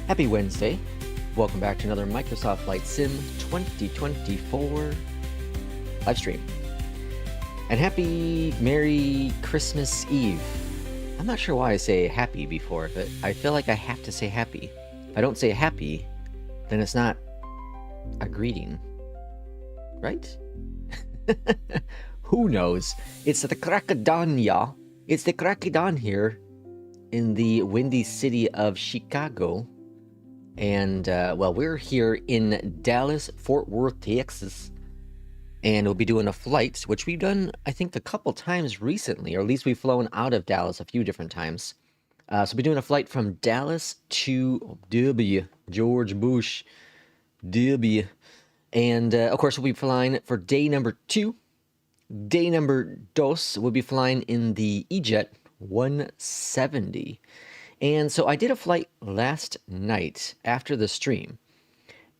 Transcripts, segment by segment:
Happy Wednesday. Welcome back to another Microsoft Flight Sim 2024 live stream. And happy Merry Christmas Eve. I'm not sure why I say happy before, but I feel like I have to say happy. If I don't say happy, then it's not a greeting, right? Who knows? It's the crack of dawn, y'all. It's the crack of dawn here in the windy city of Chicago. And, well, we're here in Dallas, Fort Worth, Texas. And we'll be doing a flight, which we've done, I think, a couple times recently, or at least we've flown out of Dallas a few different times. So we'll be doing a flight from Dallas to W, George Bush, W. And, of course, we'll be flying for day number 2. Day number dos, we'll be flying in the EJET 170. And so I did a flight last night after the stream.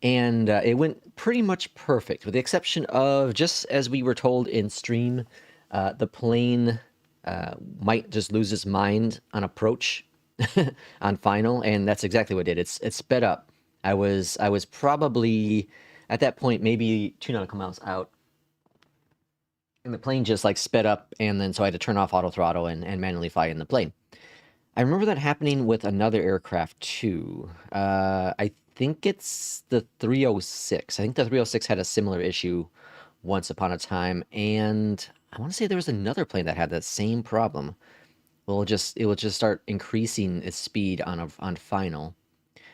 And it went pretty much perfect, with the exception of, just as we were told in stream, the plane might just lose its mind on approach on final, and that's exactly what it did. It sped up. I was probably, at that point, maybe 2 nautical miles out, and the plane just like sped up, and then so I had to turn off auto throttle and manually fly in the plane. I remember that happening with another aircraft too. I think it's the 306. I think the 306 had a similar issue once upon a time, and I want to say there was another plane that had that same problem. Well, it will just start increasing its speed on final.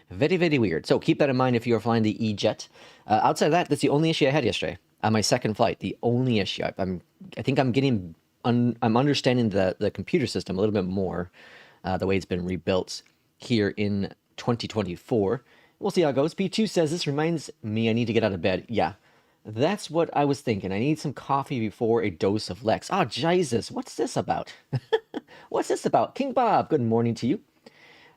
Very, very weird. So keep that in mind if you are flying the EJET. Outside of that, that's the only issue I had yesterday on my second flight. The only issue. I think I'm getting I'm understanding the computer system a little bit more. The way it's been rebuilt here in 2024. We'll see how it goes. P2 says, this reminds me I need to get out of bed. Yeah, that's what I was thinking. I need some coffee before a dose of Lex. Oh, Jesus, what's this about? What's this about? King Bob, good morning to you.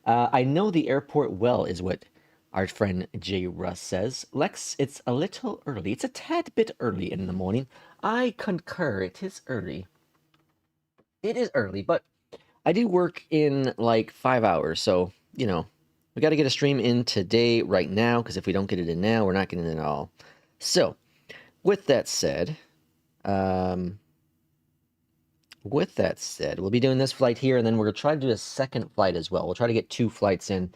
I know the airport well, is what our friend J. Russ says. Lex, it's a little early. It's a tad bit early in the morning. I concur. It is early. It is early, but I do work in like 5 hours, so, you know, we got to get a stream in today, right now, because if we don't get it in now, we're not getting it in at all. So, with that said, we'll be doing this flight here, and then we're going to try to do a second flight as well. We'll try to get 2 flights in,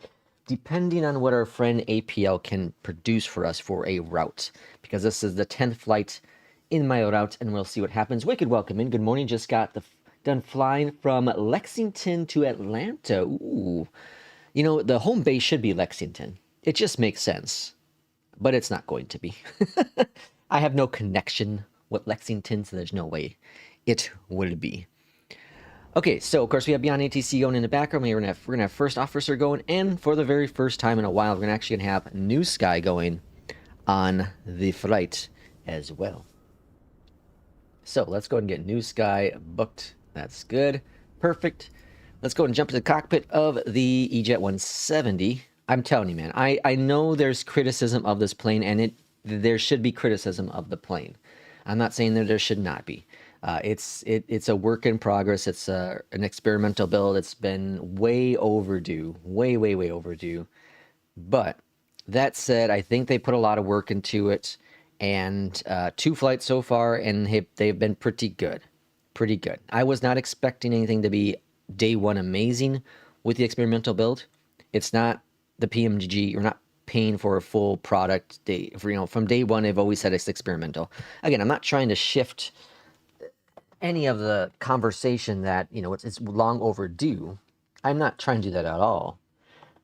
depending on what our friend APL can produce for us for a route, because this is the 10th flight in my route, and we'll see what happens. Wicked welcome in. Good morning. Just got done flying from Lexington to Atlanta. Ooh. You know, the home base should be Lexington. It just makes sense. But it's not going to be. I have no connection with Lexington, so there's no way it will be. Okay, so of course we have Beyondatc TCA going in the background. We're gonna have first officer going, and for the very first time in a while, we're actually gonna have New Sky going on the flight as well. So let's go ahead and get New Sky booked. That's good. Perfect. Let's go and jump to the cockpit of the EJET 170. I'm telling you, man, I know there's criticism of this plane, and there should be criticism of the plane. I'm not saying that there should not be. It's a work in progress. It's an experimental build. It's been way overdue. Way overdue. But that said, I think they put a lot of work into it, and 2 flights so far, and they've been pretty good. Pretty good. I was not expecting anything to be day one amazing with the experimental build. It's not the PMDG. You're not paying for a full product. From day one, they've always said it's experimental. Again, I'm not trying to shift any of the conversation that, you know, it's long overdue. I'm not trying to do that at all.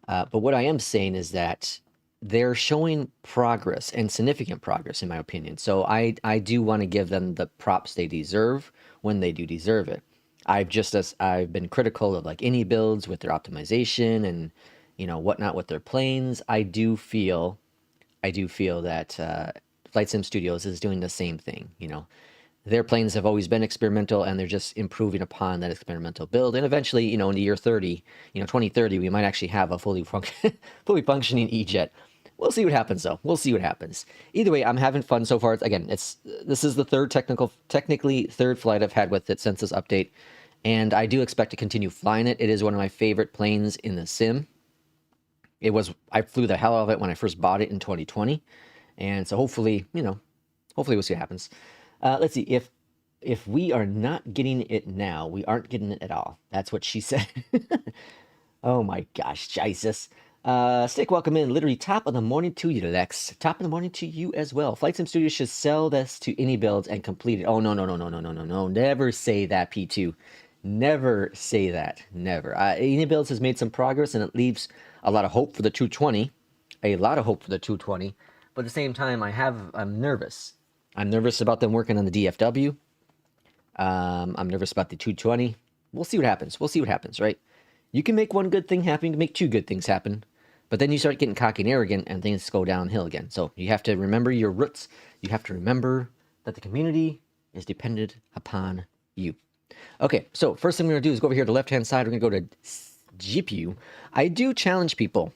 But what I am saying is that they're showing progress, and significant progress, in my opinion. So I do want to give them the props they deserve when they do deserve it. I've been critical of like any builds with their optimization and, you know, whatnot with their planes. I do feel that Flight Sim Studios is doing the same thing. You know, their planes have always been experimental, and they're just improving upon that experimental build. And eventually, you know, in the year 30, 2030, we might actually have a fully functioning EJET. We'll see what happens, though. We'll see what happens. Either way, I'm having fun so far. This is the technically third flight I've had with it since this update, and I do expect to continue flying it. It is one of my favorite planes in the sim. I flew the hell out of it when I first bought it in 2020. And so hopefully, hopefully we'll see what happens. Let's see, if we are not getting it now, we aren't getting it at all. That's what she said. Oh my gosh, Jesus. Stick, welcome in. Literally top of the morning to you, Lex. Top of the morning to you as well. Flight Sim Studios should sell this to any builds and complete it. Oh, no, no, no, no, no, no, no, no. Never say that, P2. Never say that. Never. Any builds has made some progress, and it leaves a lot of hope for the 220. A lot of hope for the 220. But at the same time, I'm nervous. I'm nervous about them working on the DFW. I'm nervous about the 220. We'll see what happens. We'll see what happens, right? You can make one good thing happen, you can make two good things happen, but then you start getting cocky and arrogant and things go downhill again. So you have to remember your roots. You have to remember that the community is dependent upon you. Okay, so first thing we're going to do is go over here to the left-hand side. We're going to go to GPU. I do challenge people.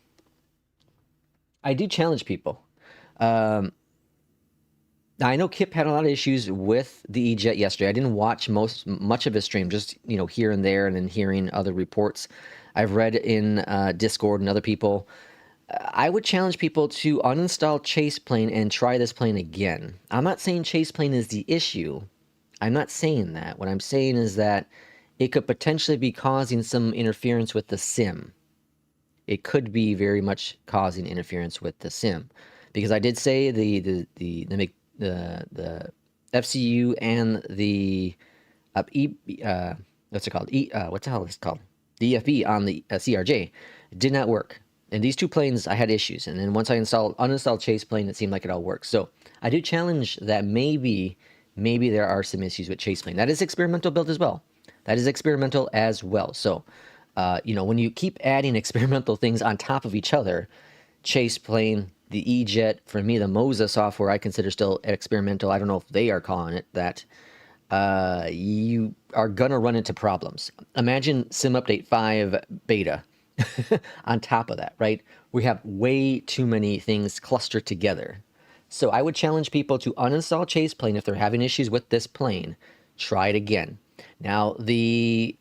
Now, I know Kip had a lot of issues with the EJET yesterday. I didn't watch much of his stream, just here and there, and then hearing other reports I've read in Discord and other people. I would challenge people to uninstall Chase Plane and try this plane again. I'm not saying Chase Plane is the issue. I'm not saying that. What I'm saying is that it could potentially be causing some interference with the sim. It could be very much causing interference with the sim, because I did say the FCU and the what's it called? What the hell is it called? The EFB on the CRJ did not work. And these two planes, I had issues. And then once I uninstalled Chase Plane, it seemed like it all worked. So I do challenge that maybe there are some issues with Chase Plane. That is experimental build as well. So, when you keep adding experimental things on top of each other, Chase Plane, the EJET, for me, the Moza software, I consider still experimental. I don't know if they are calling it that. You are going to run into problems. Imagine Sim Update 5 beta on top of that, right? We have way too many things clustered together. So I would challenge people to uninstall Chase Plane if they're having issues with this plane. Try it again. Now, the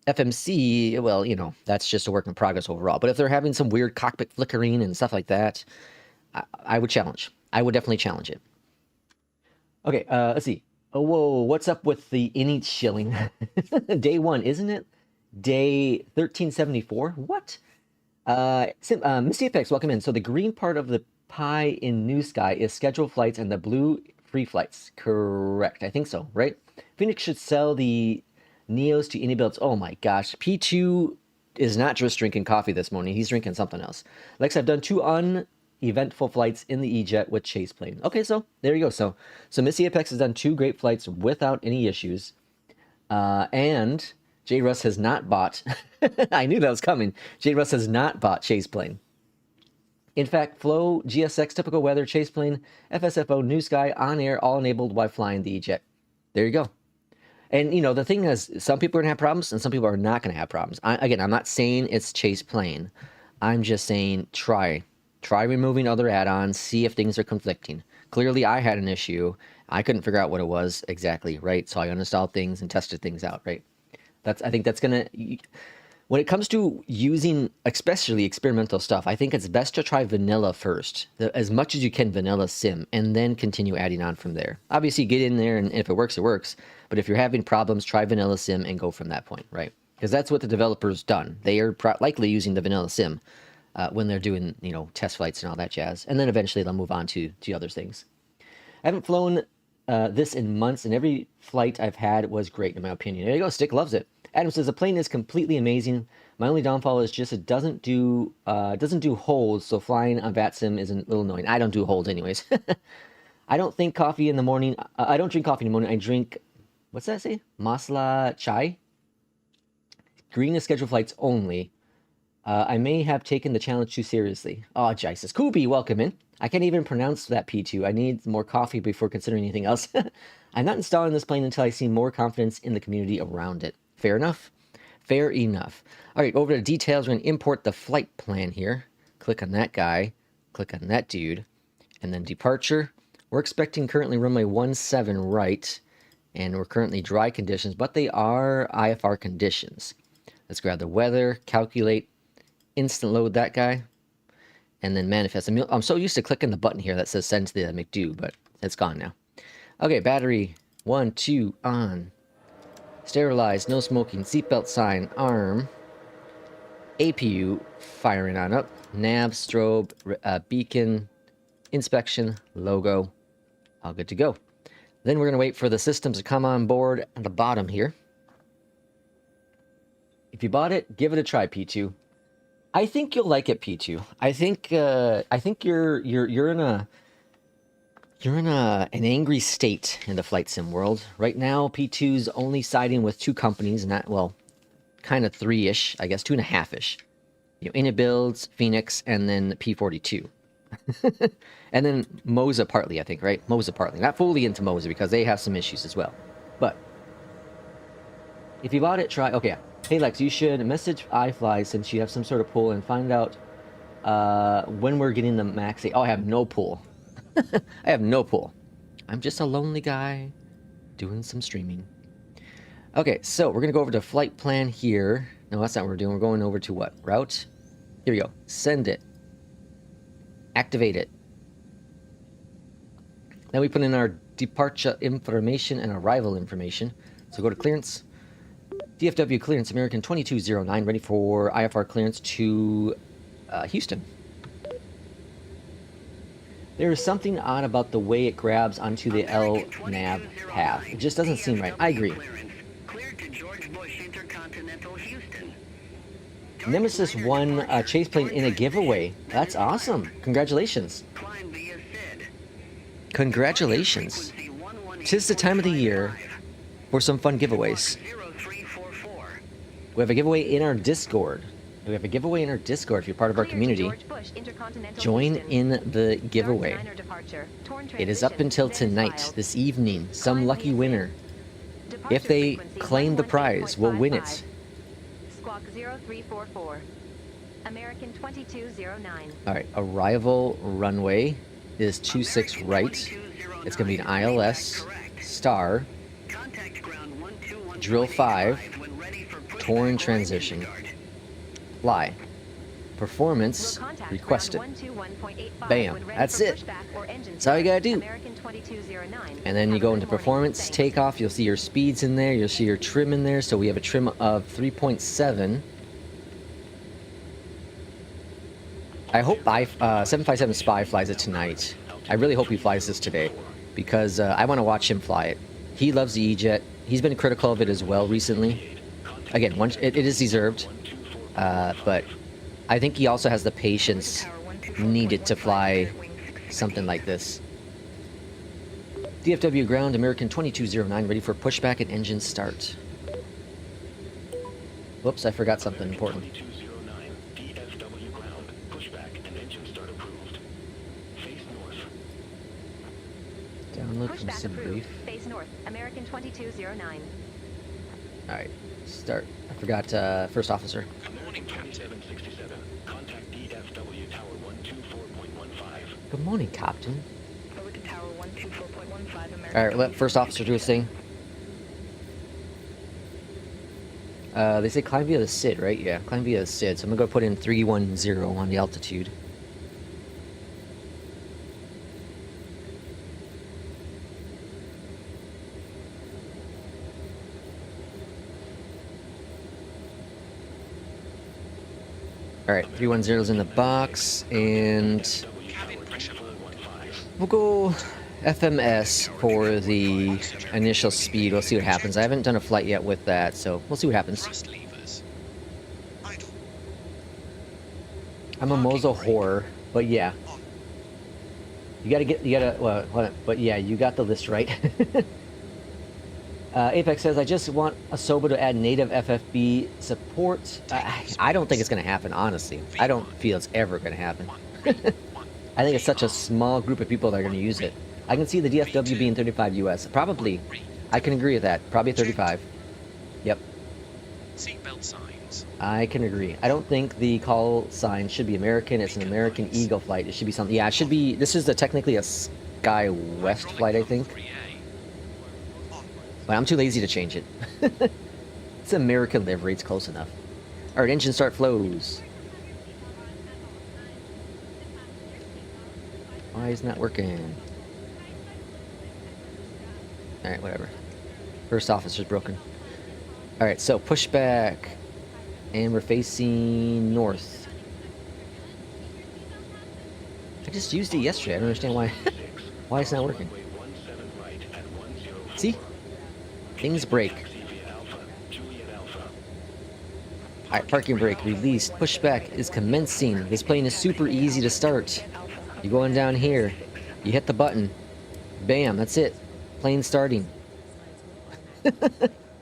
FMC, well, that's just a work in progress overall. But if they're having some weird cockpit flickering and stuff like that, I would challenge. I would definitely challenge it. Okay, let's see. Oh, whoa, what's up with the init shilling? Day 1, isn't it? Day 1374? What? Msfs, welcome in. So the green part of the pie in New Sky is scheduled flights and the blue free flights. Correct. I think so, right? FENIX should sell the Neos to any builds. Oh my gosh. P2 is not just drinking coffee this morning. He's drinking something else. Lex, I've done 2 uneventful flights in the EJET with Chase Plane. Okay, so there you go. So Missy Apex has done 2 great flights without any issues. And J. Russ has not bought... I knew that was coming. J. Russ has not bought Chase Plane. In fact, Flow, GSX, Typical Weather, Chase Plane, FSFO, New Sky, On Air, all enabled while flying the EJET. There you go. And, the thing is, some people are going to have problems and some people are not going to have problems. Again, I'm not saying it's Chase Plane. I'm just saying try removing other add-ons, see if things are conflicting. Clearly, I had an issue. I couldn't figure out what it was exactly, right? So I uninstalled things and tested things out, right? I think that's going to... When it comes to using, especially experimental stuff, I think it's best to try vanilla first, as much as you can vanilla sim, and then continue adding on from there. Obviously, get in there, and if it works, it works. But if you're having problems, try vanilla sim and go from that point, right? Because that's what the developer's done. They are likely using the vanilla sim when they're doing, test flights and all that jazz. And then eventually they'll move on to other things. I haven't flown this in months, and every flight I've had was great, in my opinion. There you go, Stick loves it. Adam says, the plane is completely amazing. My only downfall is just it doesn't do holds, so flying on VATSIM is a little annoying. I don't do holds anyways. I don't drink coffee in the morning. I drink, what's that say? Masala chai? Green is scheduled flights only. I may have taken the challenge too seriously. Oh, Jesus. Kubi, welcome in. I can't even pronounce that P2. I need more coffee before considering anything else. I'm not installing this plane until I see more confidence in the community around it. Fair enough? Fair enough. All right, over to details. We're going to import the flight plan here. Click on that guy. Click on that dude. And then departure. We're expecting currently runway 17 right. And we're currently dry conditions, but they are IFR conditions. Let's grab the weather, calculate, instant load that guy, and then manifest. I'm so used to clicking the button here that says send to the McDo, but it's gone now. Okay, battery 1, 2 on. Sterilized, no smoking, seatbelt sign, arm. APU firing on up. Nav, strobe, beacon, inspection, logo. All good to go. Then we're going to wait for the systems to come on board at the bottom here. If you bought it, give it a try, P2. I think you'll like it, P2. I think you're in an angry state in the flight sim world right now. P2's only siding with 2 companies, not well, kind of 3-ish, I guess 2.5-ish. You know, Inabuilds, FENIX, and then P42. And then Moza partly, I think, right? Moza partly. Not fully into Moza because they have some issues as well. But if you bought it, try. Okay, hey Lex, you should message iFly since you have some sort of pull and find out when we're getting the max. Oh, I have no pull. I have no pull. I'm just a lonely guy doing some streaming. Okay, so we're going to go over to flight plan here. No, that's not what we're doing. We're going over to what? Route? Here we go. Send it. Activate it. Then we put in our departure information and arrival information. So go to clearance. DFW clearance, American 2209, ready for IFR clearance to Houston. There is something odd about the way it grabs onto the LNAV path. It just doesn't seem right. I agree. Nemesis won a chase plane in a giveaway. That's awesome. Congratulations. Congratulations. 'Tis the time of the year for some fun giveaways. We have a giveaway in our Discord. If you're part of our community. Join in the giveaway. It is up until tonight, this evening. Some lucky winner, if they claim the prize, will win it. Squawk 0344. American 2209. Alright, arrival runway is 26 right. It's going to be an ILS, star, drill 5, torn transition, fly. Performance requested. Bam, that's it. That's all you gotta do. And then you go into performance, takeoff, you'll see your speeds in there, you'll see your trim in there. So we have a trim of 3.7. I hope 757 Spy flies it tonight. I really hope he flies this today because I want to watch him fly it. He loves the EJET. He's been critical of it as well recently. Again, it is deserved, but I think he also has the patience needed to fly something like this. DFW ground, American 2209, ready for pushback and engine start. Whoops, I forgot something important. Download from SimBrief. Face north, American 2209. Alright, start. I forgot first officer. Good morning, Captain. Alright, let first officer do his thing. They say climb via the SID, right? Yeah, climb via the SID. So I'm gonna go put in 310 on the altitude. Alright, 310 is in the box, and we'll go FMS for the initial speed. We'll see what happens. I haven't done a flight yet with that, so we'll see what happens. I'm a Moza whore, but yeah. But yeah, you got the list right. Apex says, I just want Asoba to add native FFB support. I don't think it's going to happen, honestly. I don't feel it's ever going to happen. I think it's such a small group of people that are going to use it. I can see the DFW being 35 US. Probably. I can agree with that. Probably 35. Yep. Seatbelt signs. I can agree. I don't think the call sign should be American. It's an American Eagle flight. It should be something. Yeah, it should be. This is technically a Sky West flight, I think. But I'm too lazy to change it. It's American livery. It's close enough. Alright, engine start flows. Why isn't that working? Alright, whatever. First officer's broken. Alright, so push back. And we're facing north. I just used it yesterday. I don't understand why why it's not working. See? Things break. Alright, parking brake released. Pushback is commencing. This plane is super easy to start. You go on down here. You hit the button. Bam, that's it. Plane starting.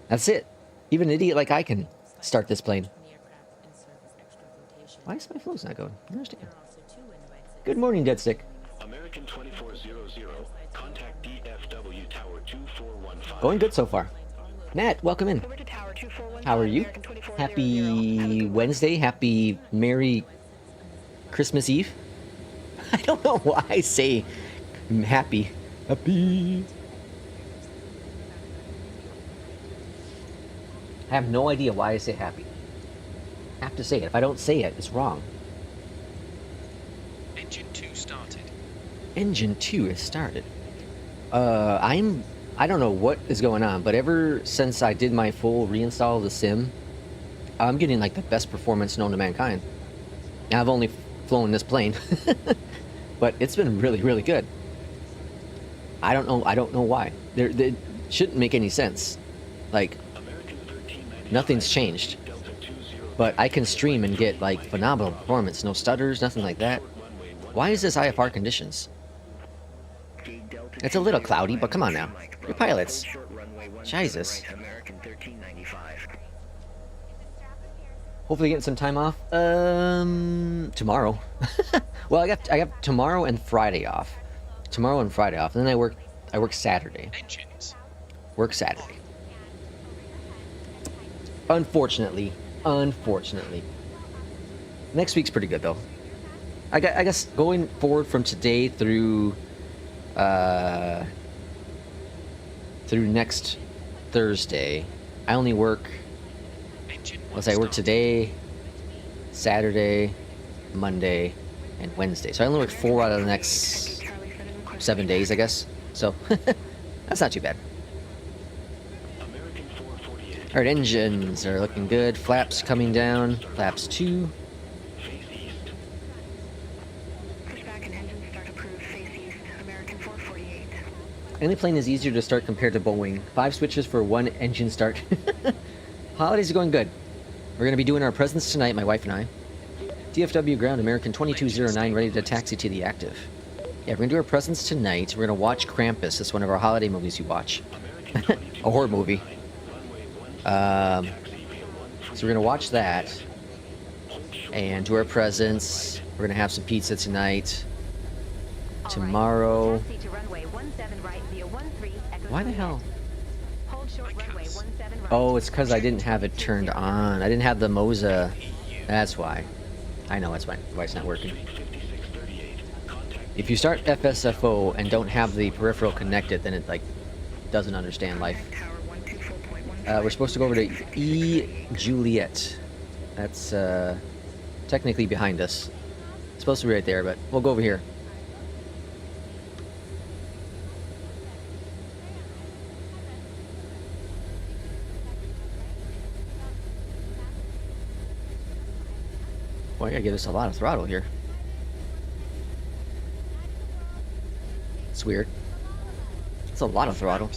That's it. Even an idiot like I can start this plane. Why is my flows not going? I don't understand. Good morning, Dead Stick. American 2400, contact DFW Tower 2415. Going good so far. Matt, welcome in. How are you? Happy Wednesday. Happy Merry Christmas Eve. I don't know why I say happy. Happy. I have no idea why I say happy. I have to say it. If I don't say it, it's wrong. Engine 2 started. Engine 2 has started. I don't know what is going on, but ever since I did my full reinstall of the sim, I'm getting like the best performance known to mankind. Now, I've only flown this plane, but it's been really, really good. I don't know why. It shouldn't make any sense. Like, nothing's changed. But I can stream and get like phenomenal performance, no stutters, nothing like that. Why is this IFR conditions? It's a little cloudy, but come on now. You're pilots. Jesus. Hopefully getting some time off. Tomorrow. Well, I got tomorrow and Friday off. Tomorrow and Friday off. And then I work Saturday. Engines. Work Saturday. Unfortunately. Next week's pretty good though. I guess going forward from today through next Thursday, I only work. Let's say I work today, Saturday, Monday, and Wednesday. So I only work 4 out of the next 7 days, I guess. So that's not too bad. Alright, engines are looking good. Flaps coming down. Flaps 2. Any plane is easier to start compared to Boeing. 5 switches for 1 engine start. Holidays are going good. We're going to be doing our presents tonight, my wife and I. DFW ground, American 2209, ready to taxi to the active. Yeah, we're going to do our presents tonight. We're going to watch Krampus. It's one of our holiday movies you watch. A horror movie. So we're going to watch that. And do our presents. We're going to have some pizza tonight. Tomorrow. Why the hell? Oh, it's because I didn't have it turned on. I didn't have the Moza. That's why. I know that's why it's not working. If you start FSFO and don't have the peripheral connected, then it like doesn't understand life. We're supposed to go over to EJET. That's technically behind us. It's supposed to be right there, but we'll go over here. Boy, I gotta give us a lot of throttle here. It's weird. It's a lot of throttle.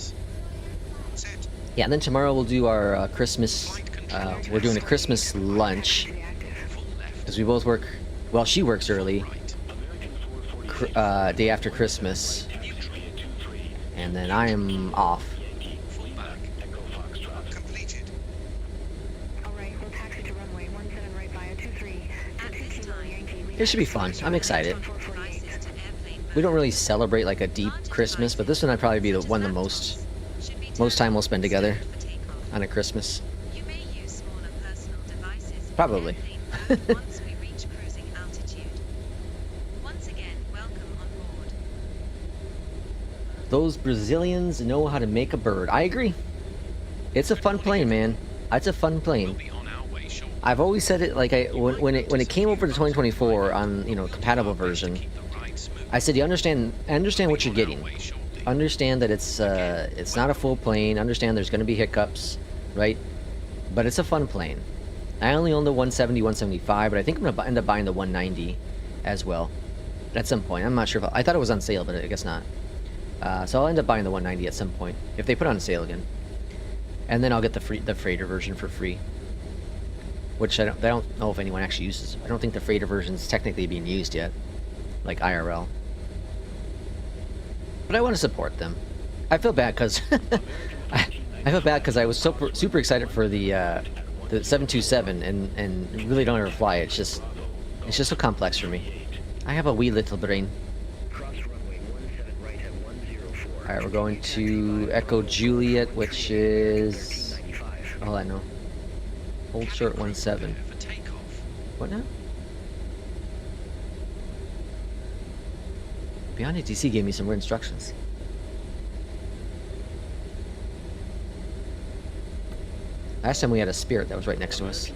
Yeah, and then tomorrow we'll do our Christmas. We're doing a Christmas lunch because we both work. Well, she works early. Day after Christmas, and then I am off. It should be fun. I'm excited. We don't really celebrate like a deep Christmas, but this one I'd probably be the one the most time we'll spend together on a Christmas. Probably. Those Brazilians know how to make a bird. I agree. It's a fun plane, man. It's a fun plane. I've always said it like when it came over to 2024 on compatible version, I said I understand what you're getting. Understand that it's not a full plane. Understand there's going to be hiccups, right? But it's a fun plane. I only own the 170, 175, but I think I'm going to end up buying the 190 as well at some point. I'm not sure if I thought it was on sale, but I guess not. So I'll end up buying the 190 at some point if they put it on sale again, and then I'll get the freighter version for free, which I don't know if anyone actually uses. I don't think the freighter version is technically being used yet, like IRL. But I want to support them. I feel bad because I feel bad because I was super excited for the 727 and really don't ever fly it. It's just so complex for me. I have a wee little brain. Alright, we're going to Echo Juliet, which is... all I know. Hold short 17. What now? Beyondatc TCA gave me some weird instructions. Last time we had a Spirit that was right next to us.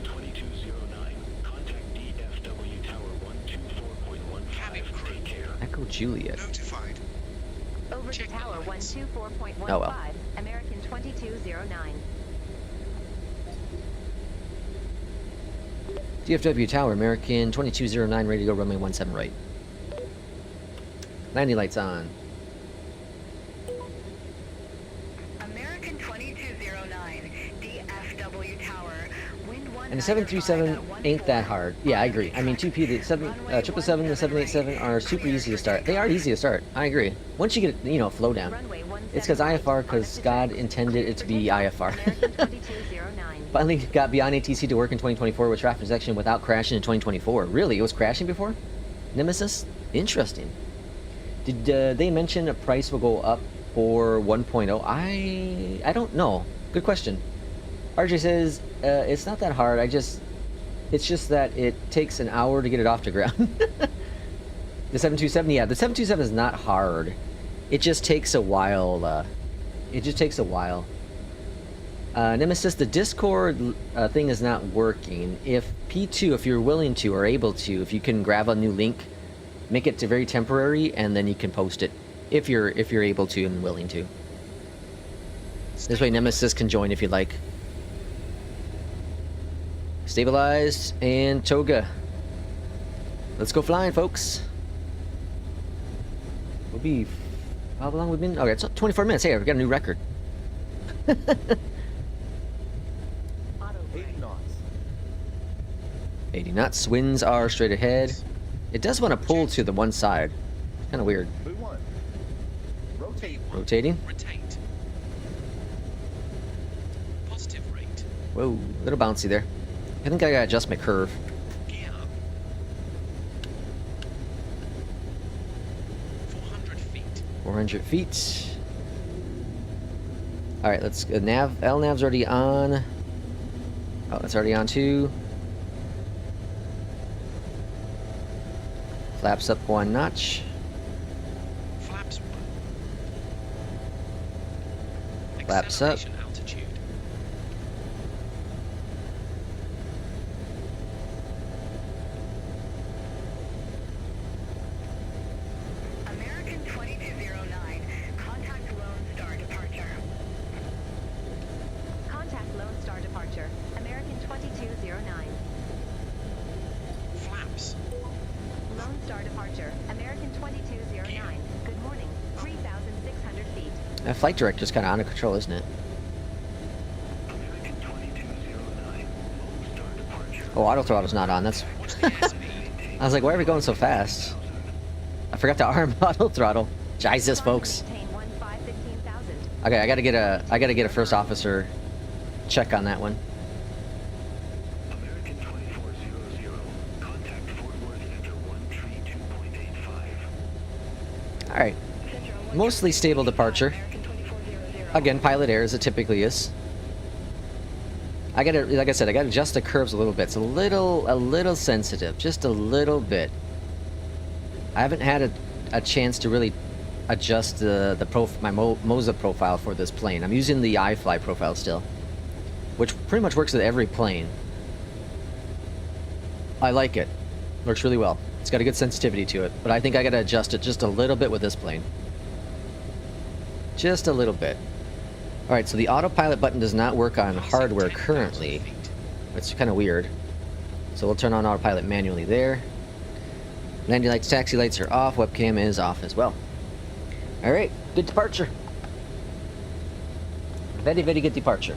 Echo Juliet. Notified. Over to Check the tower lines. 124.15, Oh, well. American 2209. DFW Tower, American 2209, ready to go, runway 17 right. Landing lights on. American 2209, DFW Tower, wind 1. And the 737 ain't that hard. Yeah, I agree. I mean, 2P, the 777, the 787 are super easy to start. They are easy to start. I agree. Once you get, flow down. Runway 17 It's because IFR, because God intended it to be IFR. American 2209. Finally got Beyondatc TC to work in 2024 with traffic protection without crashing in 2024. Really? It was crashing before? Nemesis? Interesting. Did they mention a price will go up for 1.0? I don't know. Good question. RJ says, it's not that hard. It's just that it takes an hour to get it off the ground. The 727, yeah, the 727 is not hard. It just takes a while. Nemesis, the Discord thing is not working. If P2, if you're willing to or able to, if you can grab a new link, make it to very temporary, and then you can post it if you're able to and willing to. This way Nemesis can join if you'd like. Stabilized and toga. Let's go flying, folks. We'll be... how long we've been? Okay, it's 24 minutes. Hey, we got a new record. 8 knots. 80 knots. Winds are straight ahead. It does want to pull to the one side. Kind of weird. Blue 1. Rotate. Rotating. Rotate. Positive rate. Whoa, a little bouncy there. I think I gotta adjust my curve. Gear up. 400 feet. 400 feet. Alright, let's go. LNAV's already on. Oh, it's already on too. Flaps up 1 notch. Flaps 1. Flaps up. Acceleration altitude. American 2209, contact Lone Star departure. Contact Lone Star departure. American 2209. Flaps. Lone Star departure. American 2209. Good morning. 3,600 feet. That flight director's kind of out of control, isn't it? American 2209, Lone Star departure. Oh, auto throttle's not on. That's. What's the airspeed? I was like, why are we going so fast? I forgot to arm auto throttle. Jesus, folks. Maintain 15,000. Okay, I gotta get a first officer check on that one. American 2400, contact Fort Worth Center 132.85. All right, mostly stable departure. American 2400. Again, pilot error as it typically is. I gotta, like I said, I gotta adjust the curves a little bit. It's a little sensitive, just a little bit. I haven't had a chance to really adjust my Moza profile for this plane. I'm using the iFly profile still, which pretty much works with every plane. I like it. Works really well. It's got a good sensitivity to it, but I think I gotta adjust it just a little bit with this plane. Just a little bit. Alright, so the autopilot button does not work on hardware currently. It's kind of weird. So we'll turn on autopilot manually there. Landing lights, taxi lights are off. Webcam is off as well. Alright, good departure. Very, very good departure.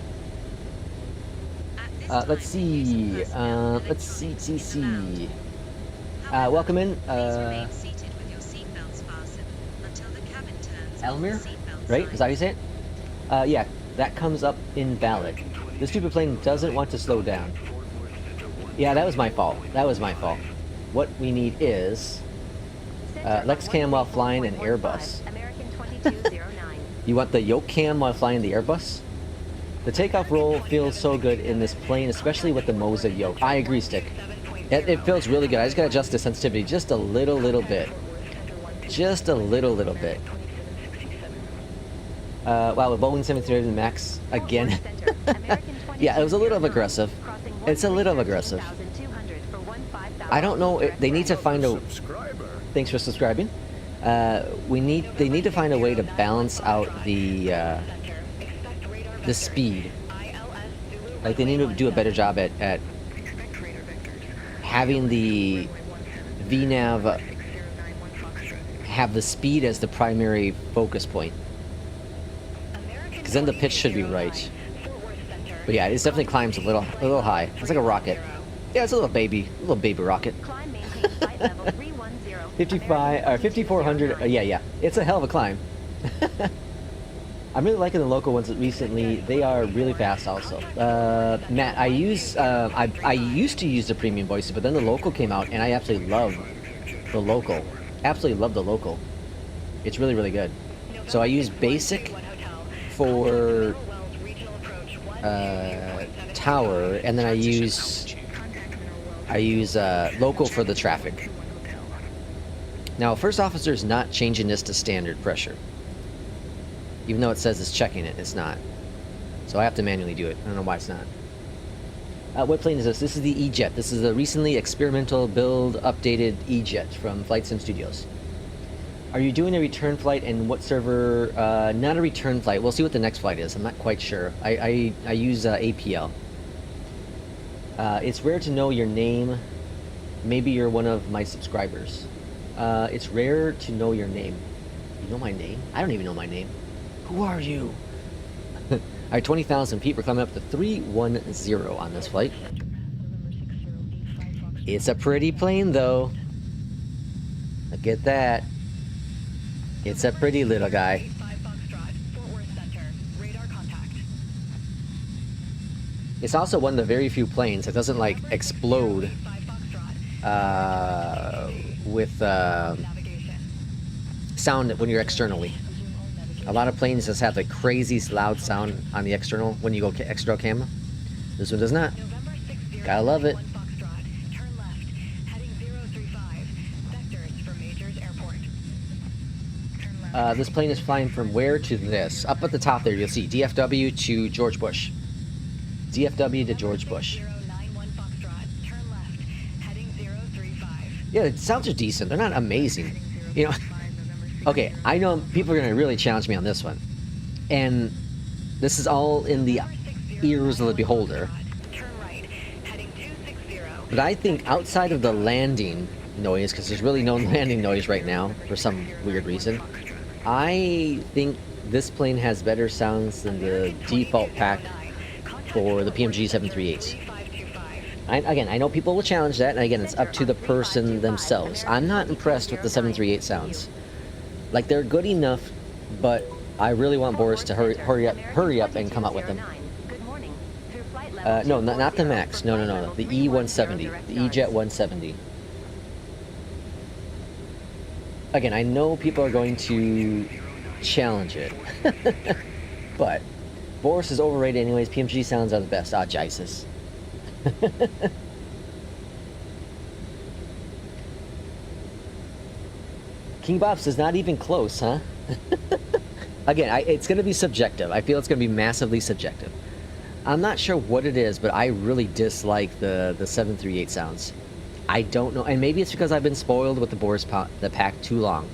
Let's see. Let's see. Welcome in. Elmer? Right? Is that how you say it? Yeah, that comes up invalid. This stupid plane doesn't want to slow down. Yeah, that was my fault. That was my fault. What we need is Lex cam while flying an Airbus. You want the yoke cam while flying the Airbus? The takeoff roll feels so good in this plane, especially with the Moza yoke. I agree, Stick. It feels really good. I just gotta adjust the sensitivity just a little bit. Just a little bit. Wow, with Boeing 737 Max again. Yeah, it was a little aggressive. It's a little aggressive. I don't know. They need to find a. Thanks for subscribing. They need to find a way to balance out the speed. Like they need to do a better job at having the VNav have the speed as the primary focus point. Because then the pitch should be right. But yeah, it definitely climbs a little high. It's like a rocket. Yeah, it's a little baby rocket. 55 or 5400. Yeah. It's a hell of a climb. I'm really liking the local ones recently. They are really fast also. Matt, I used to use the premium voices, but then the local came out and I absolutely love the local. Absolutely love the local. It's really good. So I use basic for tower, and then I use local for the traffic. Now, first officer is not changing this to standard pressure. Even though it says it's checking it, it's not. So I have to manually do it. I don't know why it's not. What plane is this? This is the EJET. This is a recently experimental build updated EJET from Flight Sim Studios. Are you doing a return flight, and what server? Not a return flight. We'll see what the next flight is. I'm not quite sure. I use APL. It's rare to know your name. Maybe you're one of my subscribers. It's rare to know your name. You know my name? I don't even know my name. Who are you? Alright, 20,000 feet. We're climbing up to 310 on this flight. It's a pretty plane, though. Look at that. It's a pretty little guy. It's also one of the very few planes that doesn't, like, explode with sound when you're externally. A lot of planes just have the crazy loud sound on the external when you go external camera. This one does not. Gotta love it. This plane is flying from where to this? Up at the top there, you'll see DFW to George Bush. DFW to George Bush. Yeah, the sounds are decent. They're not amazing. You know, okay, I know people are going to really challenge me on this one. And this is all in the ears of the beholder. But I think outside of the landing noise, because there's really no landing noise right now for some weird reason, I think this plane has better sounds than the default pack for the PMG 738s. Again, I know people will challenge that, and again, it's up to the person themselves. I'm not impressed with the 738 sounds. Like, they're good enough, but I really want Boris to hurry up and come out with them. No, not the Max. No. The E170. The EJET 170. Again, I know people are going to challenge it. But Boris is overrated anyways. PMG sounds are the best. Ah, Jesus. King Bob says not even close, huh? Again, it's going to be subjective. I feel it's going to be massively subjective. I'm not sure what it is, but I really dislike the 738 sounds. I don't know, and maybe it's because I've been spoiled with the pack too long.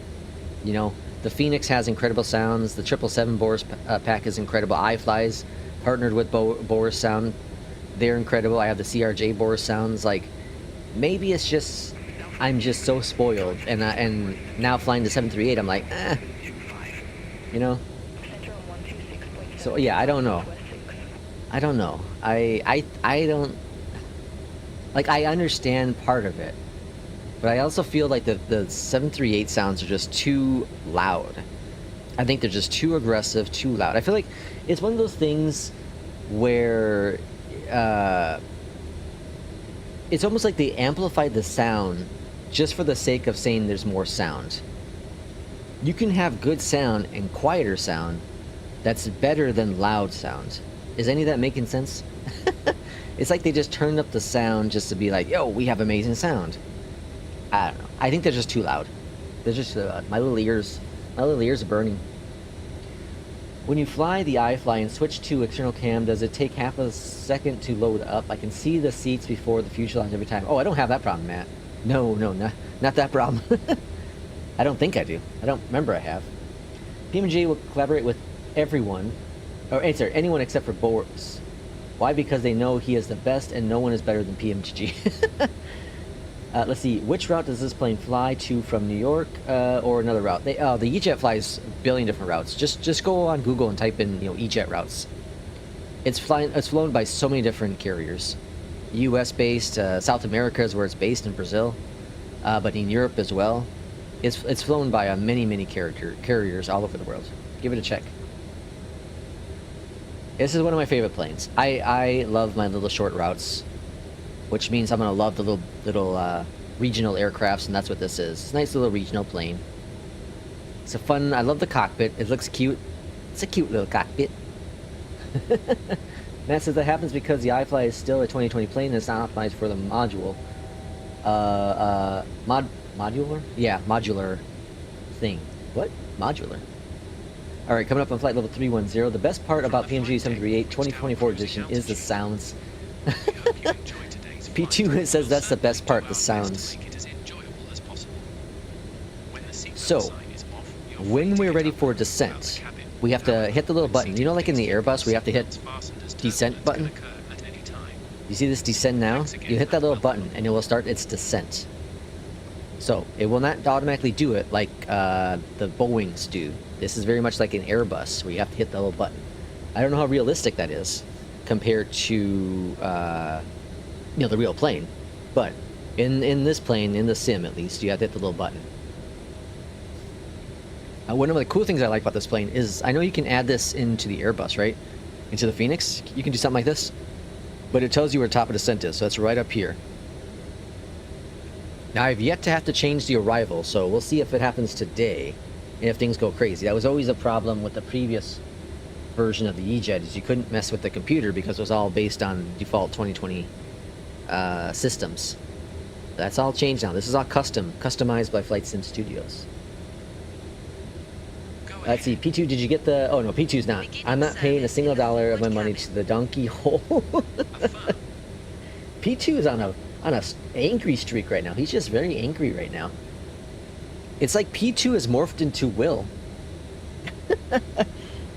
You know, the FENIX has incredible sounds. The 777 Boris pack is incredible. iFly's partnered with Boris Sound. They're incredible. I have the CRJ Boris sounds. Like, maybe it's just I'm just so spoiled, and now flying the 738, I'm like, you know. So yeah, I don't know. I don't know. I don't like. I understand part of it, but I also feel like the 738 sounds are just too loud. I think they're just too aggressive, too loud. I feel like it's one of those things where it's almost like they amplified the sound just for the sake of saying there's more sound. You can have good sound and quieter sound that's better than loud sound. Is any of that making sense? It's like they just turned up the sound just to be like, yo, we have amazing sound. I don't know. I think they're just too loud. They're just too loud. My little ears are burning. When you fly the iFly and switch to external cam, does it take half a second to load up? I can see the seats before the fuselage every time. Oh, I don't have that problem, Matt. No, not that problem. I don't think I do. I don't remember I have. PMDG will collaborate with everyone, or sorry, anyone except for Boris. Why? Because they know he is the best and no one is better than PMDG. Let's see, which route does this plane fly to from New York, or another route? The EJET flies a billion different routes. Just go on Google and type in, EJET routes. It's flown by so many different carriers. U.S. based, South America is where it's based, in Brazil, but in Europe as well. It's flown by many carriers all over the world. Give it a check. This is one of my favorite planes. I love my little short routes, which means I'm gonna love the little regional aircrafts, and that's what this is. It's a nice little regional plane. It's a fun. I love the cockpit. It looks cute. It's a cute little cockpit. Matt says that happens because the iFly is still a 2020 plane and it's not optimized for the module. Modular? Yeah, modular thing. What? Modular. Alright, coming up on flight level 310. The best part about PMDG 738 2024 edition is the sounds. P2 says that's the best part, the sounds. So, when we're ready for descent, we have to hit the little button. You know, like in the Airbus, we have to hit descent button? You see this descend now? You hit that little button and it will start its descent. So, it will not automatically do it like the Boeings do. This is very much like an Airbus, where you have to hit the little button. I don't know how realistic that is compared to the real plane, but in this plane, in the sim at least, you have to hit the little button. One of the cool things I like about this plane is I know you can add this into the Airbus, right? Into the FENIX, you can do something like this, but it tells you where the top of descent is, so it's right up here. Now I've yet to have to change the arrival, so we'll see if it happens today, and if things go crazy. That was always a problem with the previous version of the EJET, is you couldn't mess with the computer because it was all based on default 2020 systems. That's all changed now. This is all customized by Flight Sim Studios. Let's see, P2, did you get the... Oh no, P2's not. I'm not paying a single dollar of my money to the donkey hole. P2 is on a angry streak right now. He's just very angry right now. It's like P2 has morphed into Will.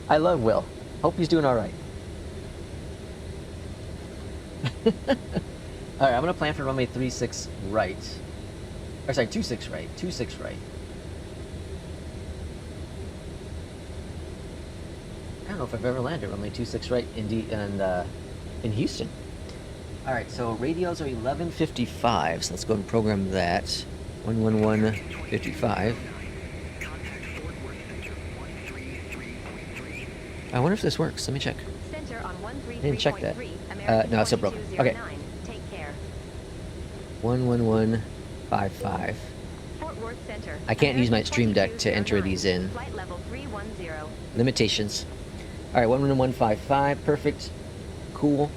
I love Will. Hope he's doing alright. Alright, I'm going to plan for runway 36 right. Or sorry, 26 right. 26 right. I don't know if I've ever landed runway 26 right in Houston. Alright, so radios are 11:55, so let's go and program that. 111:55. I wonder if this works. Let me check. Center on I didn't check that. 133, No, it's still broken. Okay. Take care. 111:55. Fort Worth Center. I can't use my American Stream Deck to enter 2209, these in. Flight level 310. Limitations. Alright, 111:55. Perfect. Cool.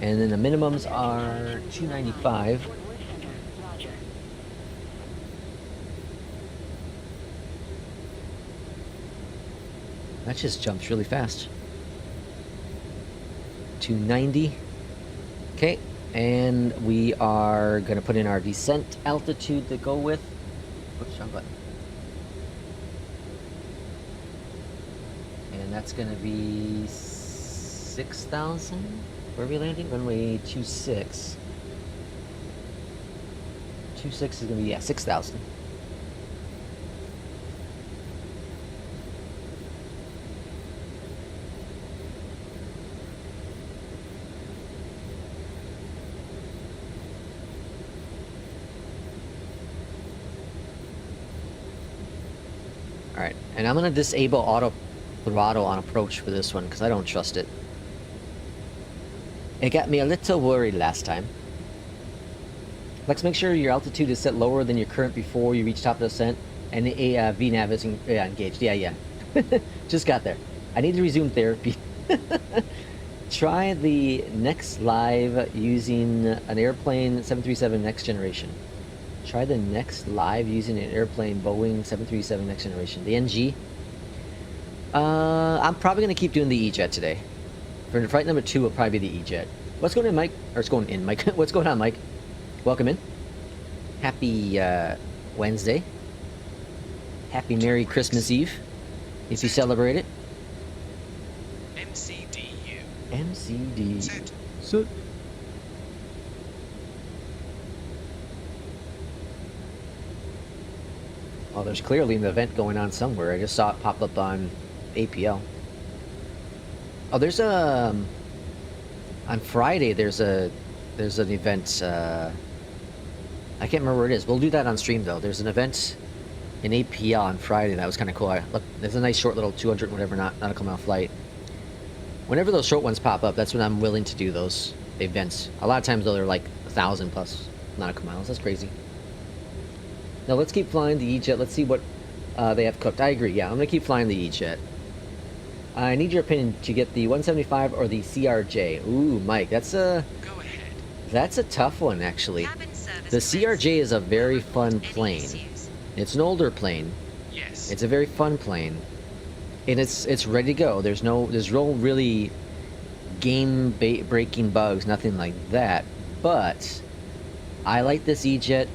And then the minimums are 295. That just jumps really fast. 290. Okay, And we are going to put in our descent altitude to go with. Oops, wrong button. And that's going to be 6,000. Where are we landing? Runway 26. 26 is going to be, yeah, 6,000. Alright, and I'm going to disable auto throttle on approach for this one because I don't trust it. It got me a little worried last time. Let's make sure your altitude is set lower than your current before you reach top of the ascent, and the VNAV is engaged. Yeah. Just got there. I need to resume therapy. Try the next live using an airplane 737 next generation. Try the next live using an airplane Boeing 737 next generation. The NG. I'm probably going to keep doing the EJET today. For flight number 2, will probably be the EJET. What's going on, Mike? Or it's going in, Mike. What's going on, Mike? Welcome in. Happy Wednesday. Happy Merry Christmas Eve, if you celebrate it. MCDU. MCD. Set. Set. Oh, there's clearly an event going on somewhere. I just saw it pop up on APL. Oh, there's a on Friday. There's an event. I can't remember where it is. We'll do that on stream though. There's an event in APL on Friday that was kind of cool. Look, there's a nice short little 200 whatever nautical mile flight. Whenever those short ones pop up, that's when I'm willing to do those events. A lot of times though, they're like 1,000 plus nautical miles. That's crazy. Now let's keep flying the EJET. Let's see what they have cooked. I agree. Yeah, I'm gonna keep flying the EJET. I need your opinion to get the 175 or the CRJ. Ooh, Mike, that's a tough one actually. The CRJ is a very fun plane. It's an older plane. Yes. It's a very fun plane, and it's ready to go. There's no really game breaking bugs, nothing like that. But I like this EJET.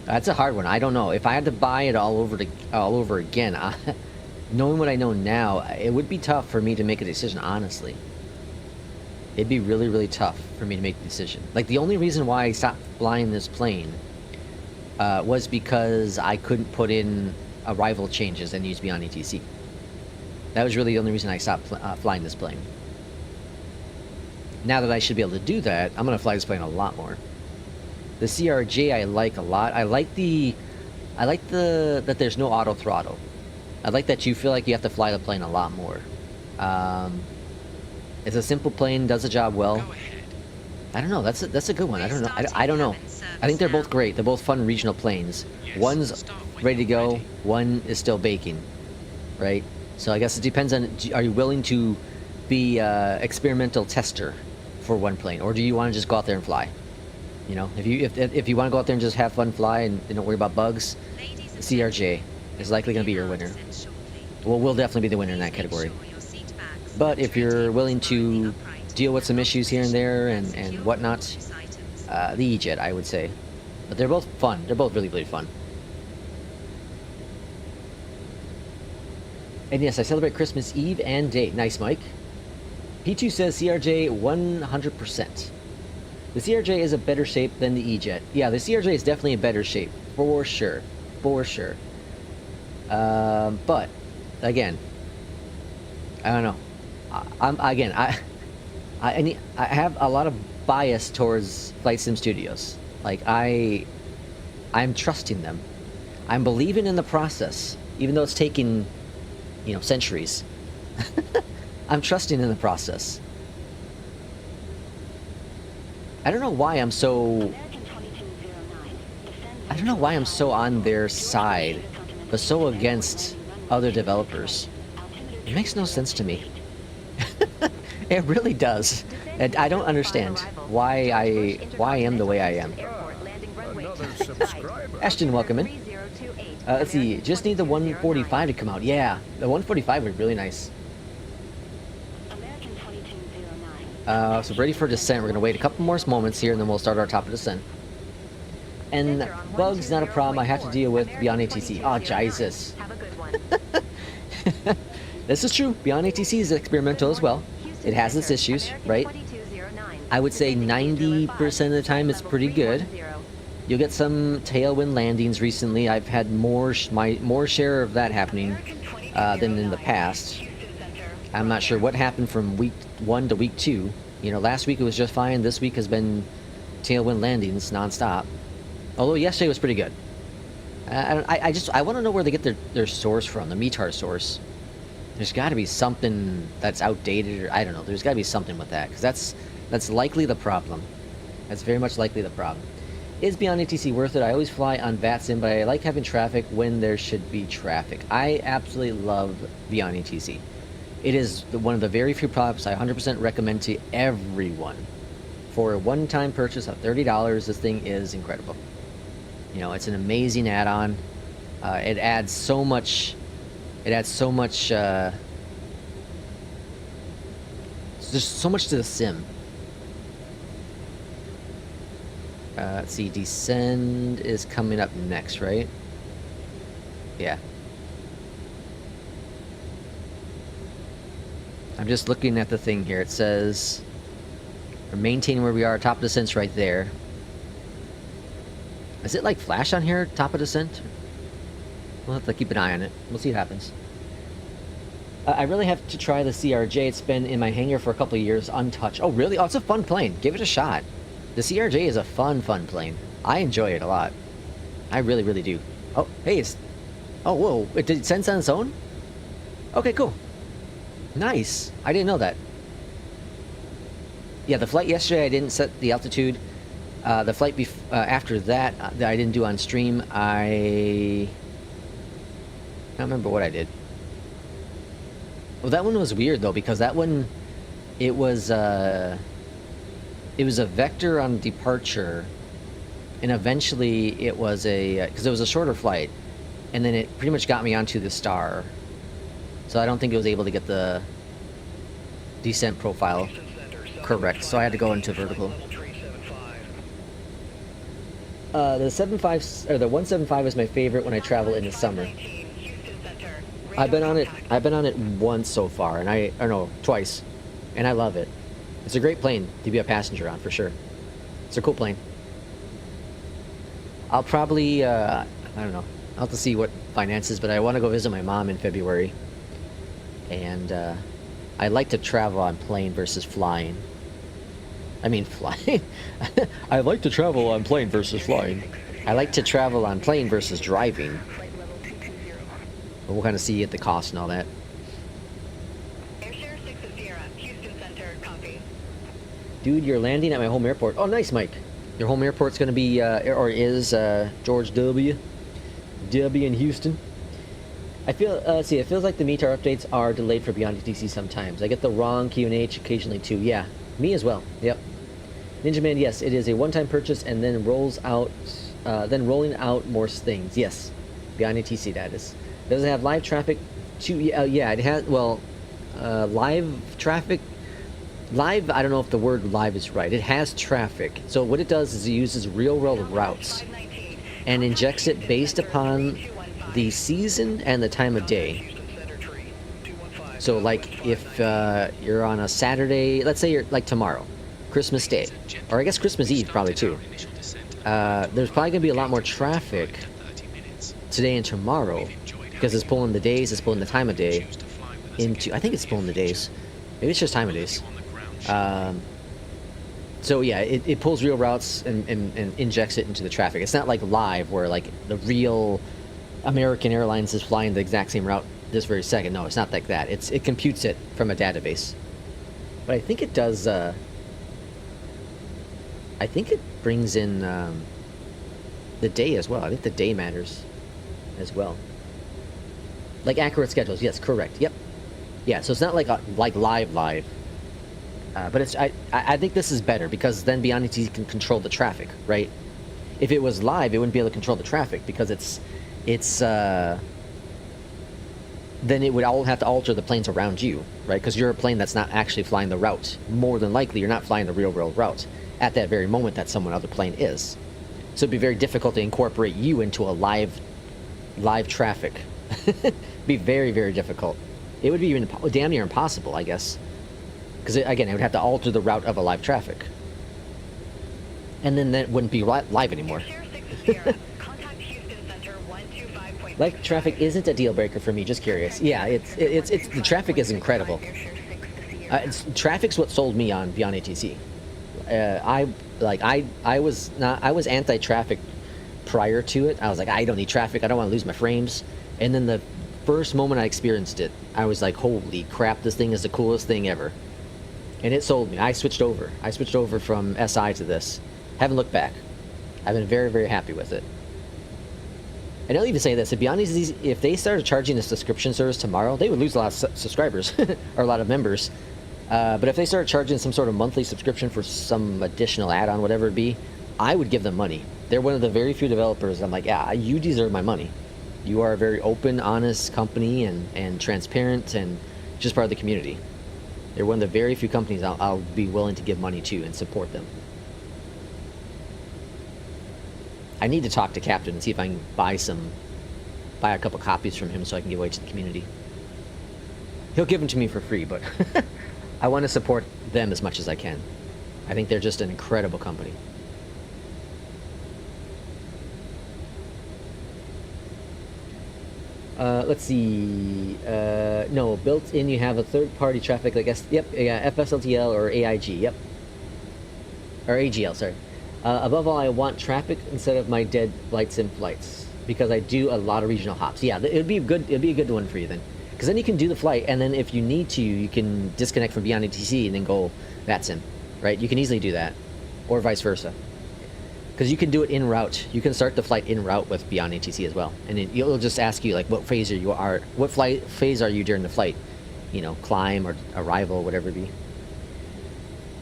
That's a hard one. I don't know if I had to buy it all over again. Knowing what I know now, it would be tough for me to make a decision. Honestly, it'd be really, really tough for me to make a decision. Like the only reason why I stopped flying this plane was because I couldn't put in arrival changes that needs to be on ETC. That was really the only reason I stopped flying this plane. Now that I should be able to do that, I'm gonna fly this plane a lot more. The CRJ I like a lot. I like that there's no auto throttle. I like that you feel like you have to fly the plane a lot more. It's a simple plane, does the job well. Go ahead. I don't know. That's a good one. I don't know. I don't know. I think they're both great. They're both fun regional planes. Yes, One's start when ready to you're go. ready. One is still baking, right? So I guess it depends on. Are you willing to be experimental tester for one plane, or do you want to just go out there and fly? You know, if you want to go out there and just have fun, fly, and don't worry about bugs, the CRJ is likely going to be your winner. Well, we'll definitely be the winner in that category. But if you're willing to deal with some issues here and there and whatnot, the EJET, I would say. But they're both fun. They're both really, really fun. And yes, I celebrate Christmas Eve and day. Nice, Mike. P2 says CRJ 100%. The CRJ is a better shape than the EJET. Yeah, the CRJ is definitely a better shape, for sure. For sure. But, again, I don't know. I have a lot of bias towards Flight Sim Studios. Like, I'm trusting them. I'm believing in the process, even though it's taking, centuries. I'm trusting in the process. I don't know why I'm so on their side, but so against other developers. It makes no sense to me. It really does. And I don't understand why I am the way I am. Another subscriber. Ashton, welcome in. Let's see, just need the 145 to come out. Yeah, the 145 would be really nice. American 2209, So ready for descent. We're gonna wait a couple more moments here, and then we'll start our top of descent. And Center on bugs not a problem. I have to deal with beyond ATC. Oh, 2209. Jesus. Have a good one. This is true. Beyond ATC is experimental as well. It has its issues, right? I would say 90% of the time it's pretty good. You'll get some tailwind landings recently. I've had more share of that happening than in the past. I'm not sure what happened from week 1 to week 2. You know, last week it was just fine. This week has been tailwind landings nonstop. Although yesterday was pretty good. I want to know where they get their source from, the METAR source. There's got to be something that's outdated, or I don't know. There's got to be something with that, because that's likely the problem. That's very much likely the problem. Is Beyond ATC worth it? I always fly on VATSIM, but I like having traffic when there should be traffic. I absolutely love Beyond ATC. It is one of the very few products I 100% recommend to everyone. For a one-time purchase of $30, this thing is incredible. You know, it's an amazing add-on. It adds so much. It adds so much. There's so much to the sim. Let's see, descend is coming up next, right? Yeah. I'm just looking at the thing here. It says we're maintaining where we are. Top of descent's right there. Is it like flash on here? Top of descent? We'll have to keep an eye on it. We'll see what happens. I really have to try the CRJ. It's been in my hangar for a couple of years, untouched. Oh, really? Oh, it's a fun plane. Give it a shot. The CRJ is a fun plane. I enjoy it a lot. I really, really do. Oh, hey, it's... Oh, whoa. It did it sense on its own? Okay, cool. Nice. I didn't know that. Yeah, the flight yesterday, I didn't set the altitude. The flight after that I didn't do on stream, I don't remember what I did. Well, that one was weird, though, because that one, it was a vector on departure, and eventually it was because it was a shorter flight, and then it pretty much got me onto the star. So I don't think it was able to get the descent profile correct, so I had to go into vertical. The 175 is my favorite when I travel in the summer. I've been on it once so far, twice, and I love it. It's a great plane to be a passenger on, for sure. It's a cool plane. I'll probably, I don't know, I'll have to see what finances, but I want to go visit my mom in February. And I like to travel on plane versus flying. I mean, flying. I like to travel on plane versus flying. I like to travel on plane versus driving. But we'll kind of see at the cost and all that. Airshare 60, Houston Center, copy. Dude, you're landing at my home airport. Oh, nice, Mike. Your home airport's going to be, or is, George W. in Houston. I feel, it feels like the METAR updates are delayed for Beyond ATC sometimes. I get the wrong QNH occasionally too. Yeah, me as well. Yep. Ninja Man, yes, it is a one-time purchase and then rolling out more things. Yes, Beyond ATC that is. Does it have live traffic? Yeah, it has. Well, live traffic. Live. I don't know if the word live is right. It has traffic. So what it does is it uses real-world routes and injects it based upon the season and the time of day. So like if you're on a Saturday, let's say you're like tomorrow, Christmas Day, or I guess Christmas Eve probably too. There's probably gonna be a lot more traffic today and tomorrow because it's pulling the days, it's pulling the time of day into, I think it's pulling the days. Maybe it's just time of days. So yeah, it pulls real routes and injects it into the traffic. It's not like live where like the real American Airlines is flying the exact same route this very second. No, it's not like that. It computes it from a database. But I think it does, I think it brings in the day as well. I think the day matters as well. Like accurate schedules, yes, correct. Yep. Yeah, so it's not like live. But it's I think this is better because then Beyond ATC can control the traffic, right? If it was live, it wouldn't be able to control the traffic because it's then it would all have to alter the planes around you, right? Because you're a plane that's not actually flying the route. More than likely, you're not flying the real world route at that very moment that someone other plane is. So it'd be very difficult to incorporate you into a live traffic. It'd be very, very difficult. It would be even damn near impossible, I guess. Because, again, it would have to alter the route of a live traffic. And then that wouldn't be live anymore. Share 6 of Sierra. Contact Houston Center 125.6. Live traffic isn't a deal breaker for me, just curious. Yeah, it's the traffic is incredible. Traffic's what sold me on Beyondatc. I was anti-traffic prior to it. I was like, I don't need traffic. I don't want to lose my frames. And then the first moment I experienced it, I was like, holy crap, this thing is the coolest thing ever. And it sold me. I switched over. I switched over from SI to this. Haven't looked back. I've been very, very happy with it. And I'll even say this, to be honest, if they started charging a subscription service tomorrow, they would lose a lot of subscribers, or a lot of members. But if they start charging some sort of monthly subscription for some additional add-on, whatever it be, I would give them money. They're one of the very few developers I'm like, yeah, you deserve my money. You are a very open, honest company and transparent and just part of the community. They're one of the very few companies I'll be willing to give money to and support them. I need to talk to Captain and see if I can buy a couple copies from him so I can give away to the community. He'll give them to me for free, but I want to support them as much as I can. I think they're just an incredible company. Let's see. No, built in you have a third-party traffic, I guess. Yep, yeah, FSLTL or AIG. Yep, or AGL. Sorry. Above all, I want traffic instead of my dead flight sim flights because I do a lot of regional hops. Yeah, it'd be a good one for you then, because then you can do the flight, and then if you need to, you can disconnect from Beyondatc and then go that sim, right? You can easily do that, or vice versa, because you can do it in route. You can start the flight in route with Beyondatc as well, and it'll just ask you like what phase what flight phase are you during the flight, you know, climb or arrival, whatever it be.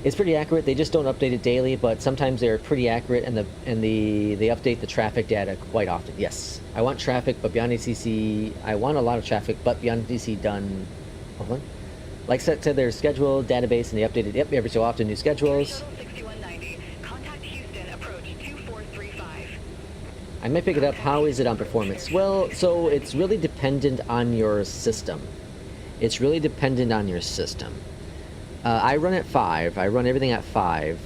It's pretty accurate. They just don't update it daily, but sometimes they're pretty accurate, and they update the traffic data quite often. Yes, I want traffic, but Beyondatc. I want a lot of traffic, but Beyondatc done. Hold on. Like set to their schedule database, and they update it. Yep, every so often new schedules. 6190. Contact Houston. Approach 2435. I might pick it up. How is it on performance? Well, so it's really dependent on your system. It's really dependent on your system. I run at 5. I run everything at 5,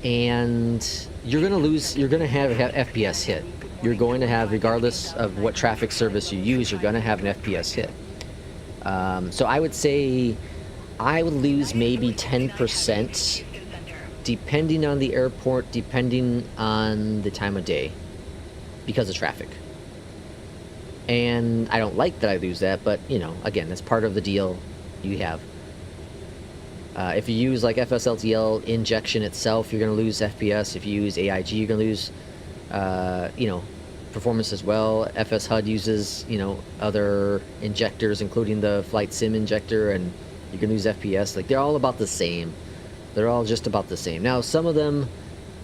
and you're gonna lose. You're gonna have FPS hit. You're going to have, regardless of what traffic service you use, you're gonna have an FPS hit. So I would say I would lose maybe 10%, depending on the airport, depending on the time of day, because of traffic. And I don't like that I lose that, but you know, again, that's part of the deal you have. If you use like FSLTL injection itself, you're going to lose FPS. If you use AIG, you're going to lose, you know, performance as well. FS HUD uses, you know, other injectors, including the flight sim injector, and you can lose FPS. Like, they're all about the same. They're all just about the same. Now, some of them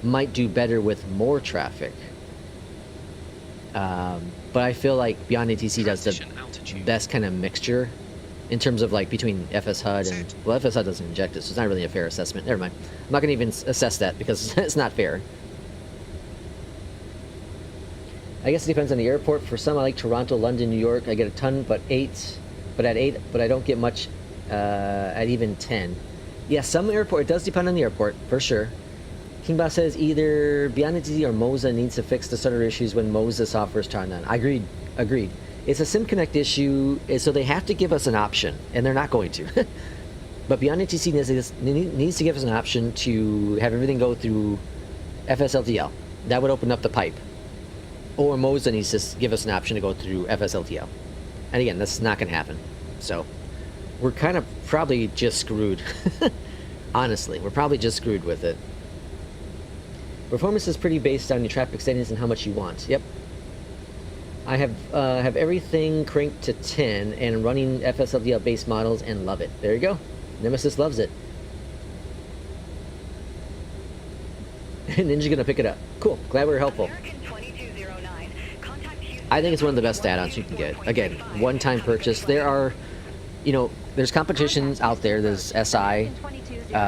might do better with more traffic. But I feel like Beyondatc does the best kind of mixture in terms of like between FS HUD and, well, FS HUD doesn't inject it, so it's not really a fair assessment. Never mind. I'm not going to even assess that because it's not fair. I guess it depends on the airport. For some, I like Toronto, London, New York. I get a ton, but at 8, but I don't get much at even 10. Yeah, some airport, it does depend on the airport, for sure. King Boss says either Beyondatc or Moza needs to fix the stutter issues when Moza software is turned on. Agreed. It's a SimConnect issue, so they have to give us an option, and they're not going to. But Beyondatc needs to give us an option to have everything go through FSLTL. That would open up the pipe. Or Moza needs to give us an option to go through FSLTL. And again, that's not going to happen. So, we're kind of probably just screwed. Honestly, we're probably just screwed with it. Performance is pretty based on your traffic settings and how much you want. Yep. I have everything cranked to 10 and running FSLTL base models and love it. There you go. Nemesis loves it. Ninja's gonna pick it up. Cool. Glad we were helpful. American 2209. Contact Houston I think it's one of the best add-ons you can get. Again, one-time purchase. There are, there's competitions out there. There's SI,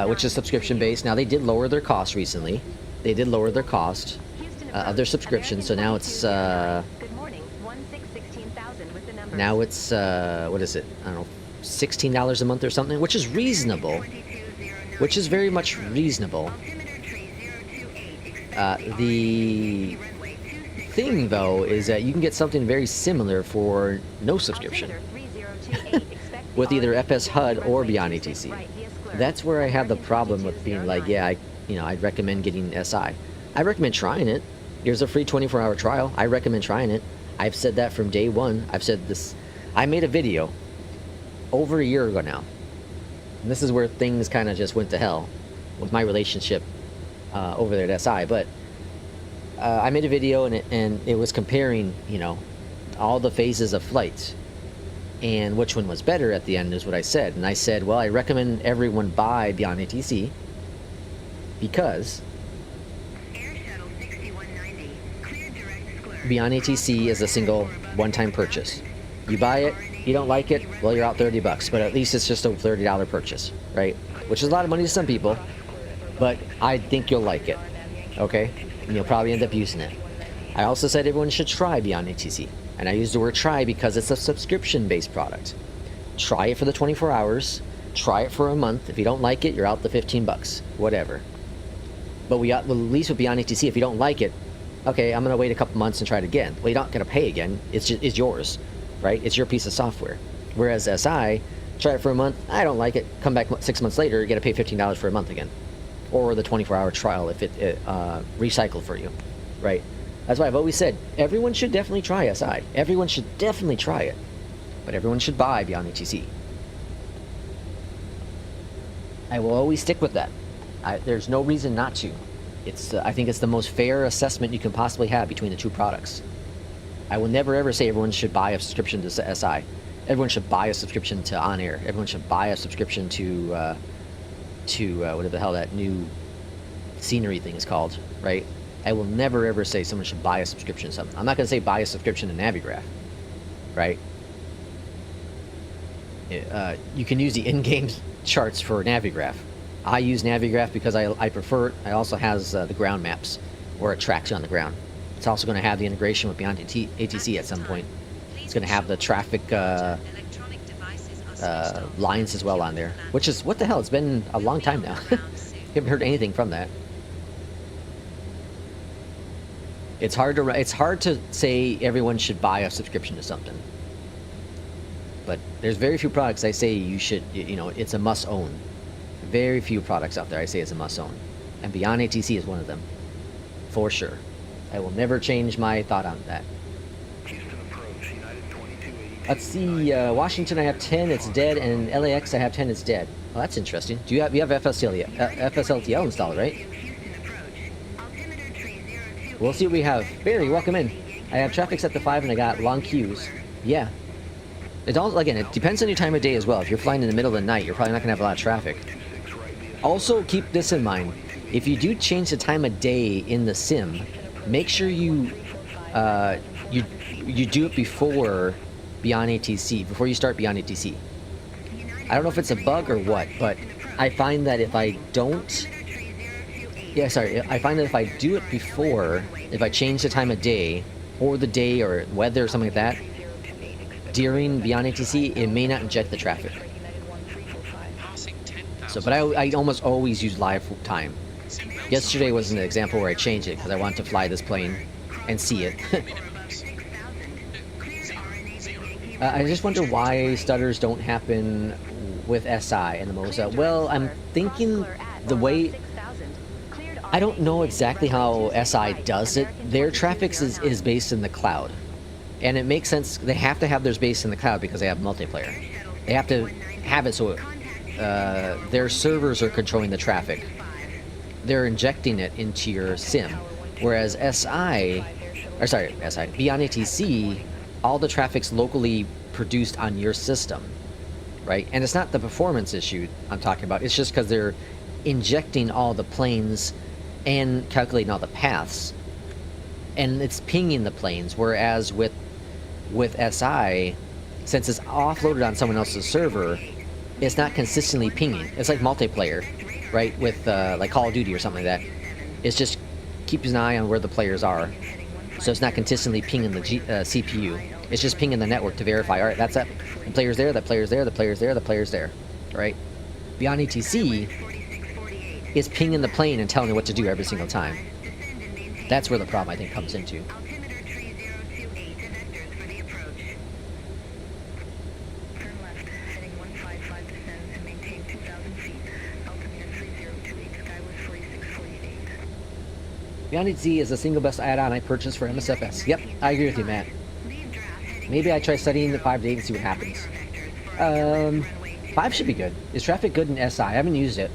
which is subscription-based. Now, they did lower their cost recently. They did lower their cost of their subscription, so now it's, now it's, what is it? I don't know, $16 a month or something, which is reasonable. Which is very much reasonable. The thing, though, is that you can get something very similar for no subscription. With either FS HUD or Beyondatc. That's where I have the problem with being like, yeah, I'd recommend getting SI. I recommend trying it. Here's a free 24-hour trial. I recommend trying it. I've said that from day one. I've said this. I made a video over a year ago now. And this is where things kind of just went to hell with my relationship over there at SI. But I made a video and it was comparing, all the phases of flight and which one was better at the end is what I said. And I said, well, I recommend everyone buy Beyondatc because Beyondatc is a single one-time purchase. You buy it, you don't like it, well, you're out $30, but at least it's just a $30 purchase, right? Which is a lot of money to some people, but I think you'll like it, okay? And you'll probably end up using it. I also said everyone should try Beyondatc, and I used the word try because it's a subscription-based product. Try it for the 24 hours, try it for a month. If you don't like it, you're out the $15, whatever. But at least with Beyondatc, if you don't like it, okay, I'm gonna wait a couple months and try it again. Well, you're not gonna pay again. It's yours, right? It's your piece of software. Whereas SI, try it for a month. I don't like it. Come back 6 months later, you gotta pay $15 for a month again, or the 24-hour trial if it recycled for you, right? That's why I've always said everyone should definitely try SI. Everyone should definitely try it, but everyone should buy Beyondatc. I will always stick with that. There's no reason not to. I think it's the most fair assessment you can possibly have between the two products. I will never ever say everyone should buy a subscription to SI. Everyone should buy a subscription to On Air. Everyone should buy a subscription to whatever the hell that new scenery thing is called, right? I will never ever say someone should buy a subscription to something. I'm not going to say buy a subscription to Navigraph, right? You can use the in-game charts for Navigraph. I use Navigraph because I prefer it. It also has the ground maps where it tracks you on the ground. It's also going to have the integration with Beyondatc at some point. It's going to have the traffic lines as well on there, which is, what the hell, it's been a long time now. Haven't heard anything from that. It's hard to say everyone should buy a subscription to something. But there's very few products I say you should, it's a must own. Very few products out there I say it's a must own. And Beyondatc is one of them. For sure. I will never change my thought on that. Let's see, Washington I have 10, it's dead, and LAX I have 10, it's dead. Well, that's interesting. You have FSLTL installed, right? We'll see what we have. Barry, welcome in. I have traffic set to 5 and I got long queues. Yeah. It all, again, it depends on your time of day as well. If you're flying in the middle of the night, you're probably not going to have a lot of traffic. Also, keep this in mind. If you do change the time of day in the sim, make sure you do it before Beyondatc, before you start Beyondatc. I don't know if it's a bug or what, but I find that if I don't... I find that if I do it before, if I change the time of day, or the day, or weather, or something like that, during Beyondatc, it may not inject the traffic. So, but I almost always use live time. Yesterday was an example where I changed it, because I wanted to fly this plane and see it. I just wonder why stutters don't happen with SI and the Moza. Well, I'm thinking the way... I don't know exactly how SI does it. Their traffic is based in the cloud. And it makes sense. They have to have theirs based in the cloud because they have multiplayer. They have to have it so their servers are controlling the traffic. They're injecting it into your sim. Whereas Beyondatc, all the traffic's locally produced on your system, right? And it's not the performance issue I'm talking about. It's just because they're injecting all the planes and calculating all the paths, and it's pinging the planes. Whereas with with SI, since it's offloaded on someone else's server, it's not consistently pinging. It's like multiplayer, right? With like Call of Duty or something like that. It's just keeps an eye on where the players are. So it's not consistently pinging the CPU. It's just pinging the network to verify, all right, that's that. The player's there, the player's there, the player's there, the player's there, right? Beyond ETC is pinging the plane and telling it what to do every single time. That's where the problem, I think, comes into. Beyondatc is the single best add-on I purchased for Msfs. Yep, I agree with you, Matt. Maybe I try studying the 5 to 8 and see what happens. 5 should be good. Is traffic good in SI? I haven't used it.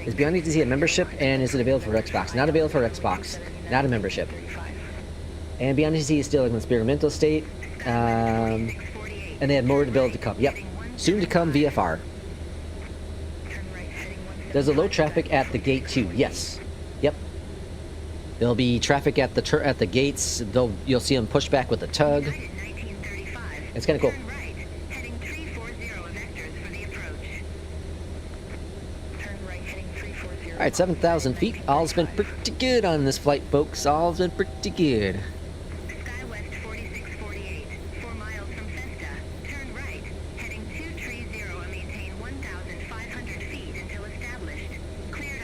Is Beyondatc a membership, and is it available for Xbox? Not available for Xbox. Not a membership. And Beyondatc is still in experimental state. And they have more to build to come. Yep. Soon to come VFR. There's a low traffic at the gate too. Yes. Yep. There'll be traffic at the gates. You'll see them push back with a tug. It's kind of cool. All right, 7,000 feet. All's been pretty good on this flight, folks. All's been pretty good.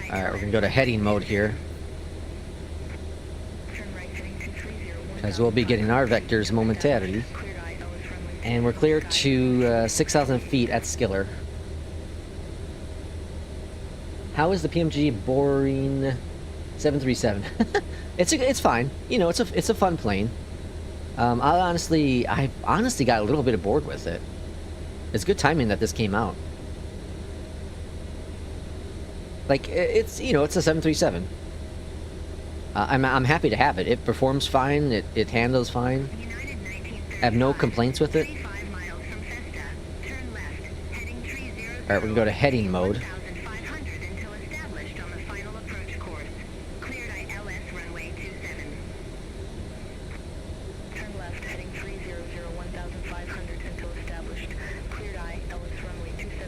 All right, we're gonna go to heading mode here, as we'll be getting our vectors momentarily. And we're clear to 6,000 feet at Skiller. How is the PMDG boring? 737. It's fine. You know, it's a fun plane. I honestly got a little bit bored with it. It's good timing that this came out. Like it's a 737. I'm happy to have it. It performs fine. It handles fine. I have no complaints with it. All right, we're gonna go to heading mode.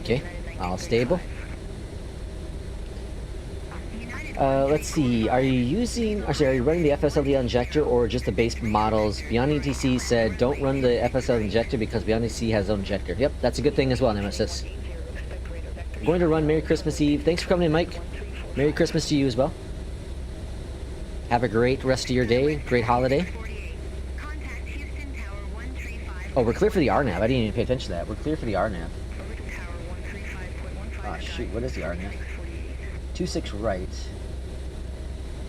Okay, all stable. Let's see. Are you running the FSFO injector or just the base models? Beyondatc said don't run the FSFO injector because Beyondatc has its own injector. Yep, that's a good thing as well, Nemesis. I'm going to run Merry Christmas Eve. Thanks for coming in, Mike. Merry Christmas to you as well. Have a great rest of your day. Great holiday. Oh, we're clear for the RNAV. I didn't even pay attention to that. We're clear for the RNAV. Oh, shoot. What is the RNAV? 26 right.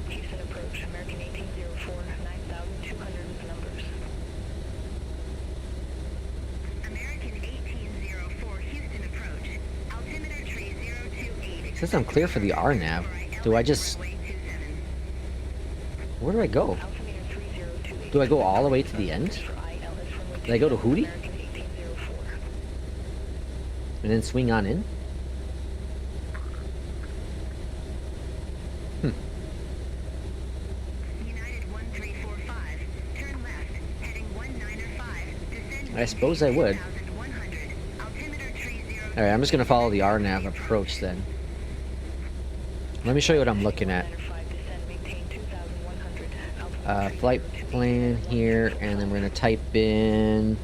Houston approach, American 1804, 9,200 numbers. American 1804, Houston approach, altimeter tree 028. It says I'm clear for the RNAV. Do I just... Where do I go? Do I go all the way to the end? Did I go to Hootie? And then swing on in? I suppose I would. Alright, I'm just going to follow the RNAV approach then. Let me show you what I'm looking at. Flight plan here, and then we're going to type in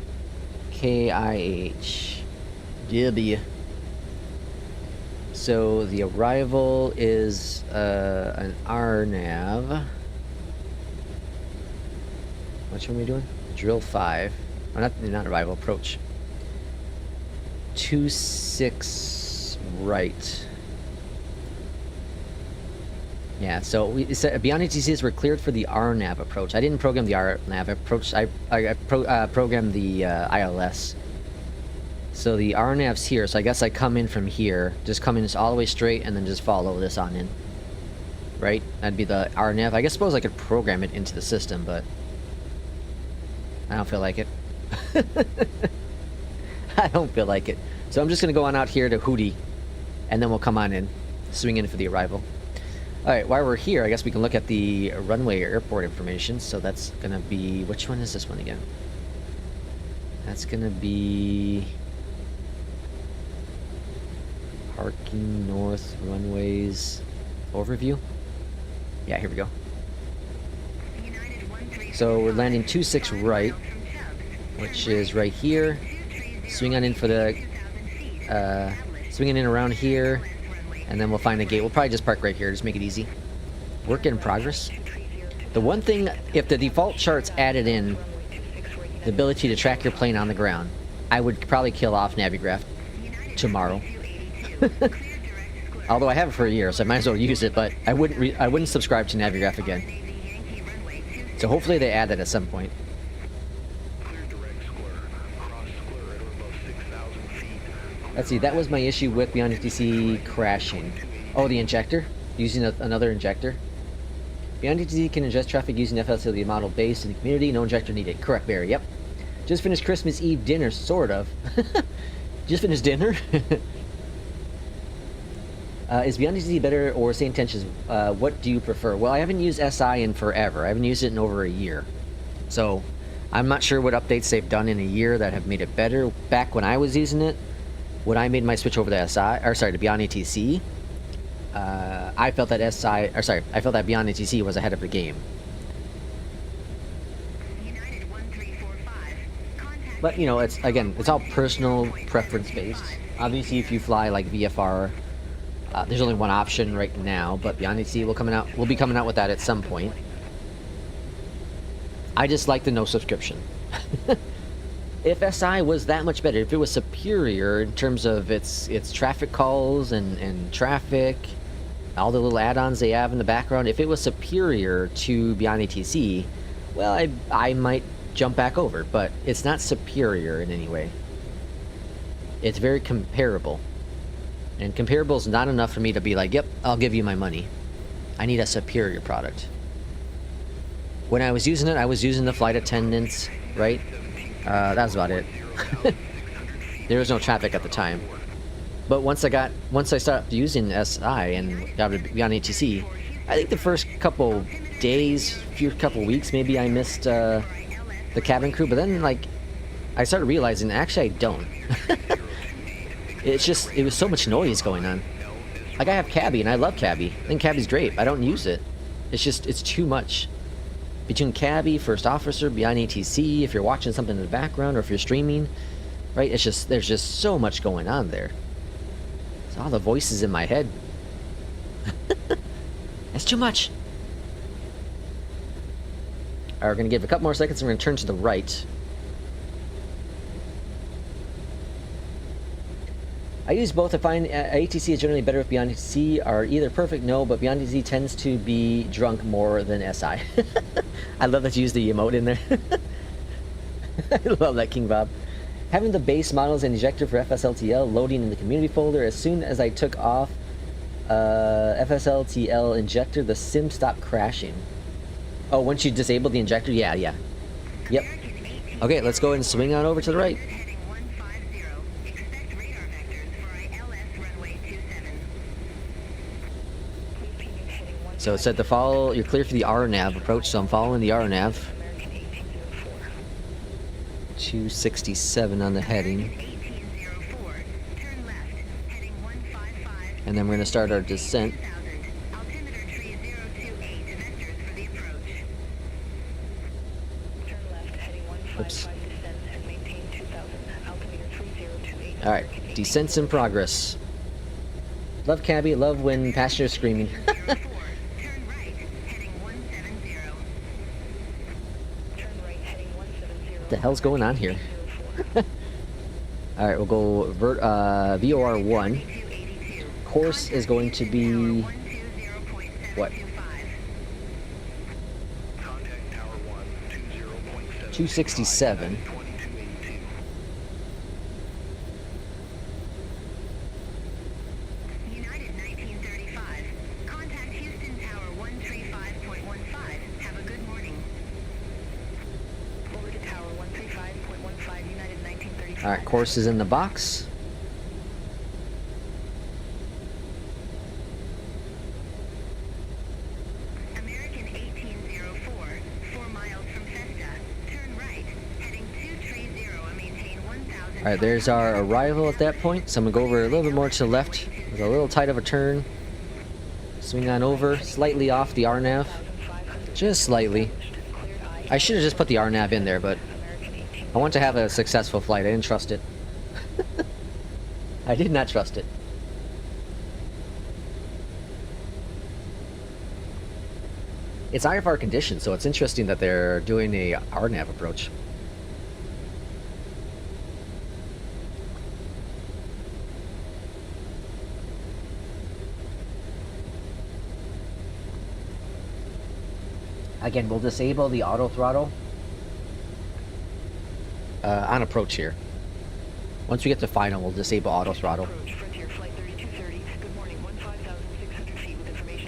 KIH W. So the arrival is an RNAV. Which one are we doing? Drill 5. Oh, not arrival, approach. 26 right. Yeah, so we said Beyondatc says we're cleared for the RNAV approach. I didn't program the RNAV approach. I programmed the ILS. So the RNAV's here. So I guess I come in from here, just come in all the way straight, and then just follow this on in. Right? That'd be the RNAV. I suppose I could program it into the system, but I don't feel like it. I don't feel like it. So I'm just going to go on out here to Hootie, and then we'll come on in, swing in for the arrival. Alright, while we're here, I guess we can look at the runway airport information. So that's going to be... Which one is this one again? That's gonna be parking north runways overview. Yeah, here we go. So we're landing 26 right, which is right here. Swing on in for the swinging in around here, and then we'll find a gate. We'll probably just park right here, just make it easy. Work in progress. The one thing, if the default charts added in the ability to track your plane on the ground, I would probably kill off Navigraph tomorrow. Although I have it for a year, so I might as well use it, but I wouldn't subscribe to Navigraph again. So hopefully they add that at some point. Clear direct square. Cross square at or above 6,000 feet. Let's see, that was my issue with Beyondatc TC crashing. Oh, the injector? Using another injector? Beyondatc TC can ingest traffic using FSFO model based in the community. No injector needed. Correct, Barry. Yep. Just finished Christmas Eve dinner, sort of. Just finished dinner? Is Beyondatc TC better or same intentions? What do you prefer? Well, I haven't used SI in forever. I haven't used it in over a year. So, I'm not sure what updates they've done in a year that have made it better. Back when I was using it, when I made my switch over to to Beyondatc TC, I felt that I felt that Beyondatc TC was ahead of the game. But, you know, it's all personal preference based. Obviously, if you fly like VFR, there's only one option right now, but Beyondatc TC will be coming out with that at some point. I just like the no subscription. If SI was that much better, if it was superior in terms of its traffic calls and traffic, all the little add-ons they have in the background, if it was superior to Beyondatc TC, well, I might jump back over, but it's not superior in any way. It's very comparable. And comparable is not enough for me to be like, yep, I'll give you my money. I need a superior product. When I was using it, I was using the flight attendants, right? That was about it. There was no traffic at the time. But once I stopped using SI and got Beyondatc TC, I think the first couple days, couple weeks, maybe I missed the cabin crew. But then, like, I started realizing actually I don't. It was so much noise going on. Like, I have Cabby and I love Cabby. I think Cabby's great. I don't use it. It's too much. Between Cabby, First Officer, Beyondatc TC, if you're watching something in the background or if you're streaming, right? There's just so much going on there. It's all the voices in my head. That's too much. Alright, we're gonna give it a couple more seconds and we're gonna turn to the right. I use both. I find ATC is generally better with Beyondatc TC, are either perfect, no, but Beyondatc TC tends to be drunk more than SI. I love that you use the emote in there. I love that, King Bob. Having the base models and ejector for FSLTL loading in the community folder, as soon as I took off FSLTL injector, the sim stopped crashing. Oh, once you disable the injector? Yeah. Yep. Okay, let's go ahead and swing on over to the right. So it said to follow, you're clear for the RNAV approach, so I'm following the RNAV. 267 on the heading. And then we're going to start our descent. Oops. Alright, descent's in progress. Love Cabby, love when passengers screaming. What the hell's going on here? Alright, we'll go VOR1. Course is going to be... what? 267. Alright, course is in the box. American 1804, 4 miles from Festa. Turn right, heading 230, Alright, there's our arrival at that point. So I'm gonna go over a little bit more to the left with a little tight of a turn. Swing on over, slightly off the RNAV. Just slightly. I should have just put the RNAV in there, but I want to have a successful flight. I didn't trust it. I did not trust it. It's IFR conditions, so it's interesting that they're doing a RNAV approach. Again, we'll disable the auto throttle on approach here. Once we get to final, we'll disable auto throttle.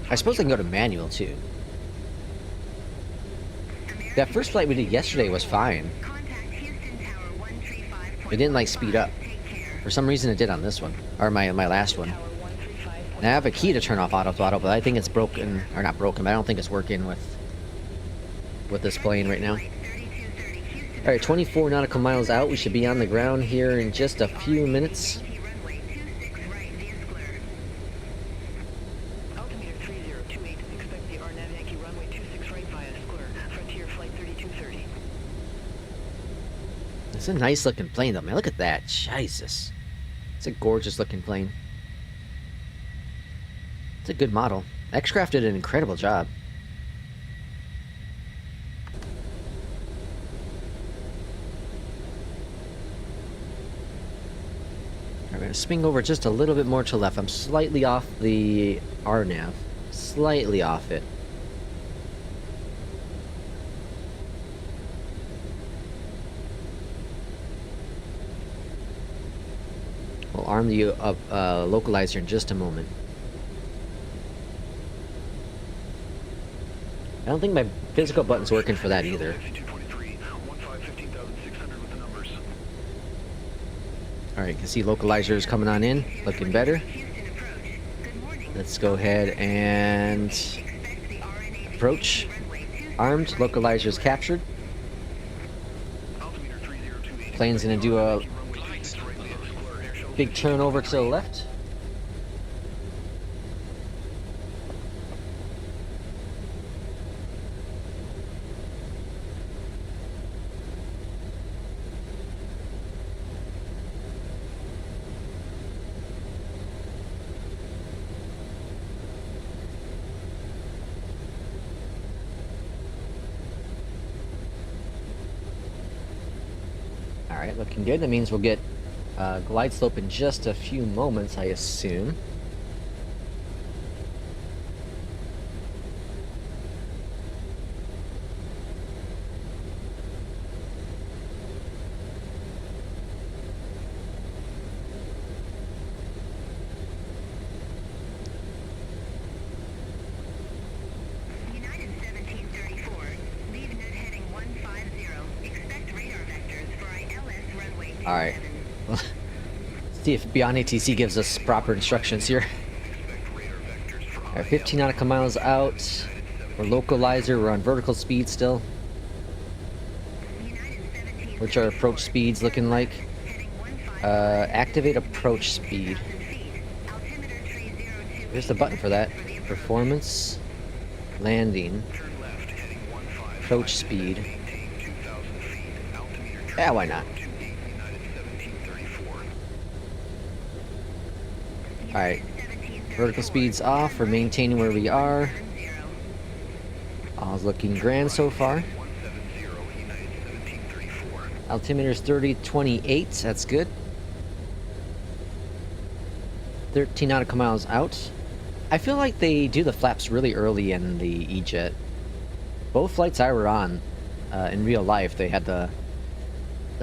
I suppose I can go to manual too. That first flight we did yesterday was fine. It didn't like speed up. For some reason it did on this one, or my last one. And I have a key to turn off auto throttle, but I think it's broken, or not broken, but I don't think it's working with this plane right now. Alright, 24 nautical miles out. We should be on the ground here in just a few minutes. Altimeter 3028, expect the RNAV Yankee runway 26 right via square, Frontier Flight 3230. It's a nice looking plane though, man. Look at that. Jesus. It's a gorgeous looking plane. It's a good model. X-Craft did an incredible job. I'm going to swing over just a little bit more to the left. I'm slightly off the RNAV. Slightly off it. We'll arm the localizer in just a moment. I don't think my physical button's working for that either. Alright, you can see localizers coming on in, looking better. Let's go ahead and approach. Armed, localizers captured. Plane's gonna do a big turn over to the left. Alright, looking good. That means we'll get glide slope in just a few moments, I assume. United 1734, leave net heading 150. Expect radar vectors for ILS runway 27. Alright. See if Beyondatc TC gives us proper instructions here. Alright, 15 nautical miles out. We're localizer, we're on vertical speed still. Which are approach speeds looking like? Activate approach speed. There's the button for that. Performance. Landing. Approach speed. Yeah, why not? Alright. Vertical speed's off. We're maintaining where we are. All's looking grand so far. Altimeter's 3028. That's good. 13 nautical miles out. I feel like they do the flaps really early in the EJET. Both flights I were on, in real life, they had the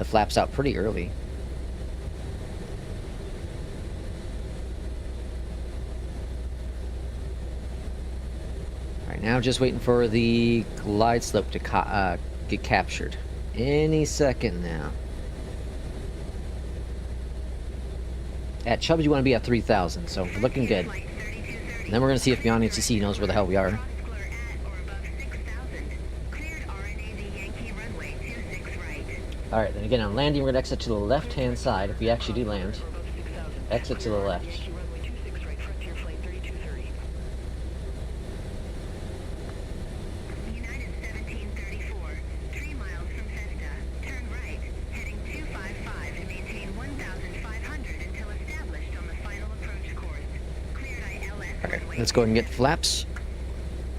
flaps out pretty early. Alright, now just waiting for the glide slope to get captured. Any second now. At Chubbs, you want to be at 3,000, so we're looking good. And then we're going to see if Beyondatc TC knows where the hell we are. Alright, then again, on landing, we're going to exit to the left-hand side, if we actually do land. Above 6,000. Exit to the left. Yankee runway 26 right, Frontier Flight 3230. United 1734, 3 miles from Festa. Turn right, heading 255 and maintain 1,500 until established on the final approach course. Cleared ILS. Alright, let's go ahead and get flaps.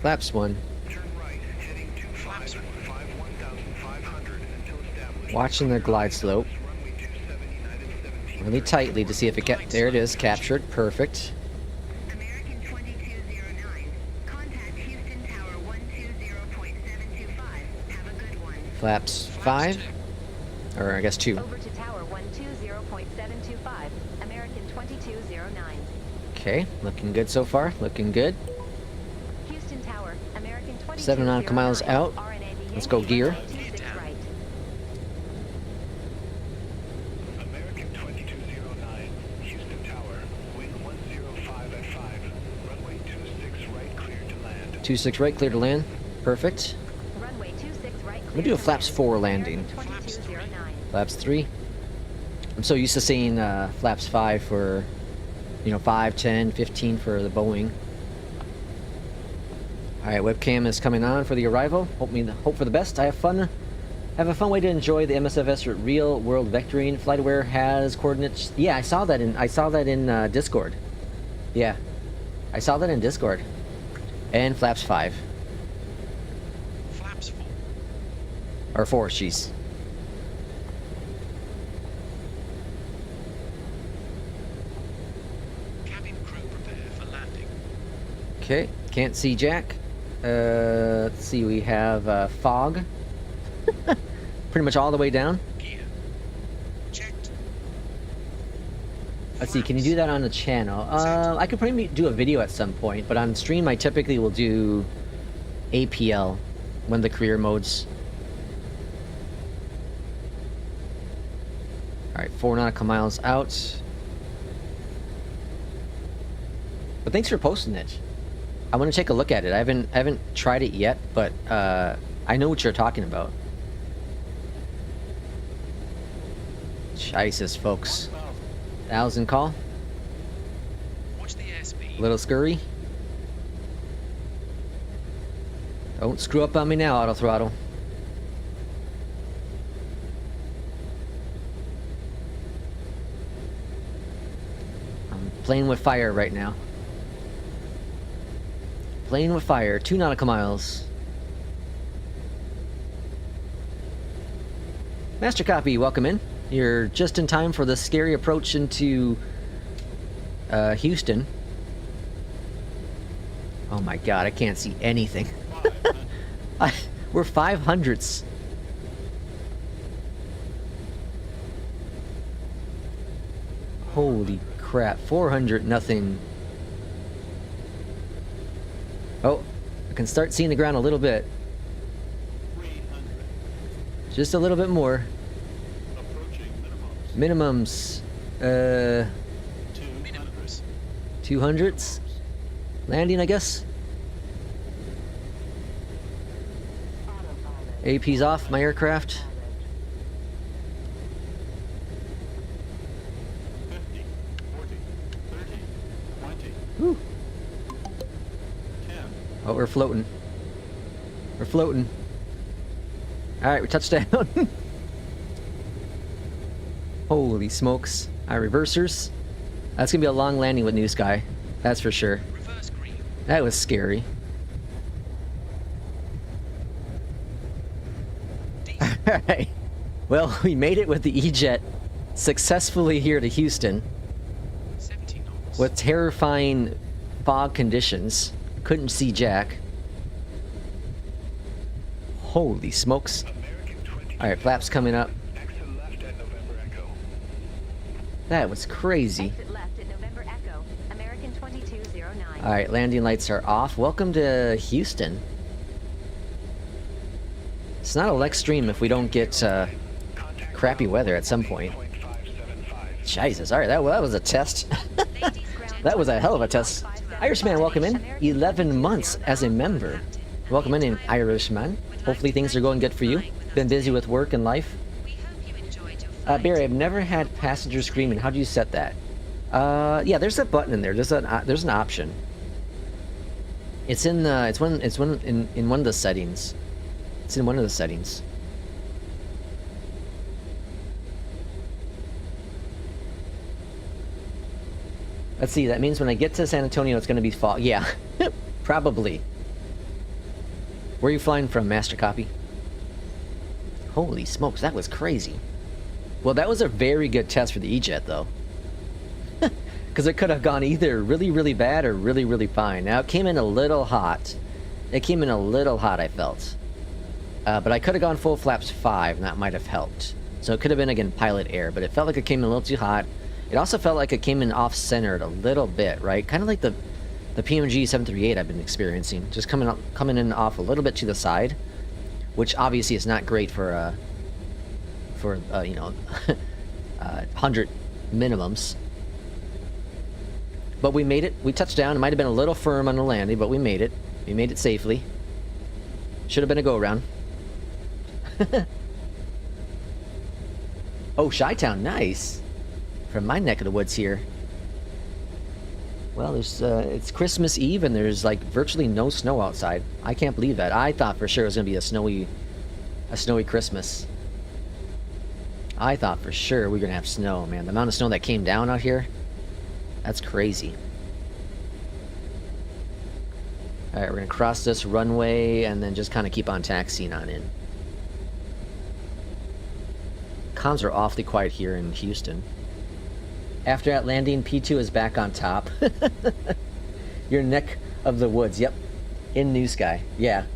Flaps 1. Turn right, heading 25, 1,500 until established. Watching the glide slope Runway 27, United 17. really tightly to see if it there it is, captured. Perfect. American 2209. Contact Houston Tower 120.725. Have a good one. Flaps 5. Or I guess 2. Over to Tower 120.725, American 2209. Okay, looking good so far. Looking good. Houston Tower, American 2209. 7 nautical miles out. RNAV Let's go Yankee gear. runway 26 right. American 2209, Houston Tower, wind 105 at 5, runway 26 right, cleared to land. 26 right, clear to land. Perfect. Runway 26 right. I'm gonna do a flaps 4 landing. 2209. Flaps 3. I'm so used to seeing flaps 5 for, 5, 10, 15 for the Boeing. Alright, webcam is coming on for the arrival. Hope for the best. I have fun. Have a fun way to enjoy the Msfs real world vectoring. FlightAware has coordinates. Yeah, I saw that in Discord. Yeah, I saw that in Discord. And flaps 5 Flaps 4. or 4. Jeez. Cabin crew prepare for landing. Okay, can't see Jack. Let's see, we have fog. Pretty much all the way down. Gear. Checked. Let's see, can you do that on the channel? I could probably do a video at some point, but on stream I typically will do APL, one of the career modes. Alright, 4 nautical miles out. But thanks for posting it. I want to take a look at it. I haven't tried it yet, but I know what you're talking about. Jesus, folks. 1,000 call. Watch the airspeed. Little scurry. Don't screw up on me now, auto throttle. I'm playing with fire right now. Playing with fire. 2 nautical miles. Master Copy, welcome in. You're just in time for the scary approach into Houston. Oh my god, I can't see anything. We're 500s. Holy crap, 400 nothing. Oh, I can start seeing the ground a little bit. 300, Just a little bit more. approaching Minimums, minimums. 200, 200s. Landing, I guess. AP's off my aircraft. 50, 40, 30, 20, Woo. 10, Oh, we're floating. We're floating. Alright, we touched down. Holy smokes. Our reversers. That's gonna be a long landing with New Sky. That's for sure. Reverse green. That was scary. Alright. Well, we made it with the EJET successfully here to Houston 17 knots. with terrifying fog conditions. Couldn't see Jack. Holy smokes. American 20. Alright, flaps coming up. Exit left at November Echo. That was crazy. Exit left at November Echo, American 2209. Alright, landing lights are off. Welcome to Houston. It's not a Lex stream if we don't get Contact crappy weather at some point. 0.575. Jesus, alright, that was a test. That was a hell of a test. Irishman, welcome in. 11 months as a member. Welcome in, Irishman. Hopefully things are going good for you. Been busy with work and life. We hope Barry, I've never had passenger screaming. How do you set that? Yeah, there's a button in there. There's an option. It's in in one of the settings. It's in one of the settings. Let's see. That means when I get to San Antonio, it's going to be fall. Yeah, probably. Where are you flying from, Master Copy? Holy smokes, that was crazy. Well, that was a very good test for the EJET, though. Because it could have gone either really, really bad or really, really fine. Now, it came in a little hot. It came in a little hot, I felt. But I could have gone full flaps 5, and that might have helped. So it could have been, again, pilot error, but it felt like it came in a little too hot. It also felt like it came in off-centered a little bit, right? Kind of like the PMDG 738 I've been experiencing. Just coming in off a little bit to the side. Which obviously is not great for you know, 100 minimums. But we made it. We touched down. It might have been a little firm on the landing, but we made it. We made it safely. Should have been a go-around. Oh, Chi-Town, nice. From my neck of the woods here. Well, there's it's Christmas Eve and there's like virtually no snow outside. I can't believe that. I thought for sure it was gonna be a snowy Christmas. I thought for sure we were gonna have snow, man. The amount of snow that came down out here, that's crazy. All right, we're gonna cross this runway and then just kind of keep on taxiing on in. Comms are awfully quiet here in Houston. After that landing, P2 is back on top. Your neck of the woods. Yep. In New Sky. Yeah.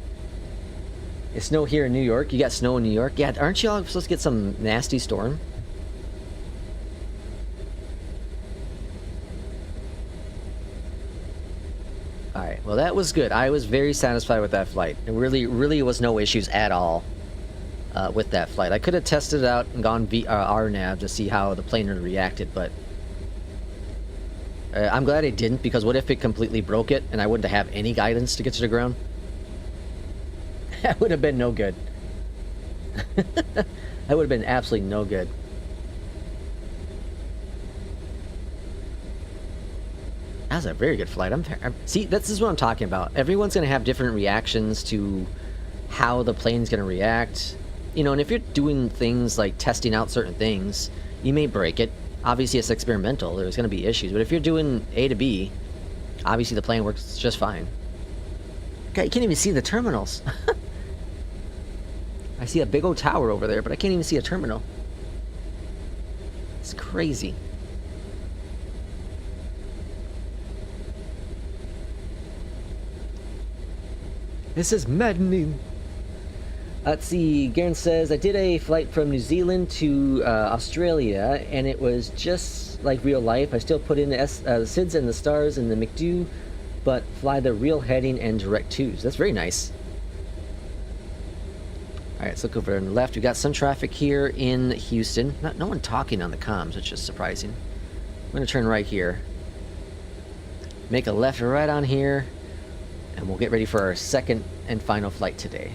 It's snow here in New York. You got snow in New York? Yeah, aren't you all supposed to get some nasty storm? Alright, well that was good. I was very satisfied with that flight. There really was no issues at all with that flight. I could have tested it out and gone RNAV to see how the plane had reacted, but I'm glad I didn't, because what if it completely broke it and I wouldn't have any guidance to get to the ground? That would have been no good. That would have been absolutely no good. That was a very good flight. See, this is what I'm talking about. Everyone's going to have different reactions to how the plane's going to react. You know, and if you're doing things like testing out certain things, you may break it. Obviously, it's experimental. There's going to be issues. But if you're doing A to B, obviously the plane works just fine. God, you can't even see the terminals. I see a big old tower over there, but I can't even see a terminal. It's crazy. This is maddening. Let's see, Garen says, I did a flight from New Zealand to Australia, and it was just like real life. I still put in the SIDS and the stars and the McDo, but fly the real heading and direct twos. That's very nice. Alright, let's look over on the left. We've got some traffic here in Houston. No one talking on the comms, which is surprising. I'm going to turn right here. Make a left or right on here, and we'll get ready for our second and final flight today.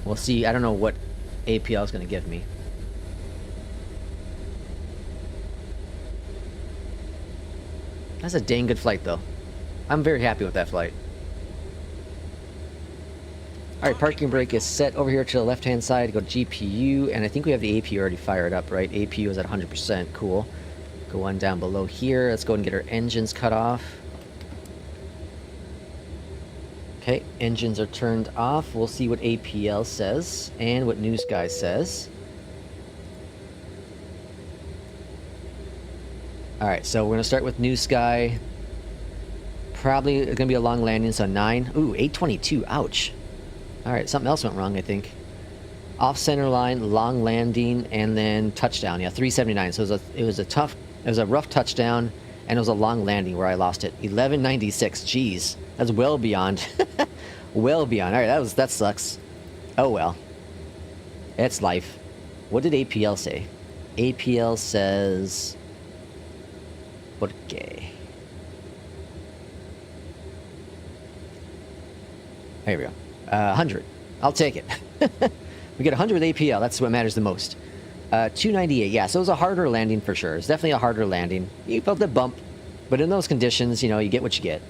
We'll see. I don't know what APL is going to give me. That's a dang good flight, though. I'm very happy with that flight. Alright, parking brake is set over here to the left-hand side. Go to GPU, and I think we have the APU already fired up, right? APU is at 100%. Cool. Go on down below here. Let's go and get our engines cut off. Okay, engines are turned off. We'll see what APL says and what News Guy says. Alright, so we're going to start with News Sky. Probably going to be a long landing, so 9. Ooh, 822. Ouch. Alright, something else went wrong, I think. Off center line, long landing, and then touchdown. Yeah, 379. So it was a rough touchdown, and it was a long landing where I lost it. 1196. Jeez. That's well beyond. Well beyond. Alright, that sucks. Oh well. It's life. What did APL say? APL says... Okay. There we go. 100. I'll take it. We get 100 with APL. That's what matters the most. 298. Yeah, so it was a harder landing for sure. It's definitely a harder landing. You felt the bump, but in those conditions, you know, you get what you get.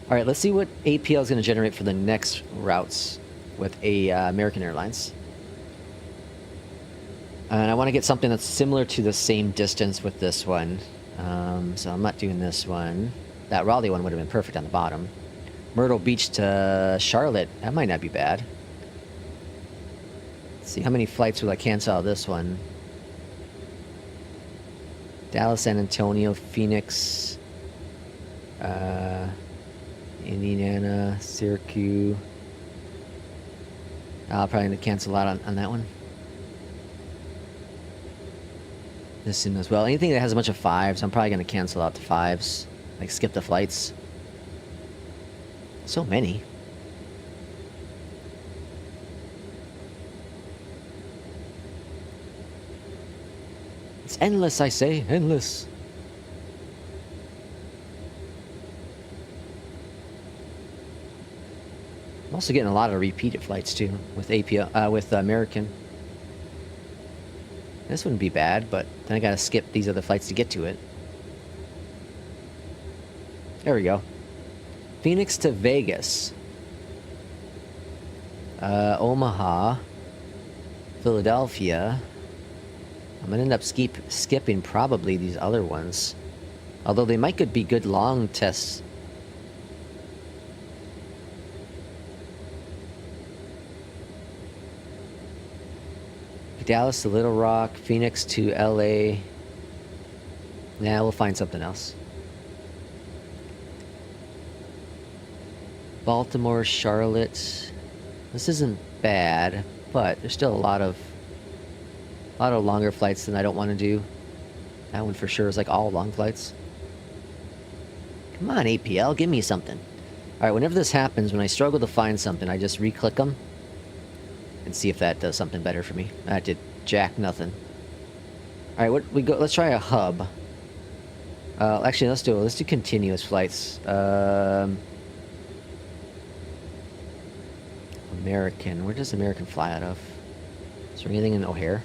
All right, let's see what APL is going to generate for the next routes with American Airlines. And I want to get something that's similar to the same distance with this one. So I'm not doing this one. That Raleigh one would have been perfect on the bottom. Myrtle Beach to Charlotte. That might not be bad. Let's see, how many flights will I cancel out of this one? Dallas, San Antonio, Phoenix, Indiana, Syracuse. I'll probably need to cancel out on that one. This one as well. Anything that has a bunch of 5s, I'm probably going to cancel out the 5s. Like, skip the flights. So many. It's endless, I say. Endless. I'm also getting a lot of repeated flights, too, with with American. This wouldn't be bad, but then I gotta skip these other flights to get to it. There we go. Phoenix to Vegas. Omaha. Philadelphia. I'm gonna end up skipping probably these other ones. Although they might be good long tests. Dallas to Little Rock, Phoenix to LA. Nah, we'll find something else. Baltimore, Charlotte. This isn't bad, but there's still a lot of longer flights than I don't want to do. That one for sure is like all long flights. Come on, APL, give me something. All right, whenever this happens, when I struggle to find something, I just re-click them and see if that does something better for me. That did jack nothing. All right, let's try a hub. Actually, let's do continuous flights. American. Where does American fly out of? Is there anything in O'Hare?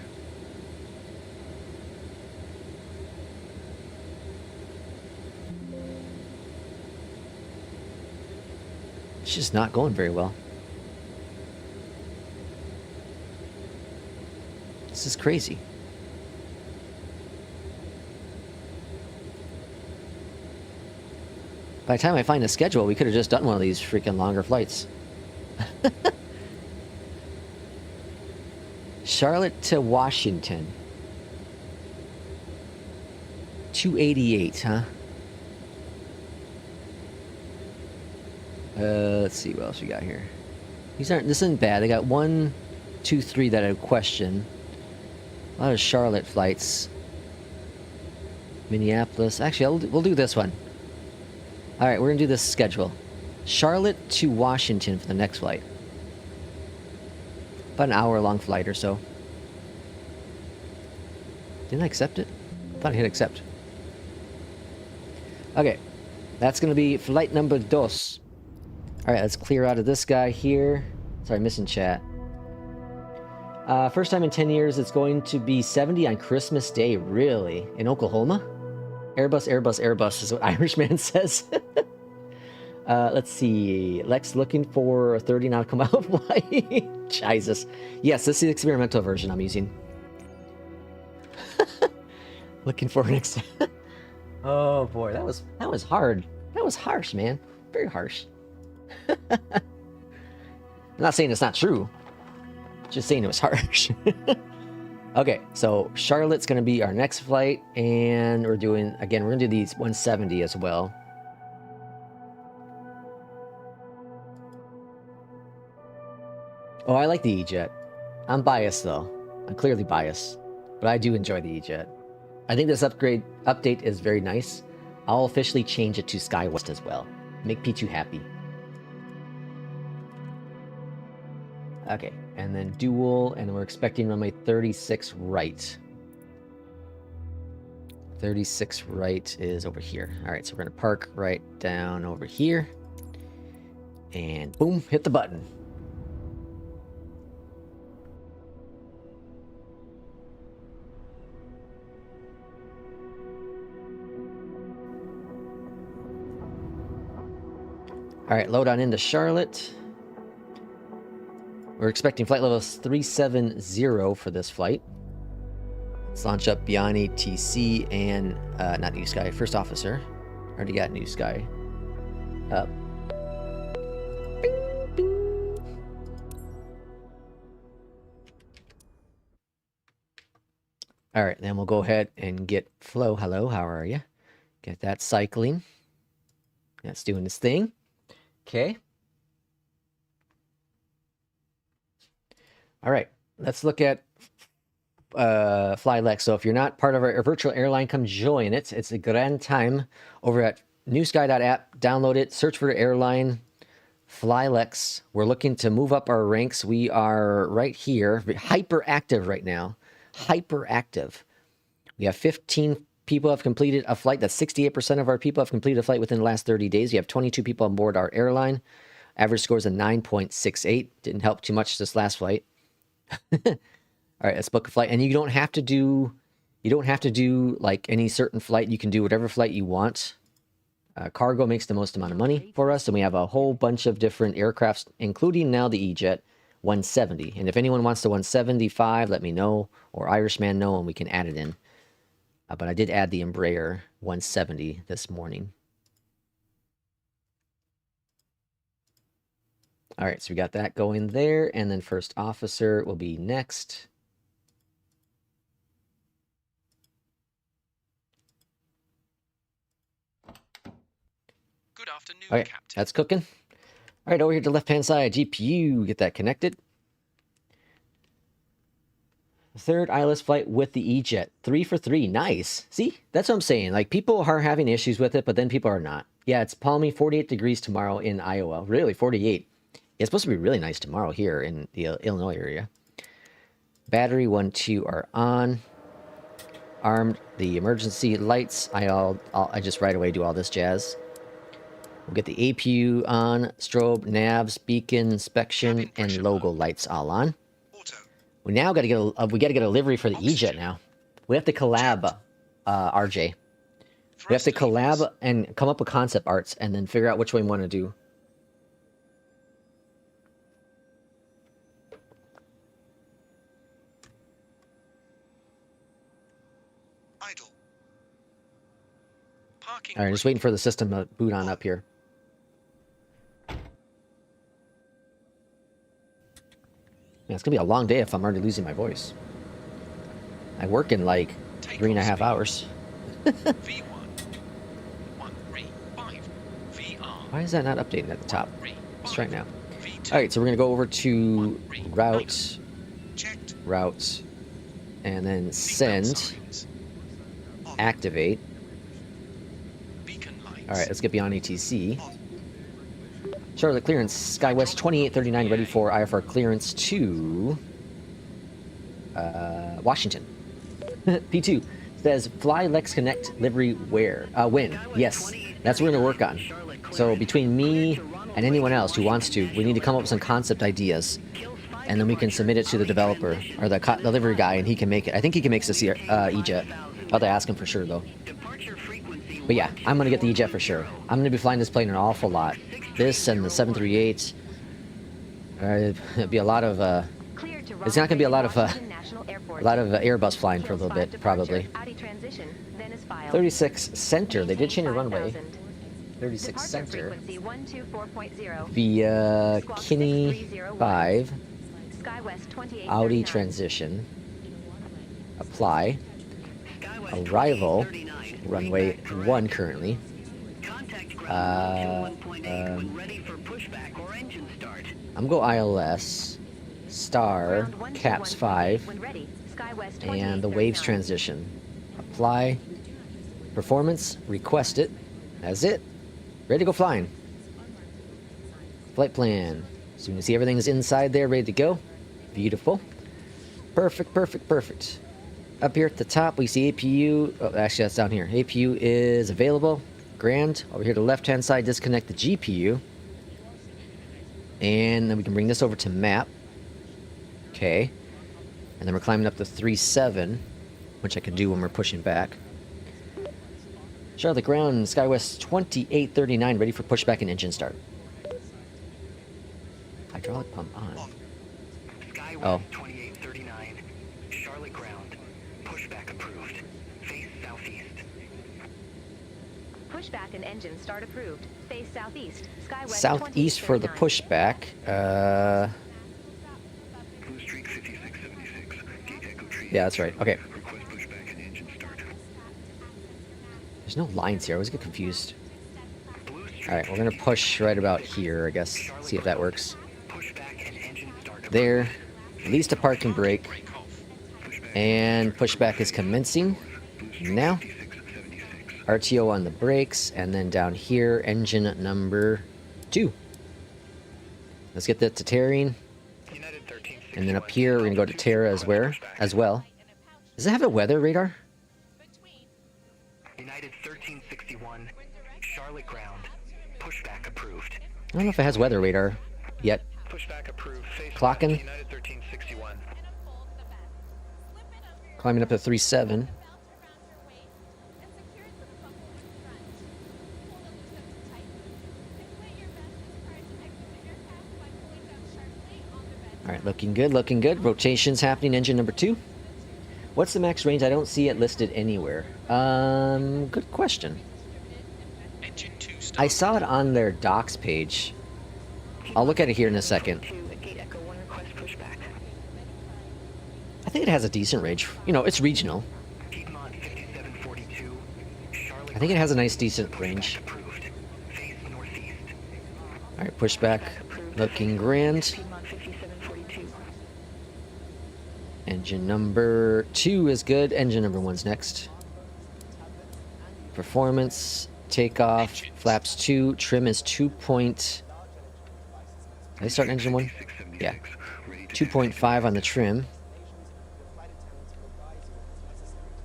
It's just not going very well. This is crazy. By the time I find a schedule, we could have just done one of these freaking longer flights. Charlotte to Washington. 288, huh? Let's see what else we got here. This isn't bad. They got 1, 2, 3 that I question. A lot of Charlotte flights. Minneapolis. Actually, we'll do this one. Alright, we're going to do this schedule. Charlotte to Washington for the next flight. About an hour-long flight or so. Didn't I accept it? I thought I hit accept. Okay. That's going to be flight number 2. Alright, let's clear out of this guy here. Sorry, missing chat. First time in 10 years, it's going to be 70 on Christmas Day. Really? In Oklahoma? Airbus, Airbus, Airbus is what Irishman says. Let's see. Lex looking for a 30 nautical mile flight. Jesus. Yes, this is the experimental version I'm using. Looking for an Oh boy, that was hard. That was harsh, man. Very harsh. I'm not saying it's not true. Just saying it was harsh. Okay, so Charlotte's going to be our next flight, and we're going to do these 170 as well. Oh, I like the EJET. I'm biased, though. I'm clearly biased, but I do enjoy the EJET. I think this update is very nice. I'll officially change it to SkyWest as well. Make P2 happy. Okay, and then dual, and we're expecting runway 36 right. 36 right is over here. All right, so we're gonna park right down over here. And boom, hit the button. All right, load on into Charlotte. We're expecting flight level 370 for this flight. Let's launch up Beyondatc TC and, not New Sky, First Officer. Already got New Sky up. Bing, bing. All right, then we'll go ahead and get Flo. Hello, how are you? Get that cycling. That's doing its thing. Okay. All right, let's look at FlyLex. So if you're not part of our virtual airline, come join it. It's a grand time over at newsky.app. Download it, search for airline, FlyLex. We're looking to move up our ranks. We are right here, hyperactive right now. Hyperactive. We have 15 people have completed a flight. That's 68% of our people have completed a flight within the last 30 days. You have 22 people on board our airline. Average score is a 9.68. Didn't help too much this last flight. All right, let's book a flight. And you don't have to do like any certain flight. You can do whatever flight you want. Cargo makes the most amount of money for us, and we have a whole bunch of different aircrafts, including now the EJET 170. And if anyone wants the 175, let me know, or Irishman know, and we can add it in. But I did add the Embraer 170 this morning. All right, so we got that going there, and then First Officer will be next. Good afternoon, All right, Captain. that's cooking. All right, over here to the left-hand side, GPU, get that connected. Third ILS flight with the EJET, 3 for 3, nice. See, that's what I'm saying. Like, people are having issues with it, but then people are not. Yeah, it's palmy, 48 degrees tomorrow in Iowa. Really, 48. It's supposed to be really nice tomorrow here in the Illinois area. Battery 1, 2 are on. Armed. The emergency lights. I just right away do all this jazz. We'll get the APU on. Strobe, navs, beacon, inspection, and logo lights all on. Auto. We now got to get a livery for the EJET now. We have to collab, RJ. We have to collab and come up with concept arts and then figure out which one we want to do. Idle. Parking. All right, just waiting for the system to boot on up here. Yeah, it's gonna be a long day if I'm already losing my voice. I work in like 3.5 hours. V1. 135. VR. Why is that not updating at the top? 135. Let's try it now. V2. All right, so we're gonna go over to 139. route, Checked. route, and then Seatbelt send, signs. On. activate. Beacon lights. All right, let's get beyond ATC. On. Charlotte clearance, SkyWest 2839 ready for IFR clearance to Washington. P2 says fly Lex Connect livery where? Win. Yes, that's what we're gonna work on. So between me and anyone else who wants to, we need to come up with some concept ideas, and then we can submit it to the developer or the delivery guy, and he can make it. I think he can make this EJET. I'll have to ask him for sure though. But yeah, I'm gonna get the EJET for sure. I'm gonna be flying this plane an awful lot. This and the 738. It'll be a lot of. It's not gonna be a lot of Airbus flying for a little bit, probably. 36 center. They did change the runway. 36 center. Via Kinney 5. Audi transition. Apply. Arrival. Runway 1 currently. I'm go ILS, star, caps 5, and the waves transition. Apply, performance, request it. That's it. Ready to go flying. Flight plan. As soon as you see everything's inside there, ready to go. Beautiful. Perfect, perfect, perfect. Up here at the top, we see APU. Oh, actually, that's down here. APU is available. Grand. Over here to the left-hand side, disconnect the GPU. And then we can bring this over to map. Okay. And then we're climbing up to 3.7, which I can do when we're pushing back. Charlotte ground, SkyWest 2839, ready for pushback and engine start. Hydraulic pump on. Skywest Oh. 2839, Charlotte ground. Pushback approved. Face southeast. Pushback and engine start approved. Face southeast. Skywest Southeast for the 2839. pushback. Blue Streak 5676. Gate Echo Tree. Yeah, that's right. Okay. Request pushback and engine start. There's no lines here. I always get confused. Blue Streak Alright, we're gonna push right about here, I guess. See if that works. pushback and engine start. There. Release the parking brake. Brake off. And pushback is commencing. Now. 5676. RTO on the brakes. And then down here, engine number 2. Let's get that to Terrain. United 13. And then up here, we're gonna go to Terra as well. Does it have a weather radar? United 1361. Charlotte ground. Pushback approved. I don't know if it has weather radar yet. Pushback approved. Face Clocking. left, United 1361. Climbing up to 3.7. Alright, looking good, looking good. Rotations happening, engine number 2. What's the max range? I don't see it listed anywhere. Good question. Engine 2 start. I saw it on their docs page. I'll look at it here in a second. To Gate Echo 1 request pushback. I think it has a decent range. You know, it's regional. Piedmont 5742. Charlotte I think it has a nice, decent pushback range. approved. Face northeast. Alright, pushback. Looking grand. Piedmont 5742. Engine number 2 is good. Engine number 1's next. Performance. Takeoff. Flaps 2. Trim is 2. Did I start engine 1? Yeah. 2.5 on the trim.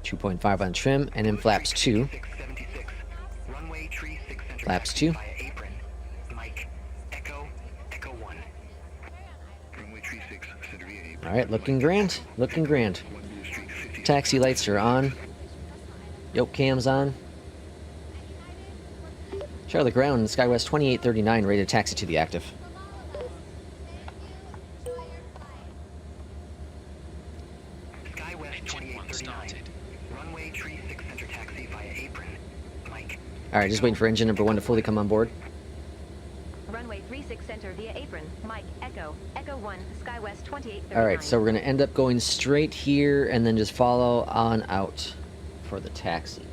2.5 on trim. And then flaps 2. 676. Runway tree 6 center Flaps taxi 2. via apron. Mike. Echo. Echo 1. Runway tree 6 center via apron. Alright, looking grand. Looking grand. 1 Blue Streak 50. Taxi lights are on. Yoke cam's on. Charlotte ground, Skywest 2839, ready to taxi to the active. Skywest Engine 1 2839. started. Runway tree 6 center taxi via apron. Mike. Alright, just waiting for engine number 1 to fully come on board. Runway 36 center via apron. Mike, Echo. Echo 1, Skywest 2839. Alright, so we're going to end up going straight here and then just follow on out for the taxi.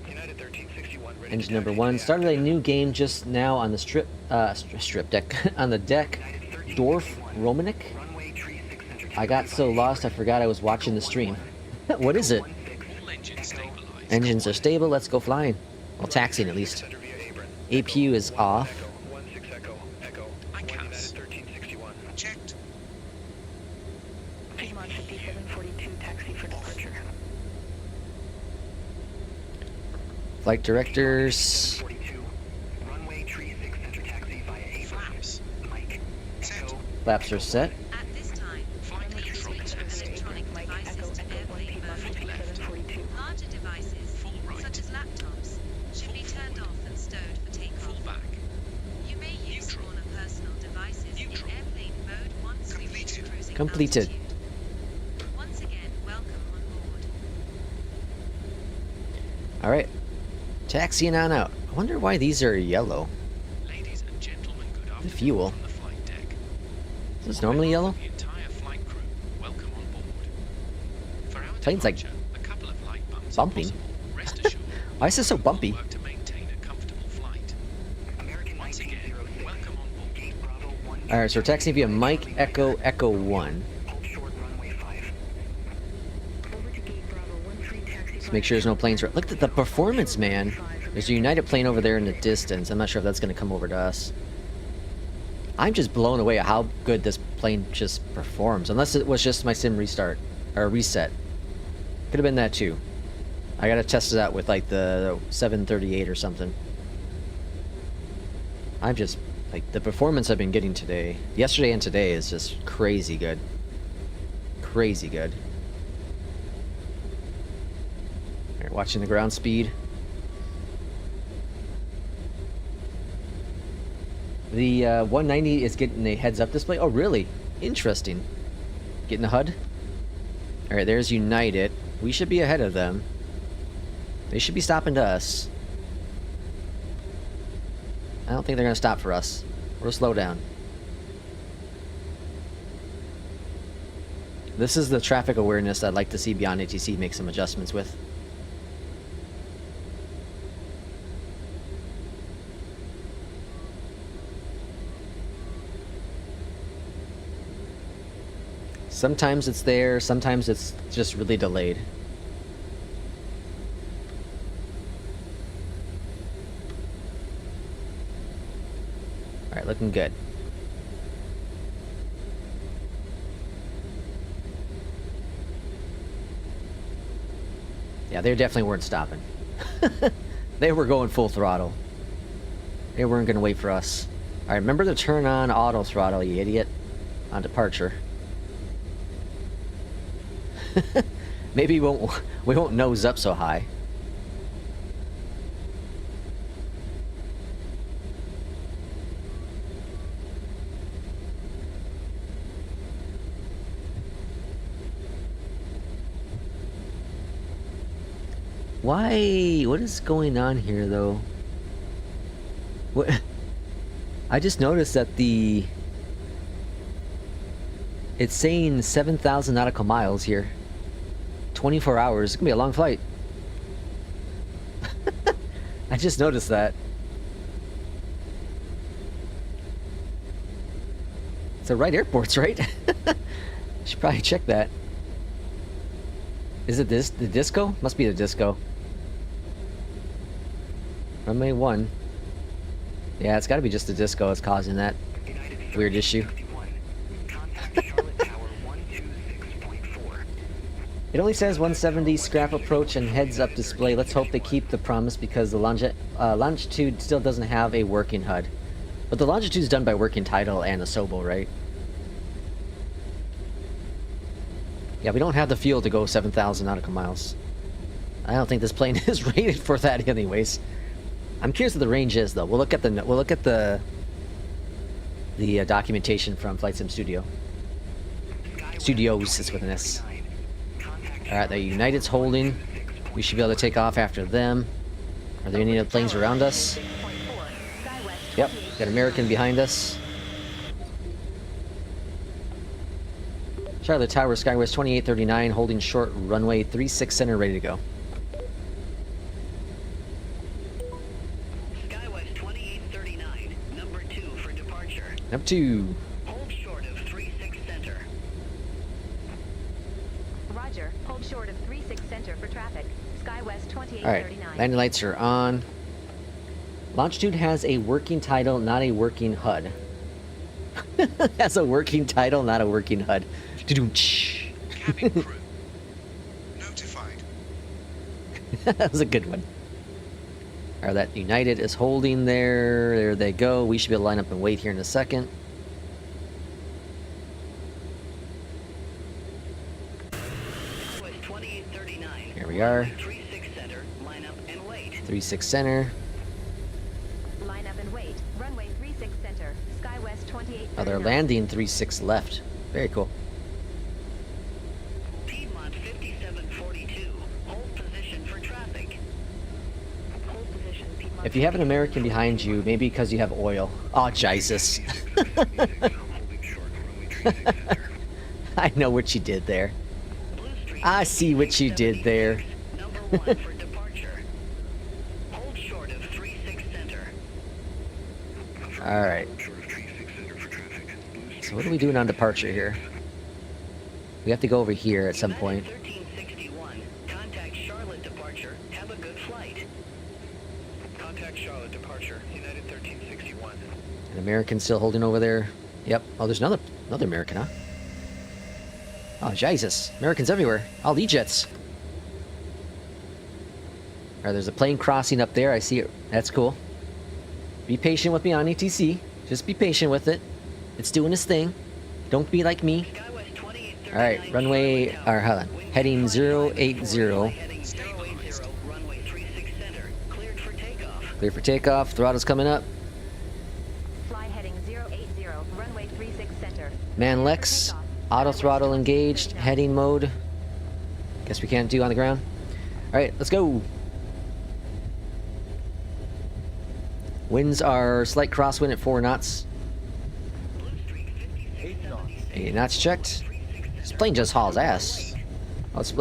United 1361. Ready Engine to number taxi 1 to the started a active. new game just now on the strip deck, on the deck. Dorf Romanik. Runway tree 6 center taxi I got so via lost I forgot I was watching the stream. What is it? All engines stabilized. Engines are stable, let's go flying. Well, taxiing at least. Center via apron. APU is off. Echo 16 Echo. Echo. 1 United ICAS. 1361. Checked. Piedmont 5742, taxi for departure. Flight directors. 42. Runway tree 6 center taxi via apron. Flaps. Mike. Set. Echo. Flaps are set. At this time, Flight control test. electronic Mike, Echo, devices to Echo 1, airplane Piedmont mode. 5742. Larger devices, Full right. such as laptops, should be turned off and stowed for takeoff. Full back. You may use Neutral. smaller personal devices Neutral. in airplane mode once we reach Completed. cruising Completed. altitude. Once again, welcome on board. Alright. Taxiing on out. I wonder why these are yellow. Ladies and gentlemen, good afternoon fuel. from the flight deck. Is this normally yellow? The entire flight crew, welcome on board. For our Plane's like departure, a couple of light bumps bumping. are possible. Rest assured, Why is this so we'll bumpy? work to maintain a comfortable flight. American Once again, 1906. welcome on board. Gate Bravo 1. Alright, so we're taxiing via Mike Echo Echo 1. Hold short runway 5. Over to Gate Bravo 13, taxi. Let's make sure there's no planes. Look at the performance, man. There's a United plane over there in the distance. I'm not sure if that's going to come over to us. I'm just blown away at how good this plane just performs. Unless it was just my sim restart. Or reset. Could have been that too. I got to test it out with like the 738 or something. I'm just... Like, the performance I've been getting today... Yesterday and today is just crazy good. Crazy good. Alright, watching the ground speed. The 190 is getting a heads-up display. Oh, really? Interesting. Getting the HUD. All right, there's United. We should be ahead of them. They should be stopping to us. I don't think they're gonna stop for us. We'll slow down. This is the traffic awareness I'd like to see Beyondatc TC make some adjustments with. Sometimes it's there, sometimes it's just really delayed. Alright, looking good. Yeah, they definitely weren't stopping. They were going full throttle. They weren't going to wait for us. Alright, remember to turn on auto throttle, you idiot. On departure. Maybe we won't nose up so high. Why? What is going on here, though? What? I just noticed that it's saying 7,000 nautical miles here. 24 hours. It's gonna be a long flight. I just noticed that. It's the right airports, right? Should probably check that. Is it the disco? Must be the disco. Runway 1. Yeah, it's gotta be just the disco that's causing that weird issue. It only says 170 scrap approach and heads up display. Let's hope they keep the promise because the longitude still doesn't have a working HUD. But the longitude is done by working title and the SOBO, right? Yeah, we don't have the fuel to go 7,000 nautical miles. I don't think this plane is rated for that anyways. I'm curious what the range is though. We'll look at the documentation from Flight Sim Studio. Studios is with an S. Alright, the United's holding. We should be able to take off after them. Are there any other planes around us? Yep, got American behind us. Charlotte Tower, Skywest 2839, holding short, runway 36 center, ready to go. Skywest 2839, number 2 for departure. Number 2. Hold short of 36 center. Roger. Hold short of 36 center for traffic. Skywest 2839. Alright, landing lights are on. Longitude has a working title, not a working HUD. Has a working title, not a working HUD. Cabin crew. Notified. That was a good one. Alright, that United is holding there. There they go. We should be able to line up and wait here in a second. Skywest 2839. Here we are. 36 center, line up and wait. 36 center. Line up and wait. Runway 36 center. Skywest 2839. Oh, they're landing 36 left. Very cool. Piedmont 5742. Hold position for traffic. Hold position, Piedmont. If you have an American behind you, maybe because you have oil. Oh, Jesus. I know what you did there. Blue Street I see what you did there. Number 1 for departure. Hold short of 36 center. Alright. So what are we doing on departure here? We have to go over here at some point. 1361. Contact Charlotte departure. Have a good flight. Contact Charlotte departure. United 1361. An American still holding over there. Yep. Oh, there's another American, huh? Oh, Jesus. Americans everywhere. All EJETs. Alright, there's a plane crossing up there. I see it. That's cool. Be patient with me on ATC. Just be patient with it. It's doing its thing. Don't be like me. Skywest 2839. Alright, runway, or hold on. Heading 080. Heading 080. Runway 36 center. Cleared for takeoff. Clear for takeoff. Throttle's coming up. Fly heading Man Lex, auto throttle engaged, heading mode. Guess we can't do on the ground. Alright, let's go. Winds are slight crosswind at 4 knots. 8 knots. 8 knots checked. This plane just hauls ass. Oh, this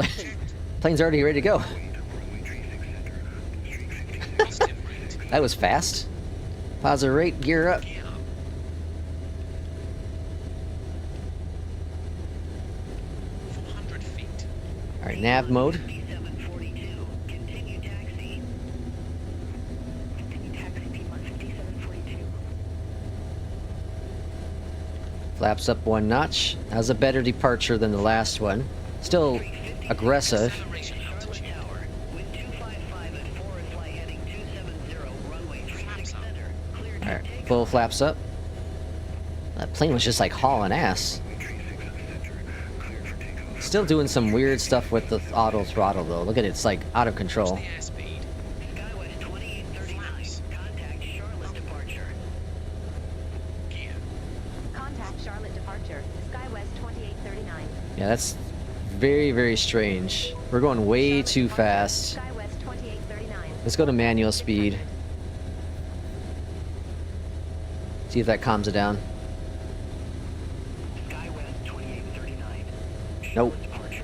plane's already ready to go. That was fast. Positive rate, gear up. Gear up. Alright, nav mode. 5742. Continue taxi. Continue taxi P-Mod 5742. Flaps up 1 notch. That was a better departure than the last one. Still aggressive. Acceleration altitude. Tower. Wind 255 at 4 and fly heading 270. Runway 36 center. Clear to Alright, take full flaps up. That plane was just like hauling ass. Still doing some weird stuff with the auto throttle though. Look at it, it's like out of control. The airspeed. SkyWest 2839. Flaps. Contact Charlotte departure. Gear. Contact Charlotte departure. SkyWest 2839. Yeah, that's very, very strange. We're going way Charlotte too departure, fast. SkyWest 2839. Let's go to manual speed. See if that calms it down. SkyWest 2839. Nope. Departure.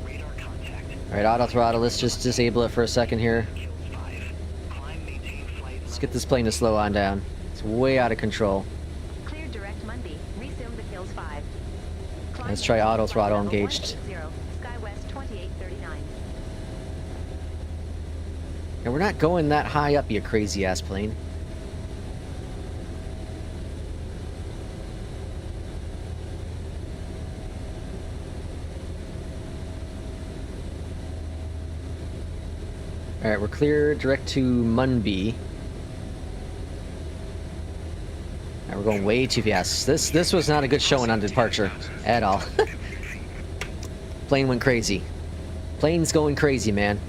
Radar contact. Alright, auto throttle. Let's just disable it for a second here. Kills 5. Climb, maintain flight. Let's get this plane to slow on down. It's way out of control. Cleared direct Munby. Resume the kills 5. Climb Let's try auto flight throttle level engaged. 180, SkyWest 2839. And we're not going that high up, you crazy ass plane. Alright, we're clear direct to Munby. Alright, we're going way too fast. This was not a good showing on departure at all. Plane went crazy. Plane's going crazy, man.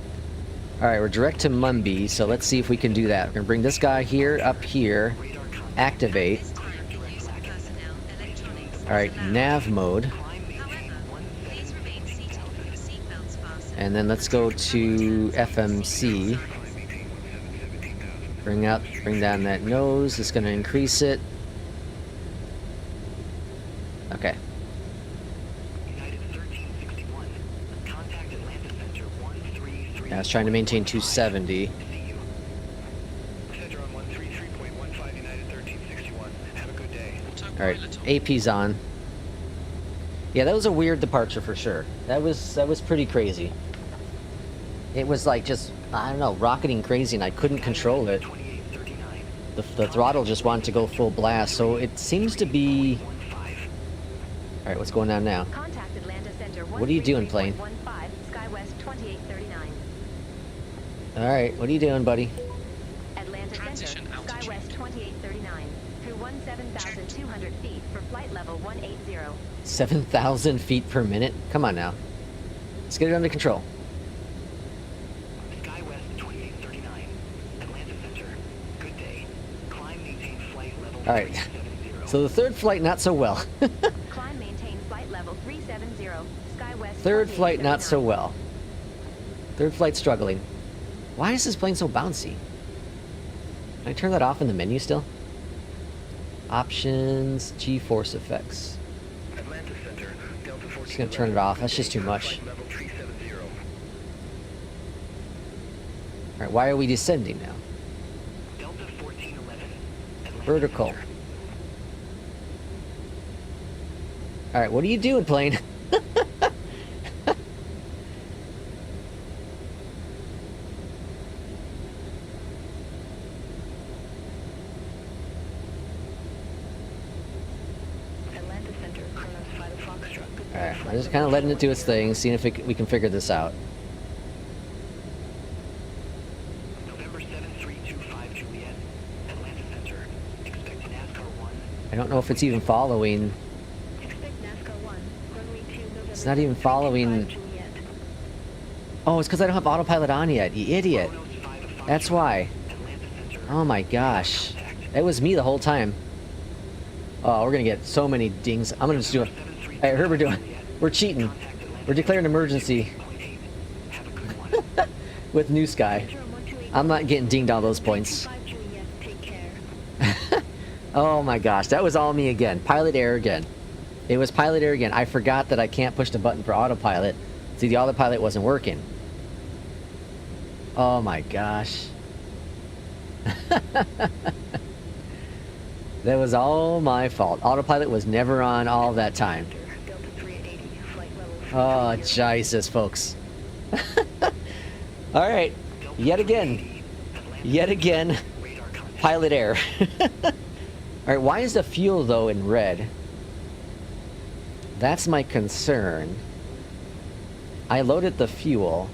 Alright, we're direct to Munby, so let's see if we can do that. We're gonna bring this guy here, up here, activate. This time the use of personnel electronics. Alright, nav mode. However, please remain seated with your seatbelts fastened. And then let's go to FMC. Bring down that nose. It's gonna increase it. Okay. United 1361. Contact Atlanta Center 133. I was trying to maintain 270. See you. Center on 133.15 United 1361. Have a good day. Alright, Autopilot on. AP's on. Yeah, that was a weird departure for sure. That was pretty crazy. It was like just, I don't know, rocketing crazy and I couldn't control it. 2839. The throttle just wanted to go full blast, so it seems to be... 15. Alright, what's going on now? Contact Atlanta Center. What are you doing, plane? 133.15, SkyWest 2839. Alright, what are you doing, buddy? Atlanta Transition Center, altitude. SkyWest 2839. Through 17,200 feet for flight level 180. 7,000 feet per minute? Come on now. Let's get it under control. SkyWest 2839. Atlanta Center. Good day. Climb, maintain flight level All right. 370. So the third flight, not so well. Climb, maintain flight level 370. SkyWest Third flight, not so 2839. well. Third flight struggling. Why is this plane so bouncy? Can I turn that off in the menu still? Options, G-force effects. Atlanta Center, Delta 14. Just gonna turn it off. That's just too much. Flight level 370. Alright, why are we descending now? Delta 1411. Atlanta Vertical. Center. Alright, what are you doing, plane? Atlanta Center. Kronos 5 Foxtrot. Good day. Alright, I'm just kind of letting it do its thing, seeing if we can figure this out. November 7325 Juliet. Atlanta Center. Expect NASCAR 1. I don't know if it's even following. Expect NASCAR 1. Runway 2 November. It's not even following. 325 Juliet. Oh, it's because I don't have autopilot on yet, you idiot. Kronos 5 Foxtrot. That's why. Atlanta Center. Oh my gosh. It was me the whole time. Oh, we're gonna get so many dings. I'm gonna just do it. Hey, I heard we're doing. We're cheating. We're declaring emergency with New Sky. I'm not getting dinged on those points. Take care. Oh my gosh, that was all me again. Pilot error again. It was pilot error again. I forgot that I can't push the button for autopilot. See, the autopilot wasn't working. Oh my gosh. That was all my fault. Autopilot was never on all that time. Delta 380, flight level. Oh, Jesus, folks. Alright. Yet again. Yet again. Pilot error. Alright, why is the fuel, though, in red? That's my concern. I loaded the fuel.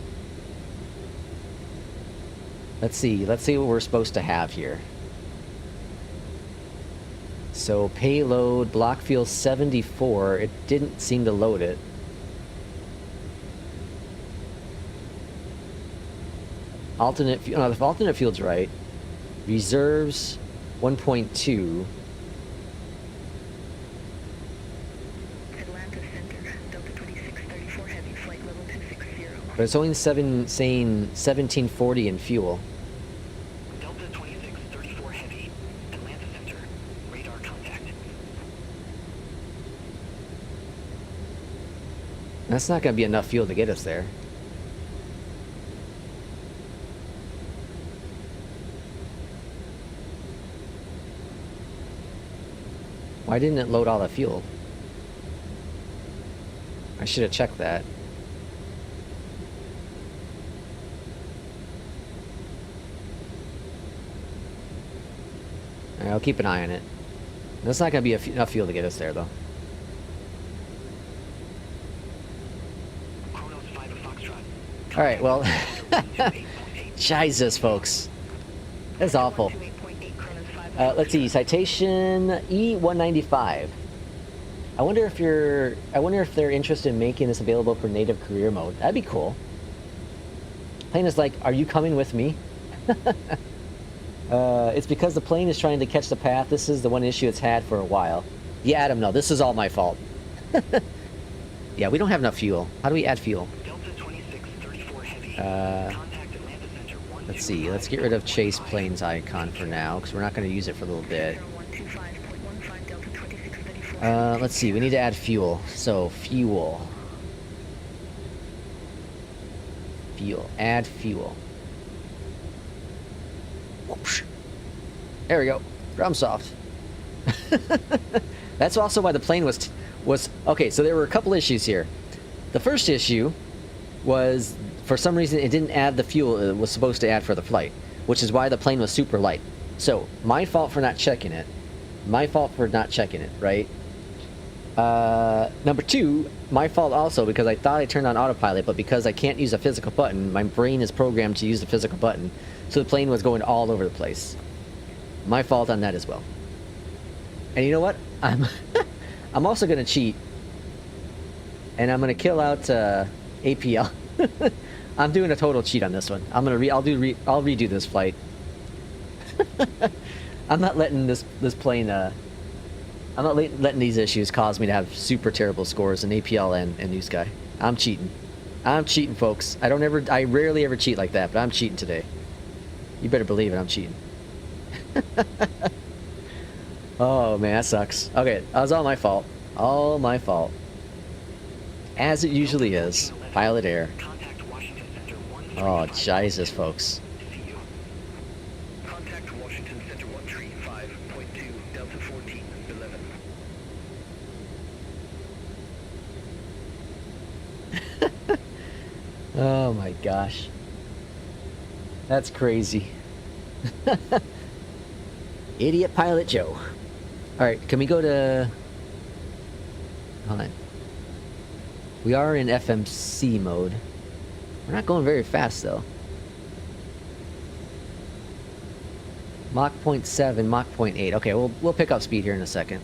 Let's see what we're supposed to have here. So, payload, block fuel 74. It didn't seem to load it. Alternate fuel, no, the alternate fuel's right. Reserves, 1.2. Atlanta Center, Delta 2634 Heavy, flight level 260. But it's only saying 1740 in fuel. Delta 2634 Heavy, Atlanta Center, radar contact. That's not going to be enough fuel to get us there. Why didn't it load all the fuel? I should have checked that. Alright, I'll keep an eye on it. That's not going to be enough fuel to get us there, though. Chronos 5 of Foxtrot. Alright, well... Jesus, folks. That's awful. 28.8 Chronos 5. Let's see, citation E195. I wonder if they're interested in making this available for native career mode. That'd be cool. Plane is like, are you coming with me? It's because the plane is trying to catch the path. This is the one issue it's had for a while. Yeah, Adam, no, this is all my fault. Yeah, we don't have enough fuel. How do we add fuel? Delta 2634 Heavy. Contact Atlanta Center 125. Let's see, let's get rid of Chase Planes icon for now, because we're not going to use it for a little bit. 125.15 Delta 2634. Let's see, we need to add fuel. So, fuel. Fuel. Add fuel. Whoosh. There we go. Drum soft. That's also why the plane was... Okay, so there were a couple issues here. The first issue was, for some reason, it didn't add the fuel it was supposed to add for the flight, which is why the plane was super light. So, my fault for not checking it. My fault for not checking it, right? Number two, my fault also, because I thought I turned on autopilot, but because I can't use a physical button, my brain is programmed to use the physical button, so the plane was going all over the place. My fault on that as well. And you know what? I'm also gonna cheat, and I'm gonna kill out APL. I'm doing a total cheat on this one. I'll redo this flight. I'm not letting this plane. I'm not letting these issues cause me to have super terrible scores in APL and New Sky. I'm cheating. I'm cheating, folks. I rarely ever cheat like that, but I'm cheating today. You better believe it. I'm cheating. Oh man, that sucks. Okay, that was all my fault. All my fault. As it usually is. Pilot error. Contact Washington Center 135. Oh, Jesus, folks. See you. Contact Washington Center 135.2 Delta 1411. Oh my gosh. That's crazy. Idiot Pilot Joe. Alright, can we go to... Hold on. We are in FMC mode. We're not going very fast though. Mach 0.7, Mach 0.8. Okay, we'll pick up speed here in a second.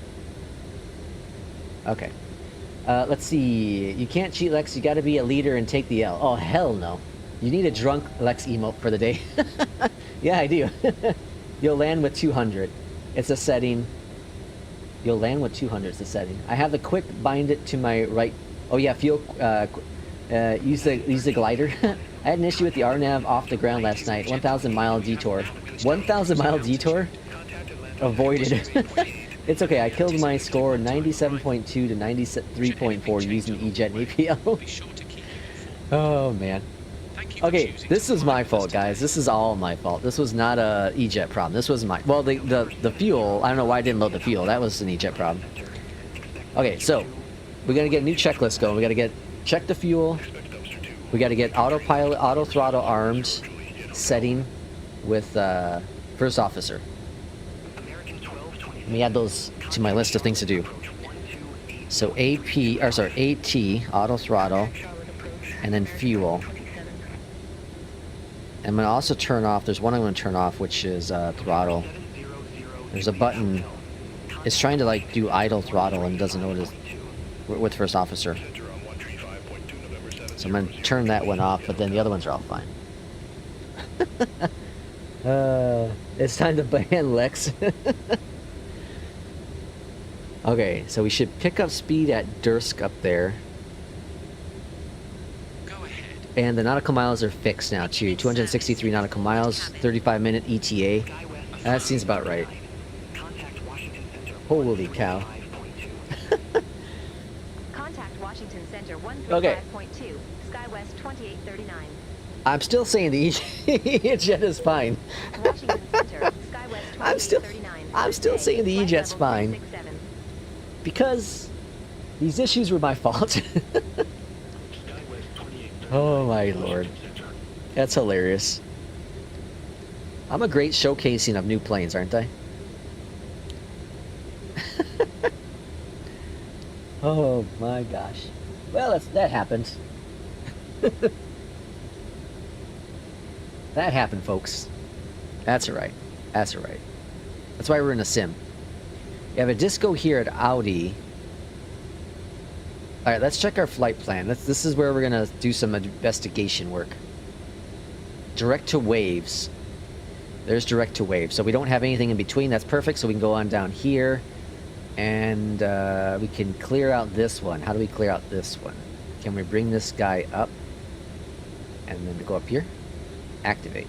Okay. Let's see. You can't cheat, Lex. You gotta be a leader and take the L. Oh, hell no. You need a drunk Lex emote for the day. Yeah, I do. You'll land with 200. It's a setting. You'll land with 200 is the setting. I have the quick bind it to my right. Oh yeah, fuel. Use the glider. I had an issue with the RNAV off the ground last night. 1,000 mile detour. 1,000 mile detour? Avoided. It's okay. I killed my score 97.2 to 93.4 using EJET and APL. Be sure to keep Oh man. Thank you for Okay, choosing this to is fly my with us fault, today. guys. This is all my fault. This was not a EJET problem. This was my... Well, the fuel... I don't know why I didn't load the fuel. That was an EJET problem. Okay, so... we got to get a new checklist going. We got to get... check the fuel. We got to get autopilot, auto throttle armed setting with first officer. Let me add those to my list of things to do. So AT, auto throttle, and then fuel. I'm going to also turn off, there's one I'm going to turn off, which is throttle. There's a button, it's trying to like do idle throttle and doesn't know what it is with first officer. So I'm going to turn that one off, but then the other ones are all fine. It's time to ban Lex. Okay, so we should pick up speed at Dursk up there. Go ahead. And the nautical miles are fixed now too. 263 nautical miles, 35-minute ETA. That seems about right. Holy cow. Contact Washington Center 135.2, Okay. SkyWest 2839. I'm still saying the EJET is fine. Washington Center, SkyWest 2839. I'm still saying the Flight EJET's level fine. 367. Because these issues were my fault. Oh my lord. That's hilarious. I'm a great showcasing of new planes, aren't I? Oh my gosh. Well, that happened. That happened, folks. That's alright. That's alright. That's why we're in a sim. You have a disco here at Audi. Alright, let's check our flight plan. This is where we're going to do some investigation work. Direct to waves. There's direct to waves. So we don't have anything in between. That's perfect. So we can go on down here. And we can clear out this one. How do we clear out this one? Can we bring this guy up? And then go up here. Activate.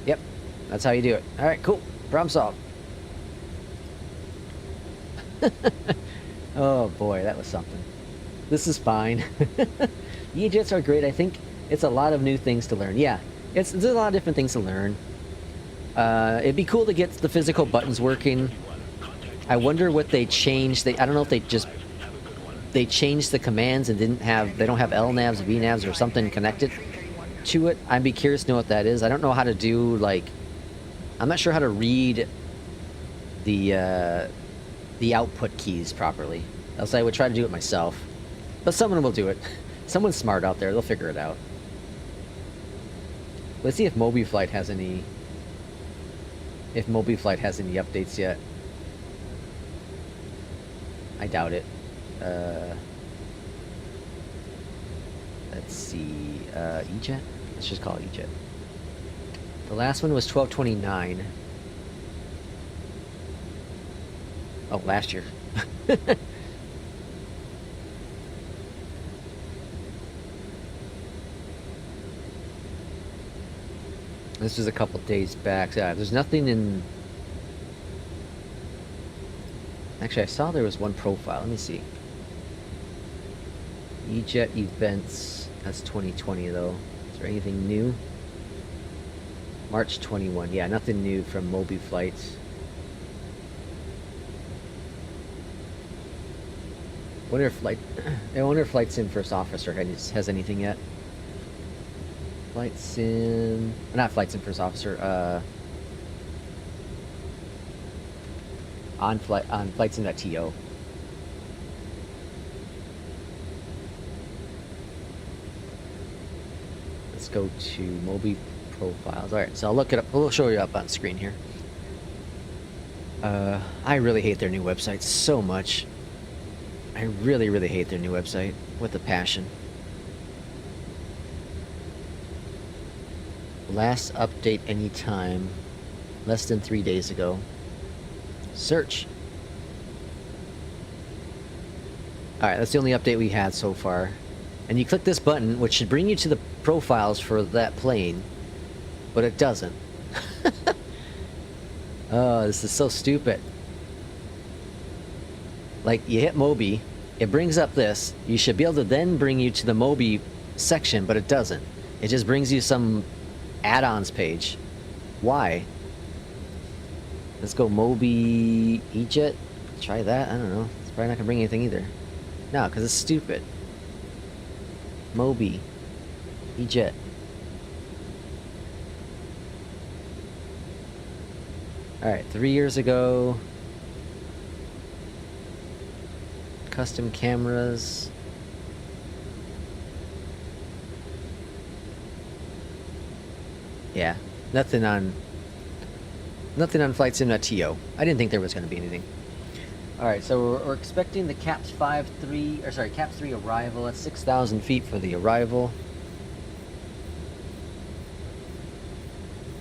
Yep. That's how you do it. Alright, cool. Problem solved. Oh boy, that was something. This is fine. EJETs are great. I think it's a lot of new things to learn. Yeah, there's a lot of different things to learn. It'd be cool to get the physical buttons working. I wonder what they changed. I don't know if they changed the commands and they don't have LNAVs, VNAVs, or something connected to it. I'd be curious to know what that is. I don't know how to do I'm not sure how to read the output keys properly. Else I would try to do it myself. But someone will do it. Someone's smart out there. They'll figure it out. Let's see if Mobiflight has any... If Mobiflight has any updates yet. I doubt it. Let's see. EJET? Let's just call it EJET. The last one was 1229. Oh, last year. This was a couple days back. There's nothing in... Actually, I saw there was one profile. Let me see. EJET events. That's 2020, though. Is there anything new? March 21. Yeah, nothing new from Mobiflight. I wonder if Flight Sim First Officer has anything yet. Flight Sim... Not Flight Sim First Officer, on Flight Sim.to. Let's go to Mobi profiles. Alright, so I'll look it up. We'll show you up on screen here. I really hate their new website so much. I really, really hate their new website with a passion. Last update anytime. less than 3 days ago. Search. Alright, that's the only update we had so far. And you click this button, which should bring you to the profiles for that plane, but it doesn't. Oh, this is so stupid. Like, you hit Mobi, it brings up this. You should be able to then bring you to the Mobi section, but it doesn't. It just brings you some add-ons page. Why? Let's go Mobi EJET. Try that. I don't know. It's probably not gonna bring anything either. No, because it's stupid. Mobi EJET. Alright, 3 years ago. Custom cameras. Yeah, nothing on FlightSim.to. I didn't think there was going to be anything. Alright, so we're expecting the CAPS 3 arrival. That's 6,000 feet for the arrival.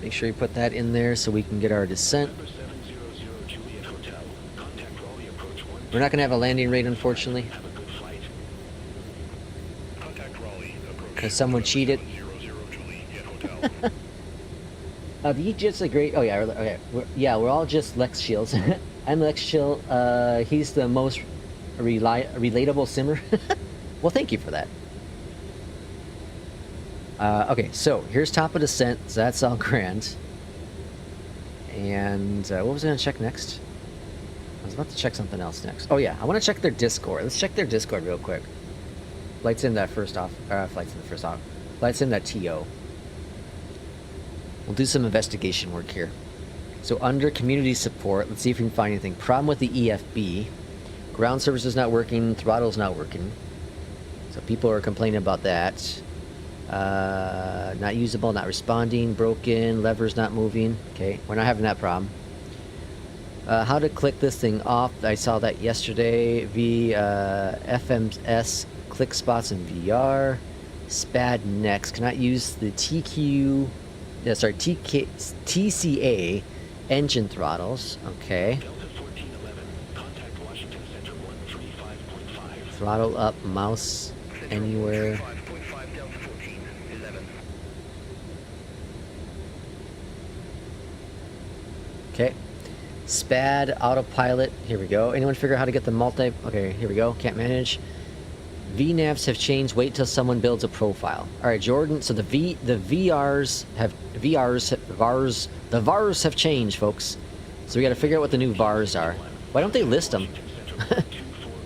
Make sure you put that in there so we can get our descent. Number 700 Juliet Hotel. Contact Raleigh approach 1. We're not going to have a landing rate, unfortunately, Have a good flight. Contact Raleigh approach. because someone cheated. 700 Juliet Hotel. The EJET's a great... Oh, yeah, okay. We're all just Lex Shields. I'm Lex Shield. He's the most relatable simmer. Well, thank you for that. Okay, so here's top of descent. So that's all grand. And what was I going to check next? I was about to check something else next. Oh, yeah. I want to check their Discord. Let's check their Discord real quick. FlightSim.to. We'll do some investigation work here. So under community support, let's see if we can find anything. Problem with the EFB. Ground service is not working. Throttle's not working. So people are complaining about that. Not usable, not responding, broken, levers not moving. Okay, we're not having that problem. How to click this thing off. I saw that yesterday. FMS click spots in VR. SPAD next. Cannot use the TCA engine throttles. Okay. Delta 1411. Contact Washington Center 135.5. Throttle up, mouse anywhere. 5.5 Delta 1411. Okay. SPAD, autopilot. Here we go. Anyone figure out how to get the multi... Okay, here we go. Can't manage. VNAVs have changed. Wait till someone builds a profile. Alright, Jordan. So the VRs have changed, folks. So we gotta figure out what the new VARs are. Why don't they list them?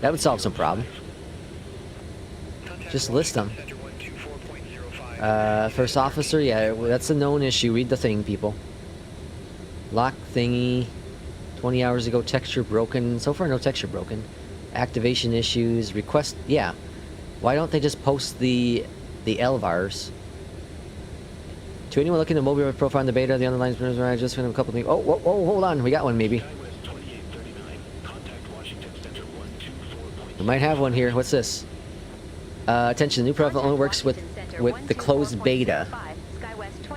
That would solve some problem. Just list them. First officer, yeah, that's a known issue. Read the thing, people. Lock thingy. 20 hours ago, texture broken. So far, no texture broken. Activation issues. Request, yeah. Why don't they just post the LVARs? To anyone looking at Mobiflight profile in the beta, the underlines I just found a couple of things. Oh, hold on. We got one, maybe. We might have one here. What's this? Attention, the new profile only works with the closed beta.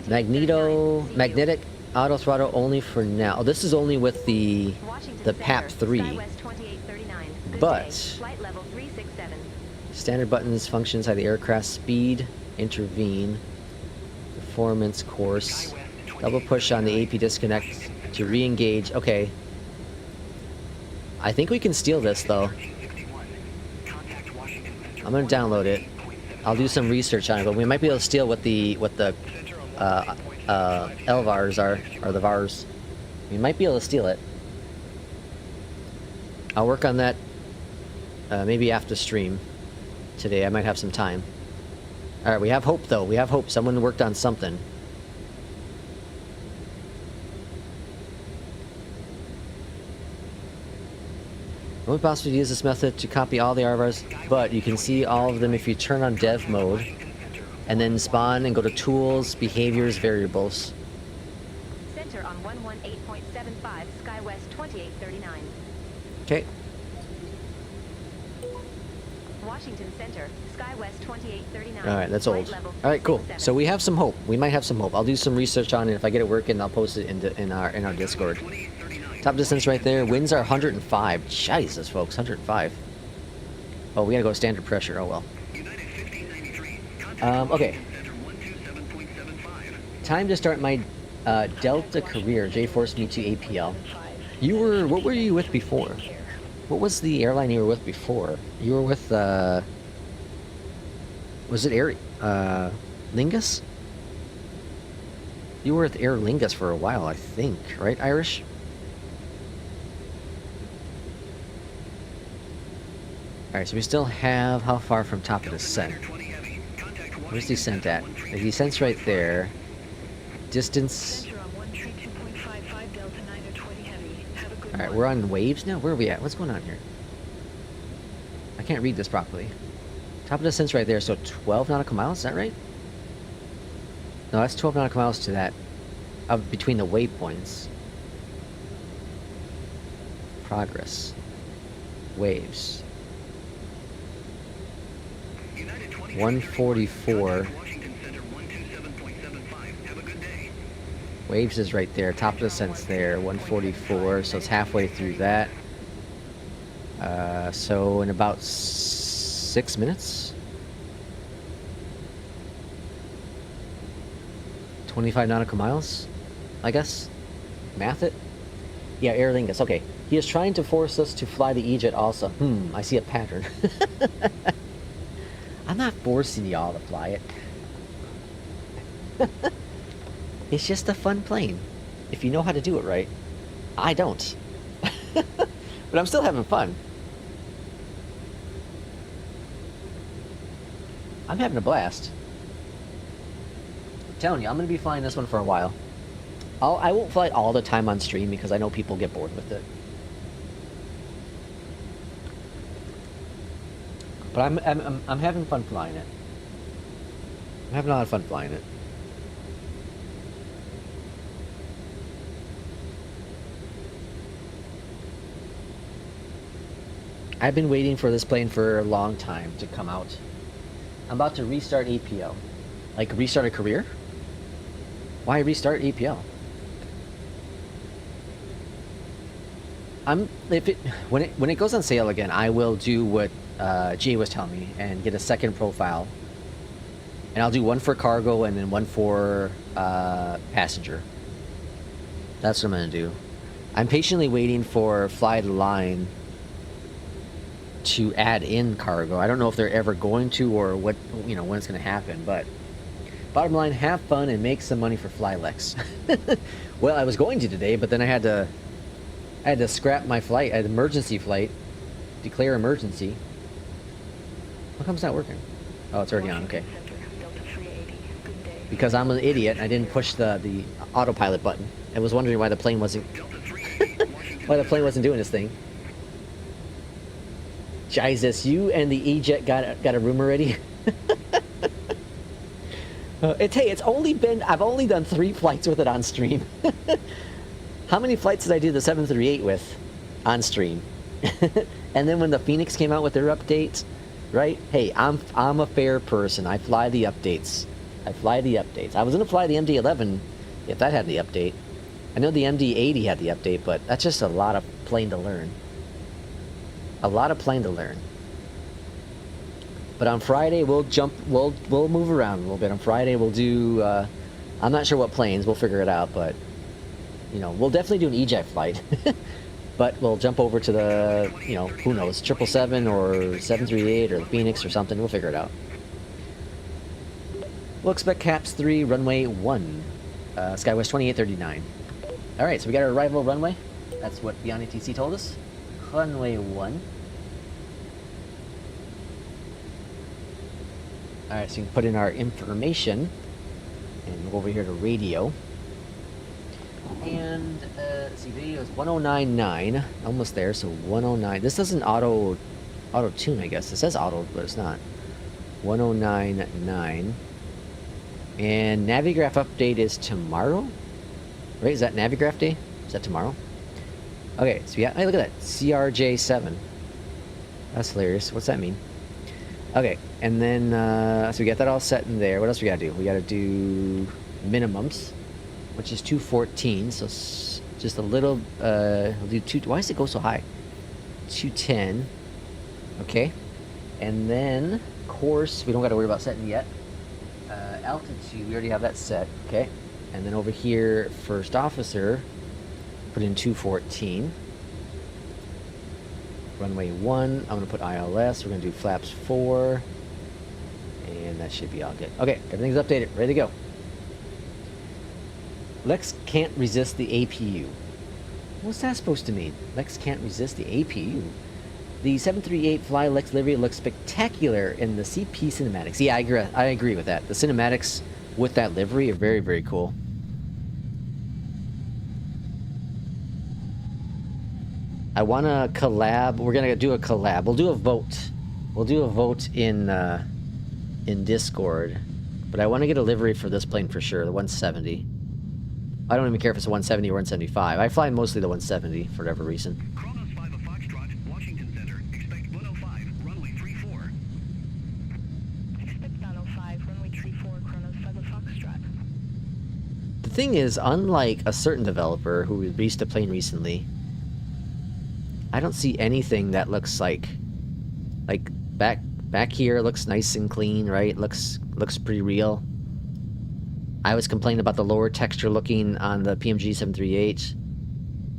Magnetic auto throttle only for now. Oh, this is only with the PAP 3. But standard buttons, functions, how the aircraft speed, intervene, performance course, double push on the AP disconnect to re-engage. Okay. I think we can steal this though. I'm gonna download it. I'll do some research on it, but we might be able to steal what the LVARs are, or the VARs. We might be able to steal it. I'll work on that maybe after stream today. I might have some time. Alright, we have hope though. We have hope. Someone worked on something. The only possible to use this method to copy all the RVARs, but you can see all of them if you turn on dev mode and then spawn and go to tools, behaviors, variables. Center on 118.75, SkyWest 2839. Okay. Washington Center, SkyWest 2839. All right, that's Flight old. level All right, cool. 367. So we have some hope. We might have some hope. I'll do some research on it. If I get it working, I'll post it in our Discord. Top distance right there. Winds are 105. Jesus, folks, 105. Oh, we gotta go standard pressure. Oh well. Okay. Time to start my Delta career. Jay forced me to APL. What were you with before? What was the airline you were with before? You were with, was it Air Lingus? You were with Aer Lingus for a while, I think, right, Irish? Alright, so we still have how far from top of descent? Where's descent at? The descent's right there. Distance. Center on 132.55 Delta 920 heavy. Have a good Alright, one. we're on waves now? Where are we at? What's going on here? I can't read this properly. Top of descent's right there, so 12 nautical miles, is that right? No, that's 12 nautical miles to that, between the waypoints. Progress. Waves. 144. Waves is right there. Top of descent's there. 144, so it's halfway through that. So in about 6 minutes. 25 nautical miles, I guess. Math it. Yeah, Aer Lingus. Okay. He is trying to force us to fly the EJET also. I see a pattern. I'm not forcing y'all to fly it. It's just a fun plane. If you know how to do it right. I don't. But I'm still having fun. I'm having a blast. I'm telling you, I'm going to be flying this one for a while. I won't fly it all the time on stream because I know people get bored with it. But I'm having fun flying it. I'm having a lot of fun flying it. I've been waiting for this plane for a long time to come out. I'm about to restart APL. Like restart a career? Why restart APL? When it goes on sale again, I will do what Jay was telling me and get a second profile. And I'll do one for cargo and then one for passenger. That's what I'm gonna do. I'm patiently waiting for Fly the Line to add in cargo. I don't know if they're ever going to or what, when it's gonna happen, but bottom line, have fun and make some money for Flylex. Well, I was going to today, but then I had to scrap my flight. I had an emergency flight. Declare emergency. How come it's not working? Oh, it's already on, okay. Delta 380. Good day. Because I'm an idiot and I didn't push the autopilot button. I was wondering why the plane wasn't doing this thing. Jesus, you and the EJET got a room already? It's only been, I've only done 3 flights with it on stream. How many flights did I do the 738 with on stream? And then when the FENIX came out with their update, right? Hey, I'm a fair person. I fly the updates. I was gonna fly the MD-11 if that had the update. I know the MD-80 had the update, but that's just a lot of plane to learn. A lot of plane to learn. But on Friday we'll move around a little bit. On Friday we'll do I'm not sure what planes, we'll figure it out, but we'll definitely do an EJET flight. But we'll jump over to the, who knows, 777 or 738 or the FENIX or something. We'll figure it out. We'll expect CAPS 3, runway 1, SkyWest 2839. Alright, so we got our arrival runway. That's what Beyondatc TC told us. Runway 1. Alright, so you can put in our information. And go over here to radio. And, let's see, video is 1099. Almost there, so 109. This doesn't auto-tune, I guess. It says auto, but it's not. 1099. And Navigraph update is tomorrow? Right, is that Navigraph day? Is that tomorrow? Okay, so yeah, hey, look at that. CRJ7. That's hilarious. What's that mean? Okay, and then so we got that all set in there. What else we gotta do? We gotta do minimums, which is 214. So just a little. We'll do two. Why does it go so high? 210. Okay, and then course we don't got to worry about setting yet. Altitude we already have that set. Okay, and then over here first officer, put in 214. Runway 1, I'm gonna put ILS. We're gonna do flaps 4, and that should be all good. Okay, everything's updated, ready to go. Lex can't resist the APU. What's that supposed to mean? Lex can't resist the APU. The 738 Fly Lex livery looks spectacular in the CP cinematics. Yeah, I agree with that. The cinematics with that livery are very, very cool. I want to collab. We're gonna do a collab. We'll do a vote. We'll do a vote in Discord. But I want to get a livery for this plane for sure. The 170. I don't even care if it's a 170 or 175. I fly mostly the 170 for whatever reason. Kronos 5 of Foxtrot, Washington Center. Expect 105, runway 34. Expect 905, runway 34, Kronos 5 of Foxtrot. The thing is, unlike a certain developer who released a plane recently, I don't see anything that looks like back here looks nice and clean, right? Looks pretty real. I was complaining about the lower texture looking on the PMG 738.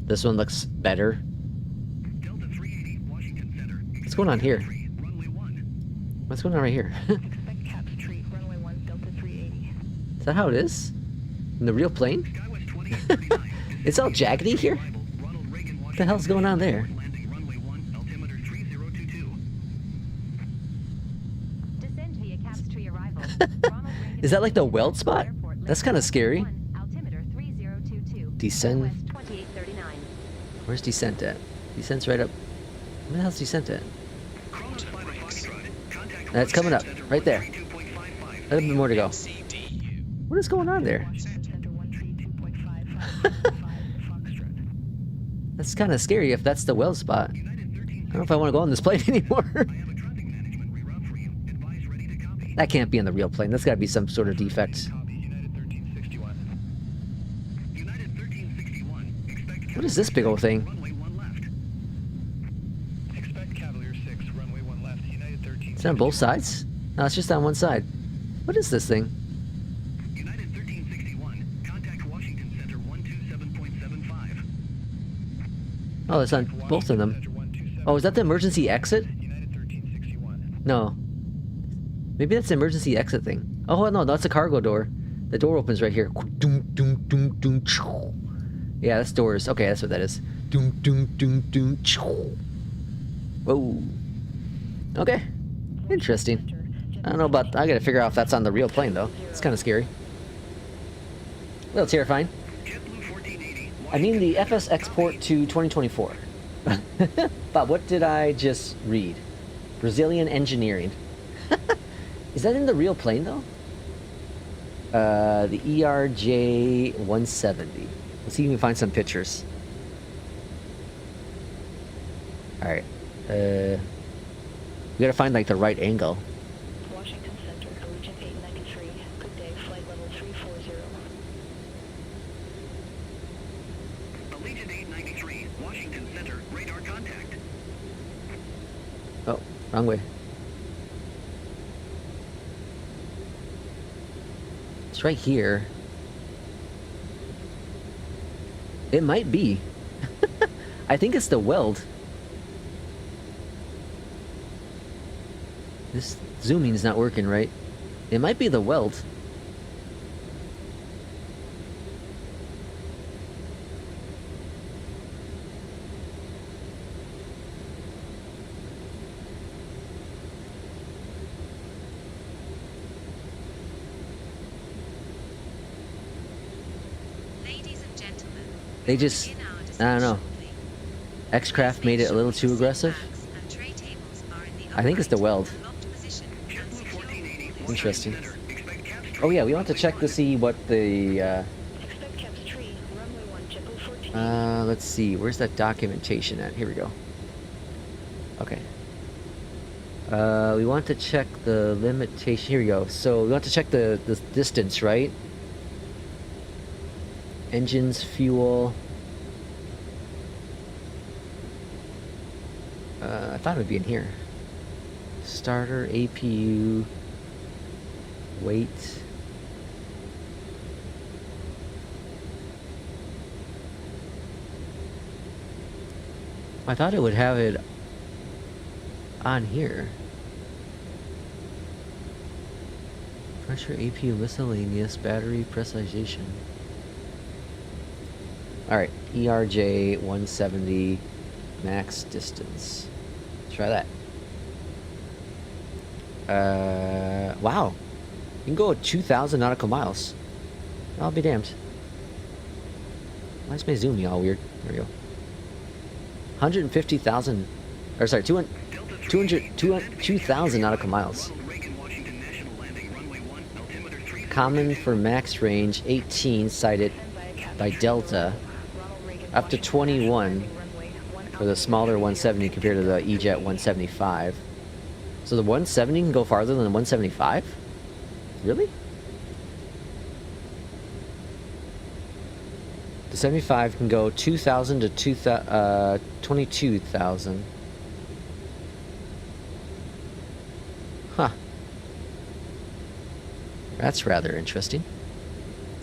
This one looks better. Delta 380, Washington Center. What's going on here? Runway 1. What's going on right here? Expect caps tree, runway 1, Delta 380. Is that how it is? In the real plane? Skywest 2839. It's all jaggedy here? Ronald Reagan, What the hell's going on there? landing runway 1, altimeter 3022. Descend via caps tree arrival. Ronald Reagan Is that like the weld spot? Airport, That's kind of scary. 1, altimeter 3022. Descend. West 2839. Where's descent at? Descent's right up. Where the hell's descent at? Kronos 5 of Foxtrot. Contact That's coming up, Center right there. 132.55. A little bit more to go. CDU. What is going on there? Washington Center 132.55, Foxtrot. That's kind of scary if that's the weld spot. I don't know if I want to go on this plane anymore. I have a traffic management reroute for you. Advise ready to copy. That can't be on the real plane. That's got to be some sort of defect. Copy, United 1361. United 1361. Expect What is this big old thing? runway 1 left. Expect Cavalier 6, runway 1 left. United 1361. Is it on both sides? No, it's just on one side. What is this thing? United 1361. Contact Washington Center 127.75. Oh, it's on both of them. Oh, is that the emergency exit? United 1361. No. Maybe that's the emergency exit thing. Oh, no, that's a cargo door. The door opens right here. Yeah, that's doors. Okay, that's what that is. Whoa. Okay. Interesting. I don't know about... I gotta figure out if that's on the real plane, though. It's kind of scary. A little terrifying. JetBlue 1480. I mean the FS export to 2024. But what did I just read? Brazilian engineering. Is that in the real plane, though? The ERJ 170. Let's see if we can find some pictures. Alright. We gotta find, like, the right angle. Washington Center, Allegiant 893. Good day, flight level 340. Allegiant 893. Washington Center. Radar contact. Oh, wrong way. It's right here. It might be. I think it's the weld. This zooming is not working right. It might be the weld. Ladies and gentlemen, They just, I don't know. X-Craft made it a little too aggressive. I think it's the weld. Interesting. Oh yeah, we want to check to see what the, Expect caps tree, runway 1, JetBlue 14. let's see, where's that documentation at? Here we go. Okay. We want to check the limitation. Here we go. So we want to check the distance, right? Engines, fuel. I thought it would be in here. Starter, APU, weight. I thought it would have it on here. Pressure, APU, miscellaneous, battery, pressurization. Alright, ERJ 170 max distance. Try that. Wow. You can go 2,000 nautical miles. I'll be damned. Why is my zoom all weird? There we go. 150,000, or sorry, 2,000 nautical miles. Common for max range 18 cited by Delta, up to 21 for the smaller 170 compared to the EJET 175. So the 170 can go farther than the 175? Really? The 75 can go 2,000 to 22,000. Huh. That's rather interesting.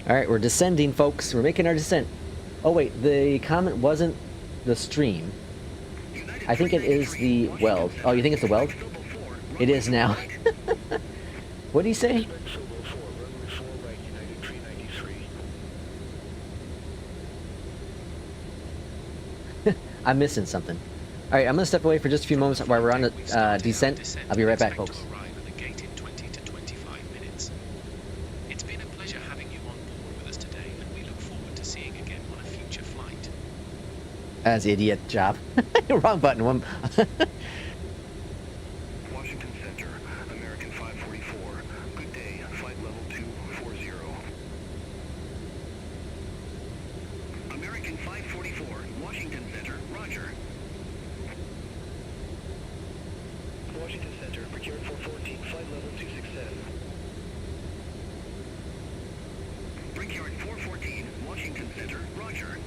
Alright, we're descending, folks. We're making our descent. Oh wait, the comment wasn't the stream. I think it is the weld. Oh, you think it's the weld? It is now. What do you say? Expect Fobo 4, runway 4 right, United 393. I'm missing something. Alright, I'm gonna step away for just a few moments while we're on the descent. I'll be right back, folks. To arrive at the gate in 20 to 25 minutes. It's been a pleasure having you on board with us today, and we look forward to seeing again on a future flight. That's idiot job. Wrong button. One. Washington Center, American 544. Good day, flight level 240. American 544, Washington Center, roger. Washington Center, procured 414, flight level 267. Brickyard 414, Washington Center, roger.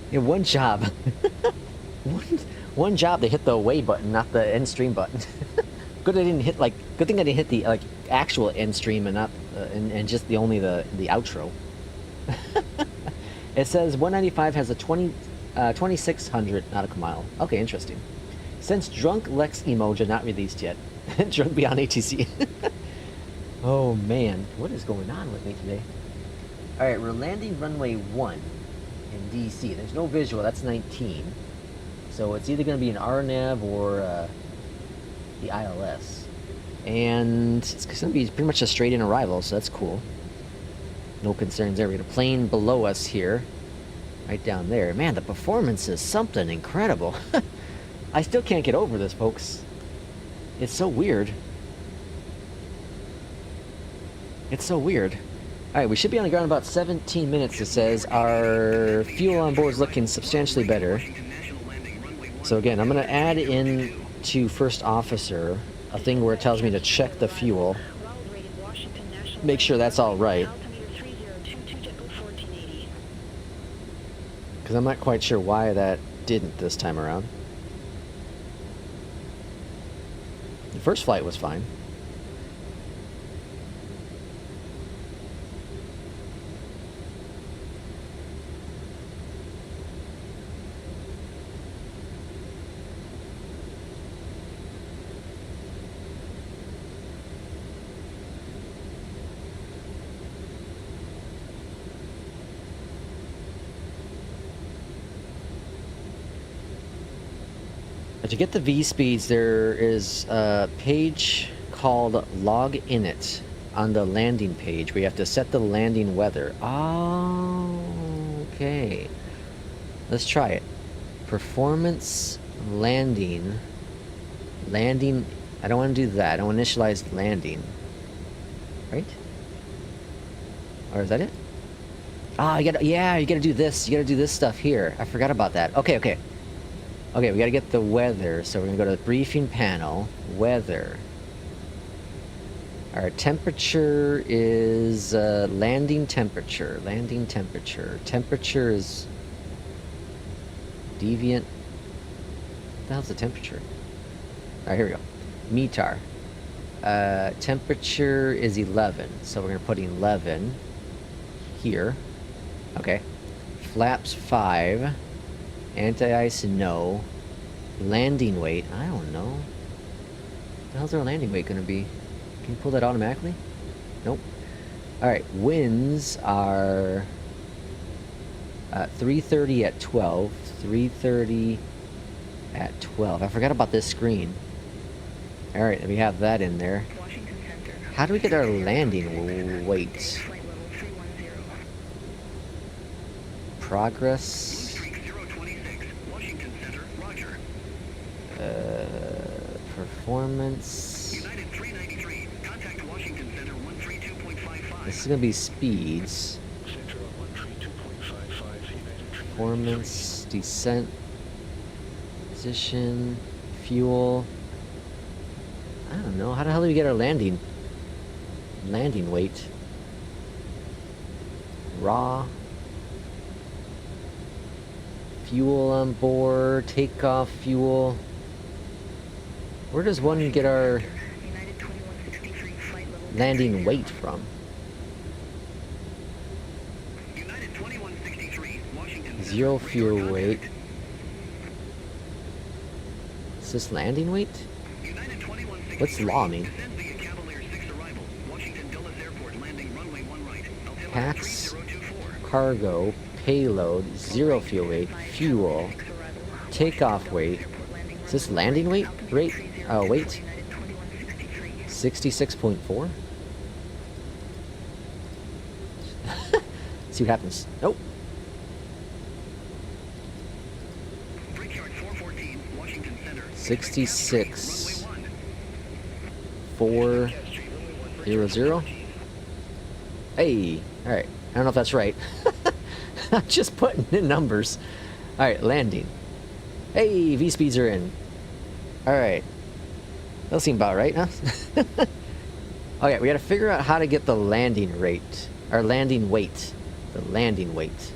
Yeah, one job. one job to hit the away button, not the end stream button. Good I didn't hit good thing I didn't hit the actual end stream and not and just the outro. It says 195 has a 2600 nautical mile. Okay, interesting. Since Drunk Lex emoji not released yet. Drunk Beyond ATC. Oh man, what is going on with me today? Alright, we're landing runway 1 in DC. There's no visual, that's 19. So it's either going to be an RNAV or the ILS. And it's going to be pretty much a straight in arrival, so that's cool. No concerns there. We got a plane below us here. Right down there. Man, the performance is something incredible. I still can't get over this, folks. It's so weird. It's so weird. Alright, we should be on the ground in about 17 minutes, it says. Our fuel on board is looking substantially better. So again, I'm going to add in to First Officer a thing where it tells me to check the fuel. Make sure that's all right. Because I'm not quite sure why that didn't this time around. The first flight was fine. But to get the V speeds, there is a page called Log Init on the landing page where you have to set the landing weather. Oh, okay. Let's try it. Performance landing. Landing. I don't want to do that. I don't want to initialize landing. Right? Or is that it? Ah, you gotta do this. You gotta do this stuff here. I forgot about that. Okay. Okay, we gotta get the weather. So we're gonna go to the briefing panel. Weather. Our temperature is landing temperature. Landing temperature. Temperature is deviant. What the hell's the temperature? Alright, here we go. METAR. Temperature is 11. So we're gonna put 11 here. Okay. Flaps 5. Anti-ice, no. Landing weight, I don't know. What the hell's our landing weight gonna be? Can you pull that automatically? Nope. Alright, winds are 330 at 12. 330 at 12. I forgot about this screen. Alright, we have that in there. Washington Center. How do we get our landing weight? Flight level 310. Progress. Streak 026, Washington Center, roger. Performance. United 393, contact Washington Center 132.55. This is gonna be speeds. Center 132.55, United Performance, descent, position, fuel. I don't know. How the hell do we get our landing weight? Raw. Fuel on board, takeoff fuel. Where does one get our United 2163, flight level landing weight from? United 2163, Washington Center. Zero fuel radar weight. contact. Is this landing weight? United 2163, What's law mean? descend via Cavalier 6 arrival. Washington Dulles Airport, landing runway 1 right. Altimeter Packs, 3024. cargo, payload, zero fuel weight, fuel, takeoff weight. Is this landing weight? Rate? Oh, weight? 66.4? See what happens. Nope. Brickyard 414, Washington Center. 66. Runway 1. 400. Hey, alright. I don't know if that's right. I'm just putting in numbers. Alright, landing. Hey, V speeds are in. Alright. That'll seem about right, huh? Okay, we gotta figure out how to get the landing rate. Or landing weight. The landing weight.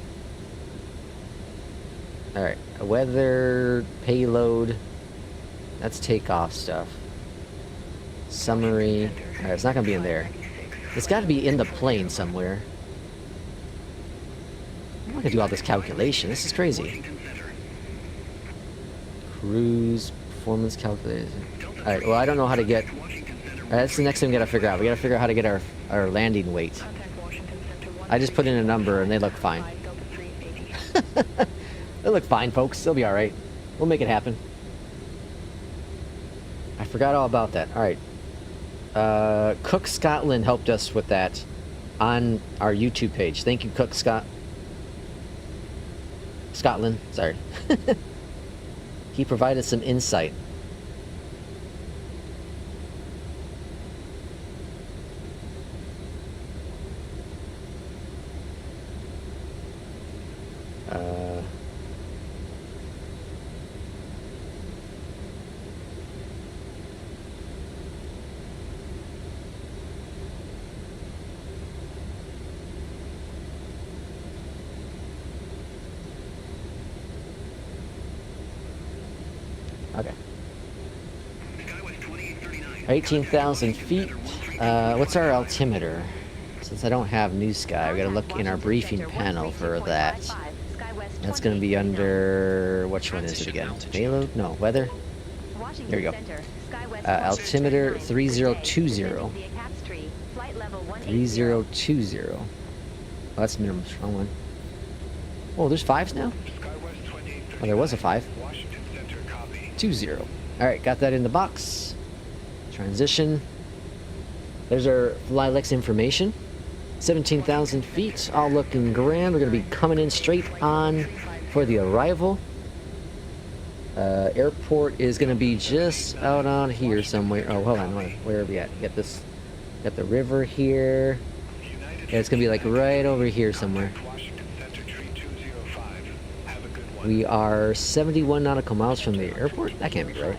Alright. Weather, payload. That's takeoff stuff. Summary. Alright, it's not gonna be in there. It's gotta be in the plane somewhere. I'm not gonna do all this calculation. This is crazy. Washington Center. Cruise performance calculation. Alright, well, I don't know how to get. Washington Center. Alright, that's the next thing we gotta figure out. We gotta figure out how to get our landing weight. Contact Washington Center I just put in a number and they look fine. Delta 380. They look fine, folks. They'll be alright. We'll make it happen. I forgot all about that. Alright. Cook Scotland helped us with that on our YouTube page. Thank you, Cook Scotland. Sorry. He provided some insight. Okay. Skywest 2839. 18,000 feet. What's our altimeter? Since I don't have New Sky, we gotta look in our briefing panel for that. That's gonna be under, which one is it again? Payload? No, weather? There you go. Altimeter 3020. 3020. Oh, that's minimum. Wrong one. Oh, there's 5s now? Skywest 2839. Oh, there was a 5. Washington Center, copy. 20. Alright, got that in the box. Transition. There's our Lilacs information. 17,000 feet, all looking grand. We're going to be coming in straight on for the arrival. Airport is going to be just out on here somewhere. Oh, hold on, where are we at? Got this, got the river here. Yeah, it's going to be like right over here somewhere. We are 71 nautical miles from the airport? That can't be right.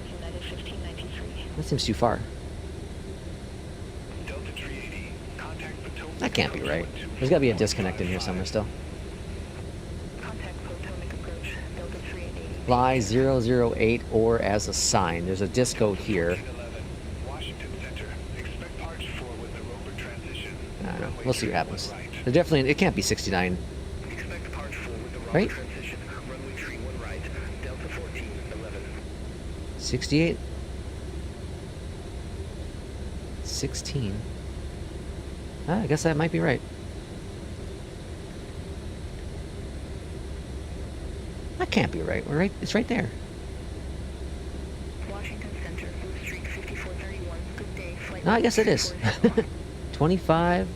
That seems too far. That can't be right. There's got to be a disconnect in here somewhere still. Fly 008 or as a sign. There's a disco here. I don't know. We'll see what happens. There's definitely, it can't be 69. Right? 68? 16? I guess that might be right. That can't be right. We're right. It's right there. Washington Center, Blue Street 5431. Good day. Flight No, I guess it is. 25.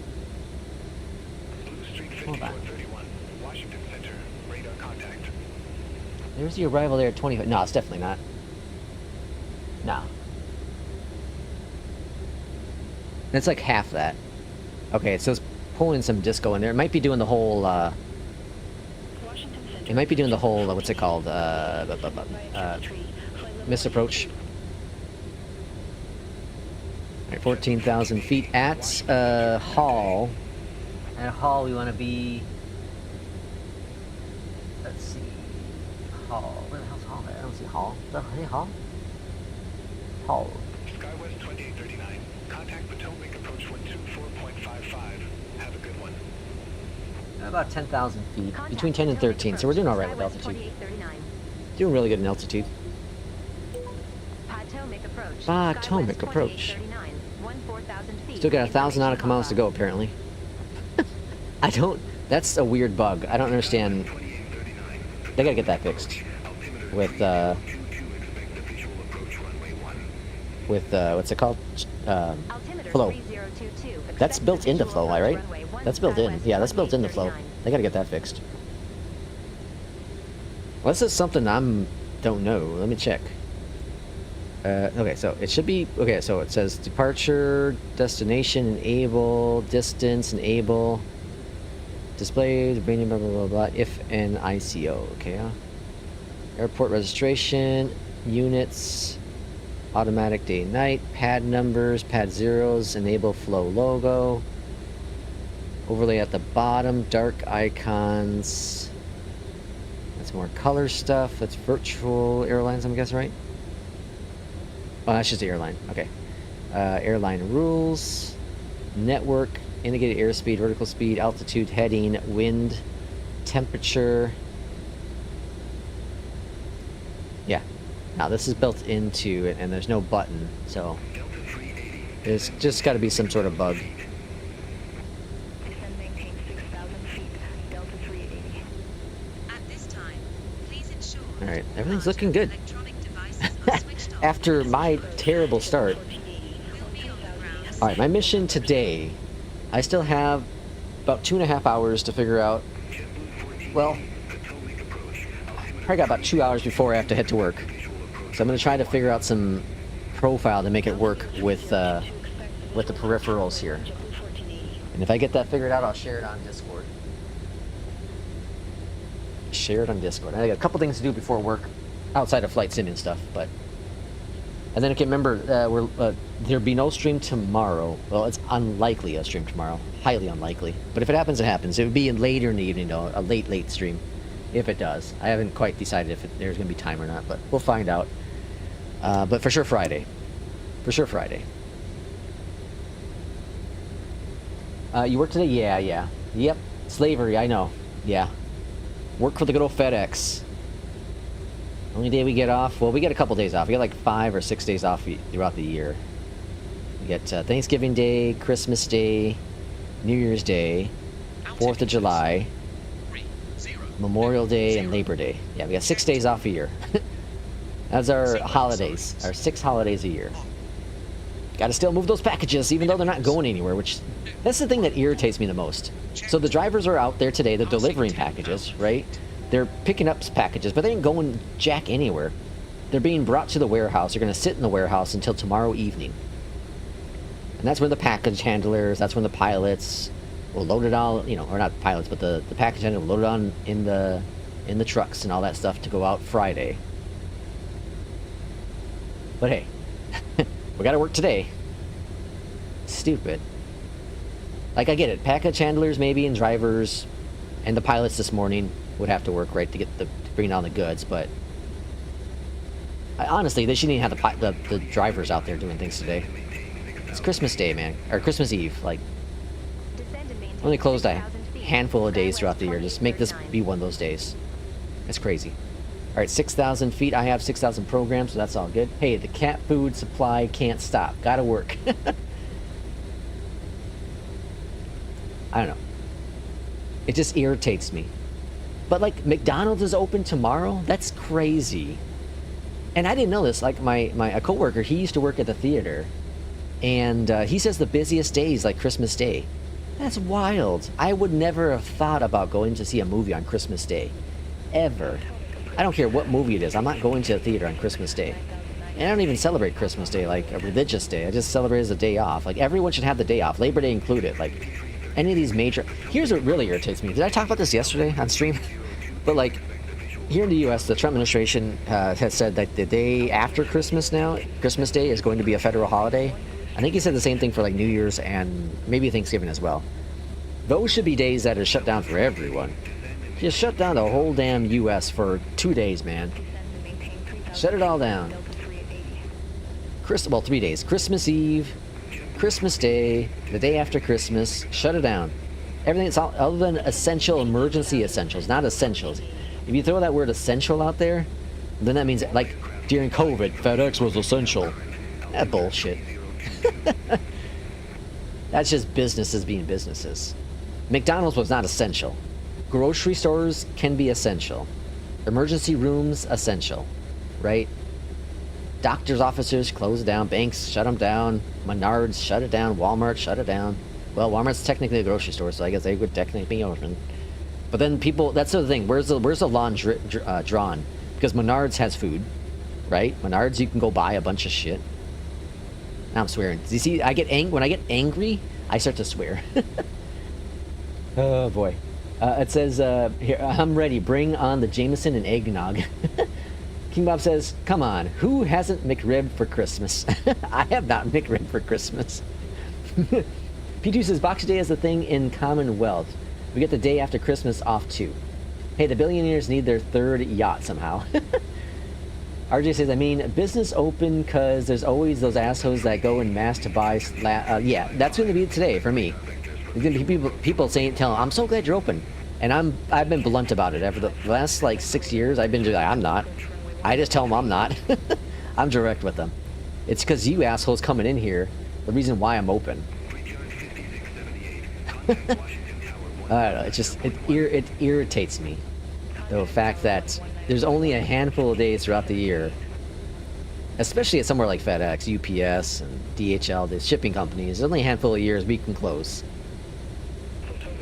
Blue Street Hold on. 5431. Washington Center. Radar contact. There's the arrival there at 25. No, it's definitely not. No. It's like half that. Okay, so it's pulling some disco in there. It might be doing the whole, it might be doing the whole, what's it called? Missed approach. Alright, 14,000 feet at, Hall. At Hall, we want to be, let's see, Hall. Where the hell's Hall at? I don't see Hall. Is that, hey, Hall? Hall. SkyWest 2839. Contact Potomac approach 124.55. Have a good one. About 10,000 feet, between 10 and 13, so we're doing alright with altitude. Doing really good in altitude. Potomac approach. Still got 1,000 nautical miles to go, apparently. I don't, that's a weird bug. I don't understand. They gotta get that fixed. With, what's it called? Flow. That's built into Flow, right? That's built in. Yeah, that's built into Flow. They gotta get that fixed. Well, this is something don't know. Let me check. Okay, so it should be... Okay, so it says departure, destination, enable, distance, enable, display, blah, blah, blah, blah, blah, if and ICO. Okay, airport registration, units, automatic day and night, pad numbers, pad zeros, enable flow logo, overlay at the bottom, dark icons. That's more color stuff. That's virtual airlines, I'm guessing, right? Oh, that's just the airline. Okay. Airline rules, network, indicated airspeed, vertical speed, altitude, heading, wind, temperature. Yeah. Now this is built into it, and there's no button, so there's just got to be some sort of bug. Descend, maintain 6,000 feet. Delta 380. At this time, please ensure All right, that everything's all looking good. electronic devices are switched off. After my terrible start. We'll be on the ground. All right, my mission today, I still have about 2.5 hours to figure out. Well, I got about 2 hours before I have to head to work. So I'm going to try to figure out some profile to make it work with the peripherals here. And if I get that figured out, I'll share it on Discord. Share it on Discord. I got a couple things to do before work, outside of flight sim and stuff, but... And then I can remember, there'll be no stream tomorrow. Well, it's unlikely a stream tomorrow. Highly unlikely. But if it happens, it happens. It would be later in the evening, though. A late stream. If it does. I haven't quite decided if there's going to be time or not, but we'll find out. But for sure Friday. For sure Friday. You work today? Yeah. Yep. Slavery, I know. Yeah. Work for the good old FedEx. Only day we get off, well, we get a couple days off. We get like 5 or 6 days off throughout the year. We get Thanksgiving Day, Christmas Day, New Year's Day, 4th of July, Memorial Day, and Labor Day. Yeah, we got 6 days off a year. That's our holidays, our 6 holidays a year. Got to still move those packages, even though they're not going anywhere, which, that's the thing that irritates me the most. So the drivers are out there today, they're delivering packages, right? They're picking up packages, but they ain't going jack anywhere. They're being brought to the warehouse. They're going to sit in the warehouse until tomorrow evening. And that's when the package handlers, that's when the pilots will load it all, you know, or not pilots, but the package handler will load it on in the trucks and all that stuff to go out Friday. But hey, we got to work today. Stupid. Like, I get it. Package handlers maybe and drivers and the pilots this morning would have to work, right, to bring down the goods, but honestly, they shouldn't even have the drivers out there doing things today. It's Christmas Day, man, or Christmas Eve. Like, only closed a handful of days throughout the year. Just make this be one of those days. It's crazy. All right, 6,000 feet. I have 6,000 programs, so that's all good. Hey, the cat food supply can't stop. Gotta work. I don't know. It just irritates me. But like, McDonald's is open tomorrow? That's crazy. And I didn't know this. Like, a coworker, he used to work at the theater, and he says the busiest day is like Christmas Day. That's wild. I would never have thought about going to see a movie on Christmas Day. Ever. I don't care what movie it is. I'm not going to a theater on Christmas Day. And I don't even celebrate Christmas Day like a religious day. I just celebrate it as a day off. Like, everyone should have the day off. Labor Day included. Like, any of these major... Here's what really irritates me. Did I talk about this yesterday on stream? But like, here in the U.S., the Trump administration has said that the day after Christmas now, Christmas Day, is going to be a federal holiday. I think he said the same thing for like New Year's and maybe Thanksgiving as well. Those should be days that are shut down for everyone. Just shut down the whole damn U.S. for 2 days, man. Shut it all down. Well, 3 days. Christmas Eve, Christmas Day, the day after Christmas. Shut it down. Everything that's other than essential emergency essentials, not essentials. If you throw that word essential out there, then that means, like, during COVID, FedEx was essential. That bullshit. That's just businesses being businesses. McDonald's was not essential. Grocery stores can be essential. Emergency rooms, essential. Right? Doctors' offices close down. Banks, shut them down. Menards, shut it down. Walmart, shut it down. Well, Walmart's technically a grocery store, so I guess they would technically be open. But then people, that's the thing. Where's the line drawn? Because Menards has food, right? Menards, you can go buy a bunch of shit. Now I'm swearing. You see, when I get angry, I start to swear. Oh boy. It says, here, I'm ready. Bring on the Jameson and eggnog. King Bob says, come on, who hasn't McRib for Christmas? I have not McRib for Christmas. P2 says, Boxing Day is a thing in Commonwealth. We get the day after Christmas off too. Hey, the billionaires need their third yacht somehow. RJ says, I mean, business open because there's always those assholes that go in mass to buy... yeah, that's going to be today for me. There's going to be people saying, telling, I'm so glad you're open. And I've been blunt about it. Over the last, like, 6 years, I've been like, I'm not. I just tell them I'm not. I'm direct with them. It's because you assholes coming in here, the reason why I'm open. I don't know, it irritates me. The fact that there's only a handful of days throughout the year, especially at somewhere like FedEx, UPS, and DHL, the shipping companies, there's only a handful of years we can close.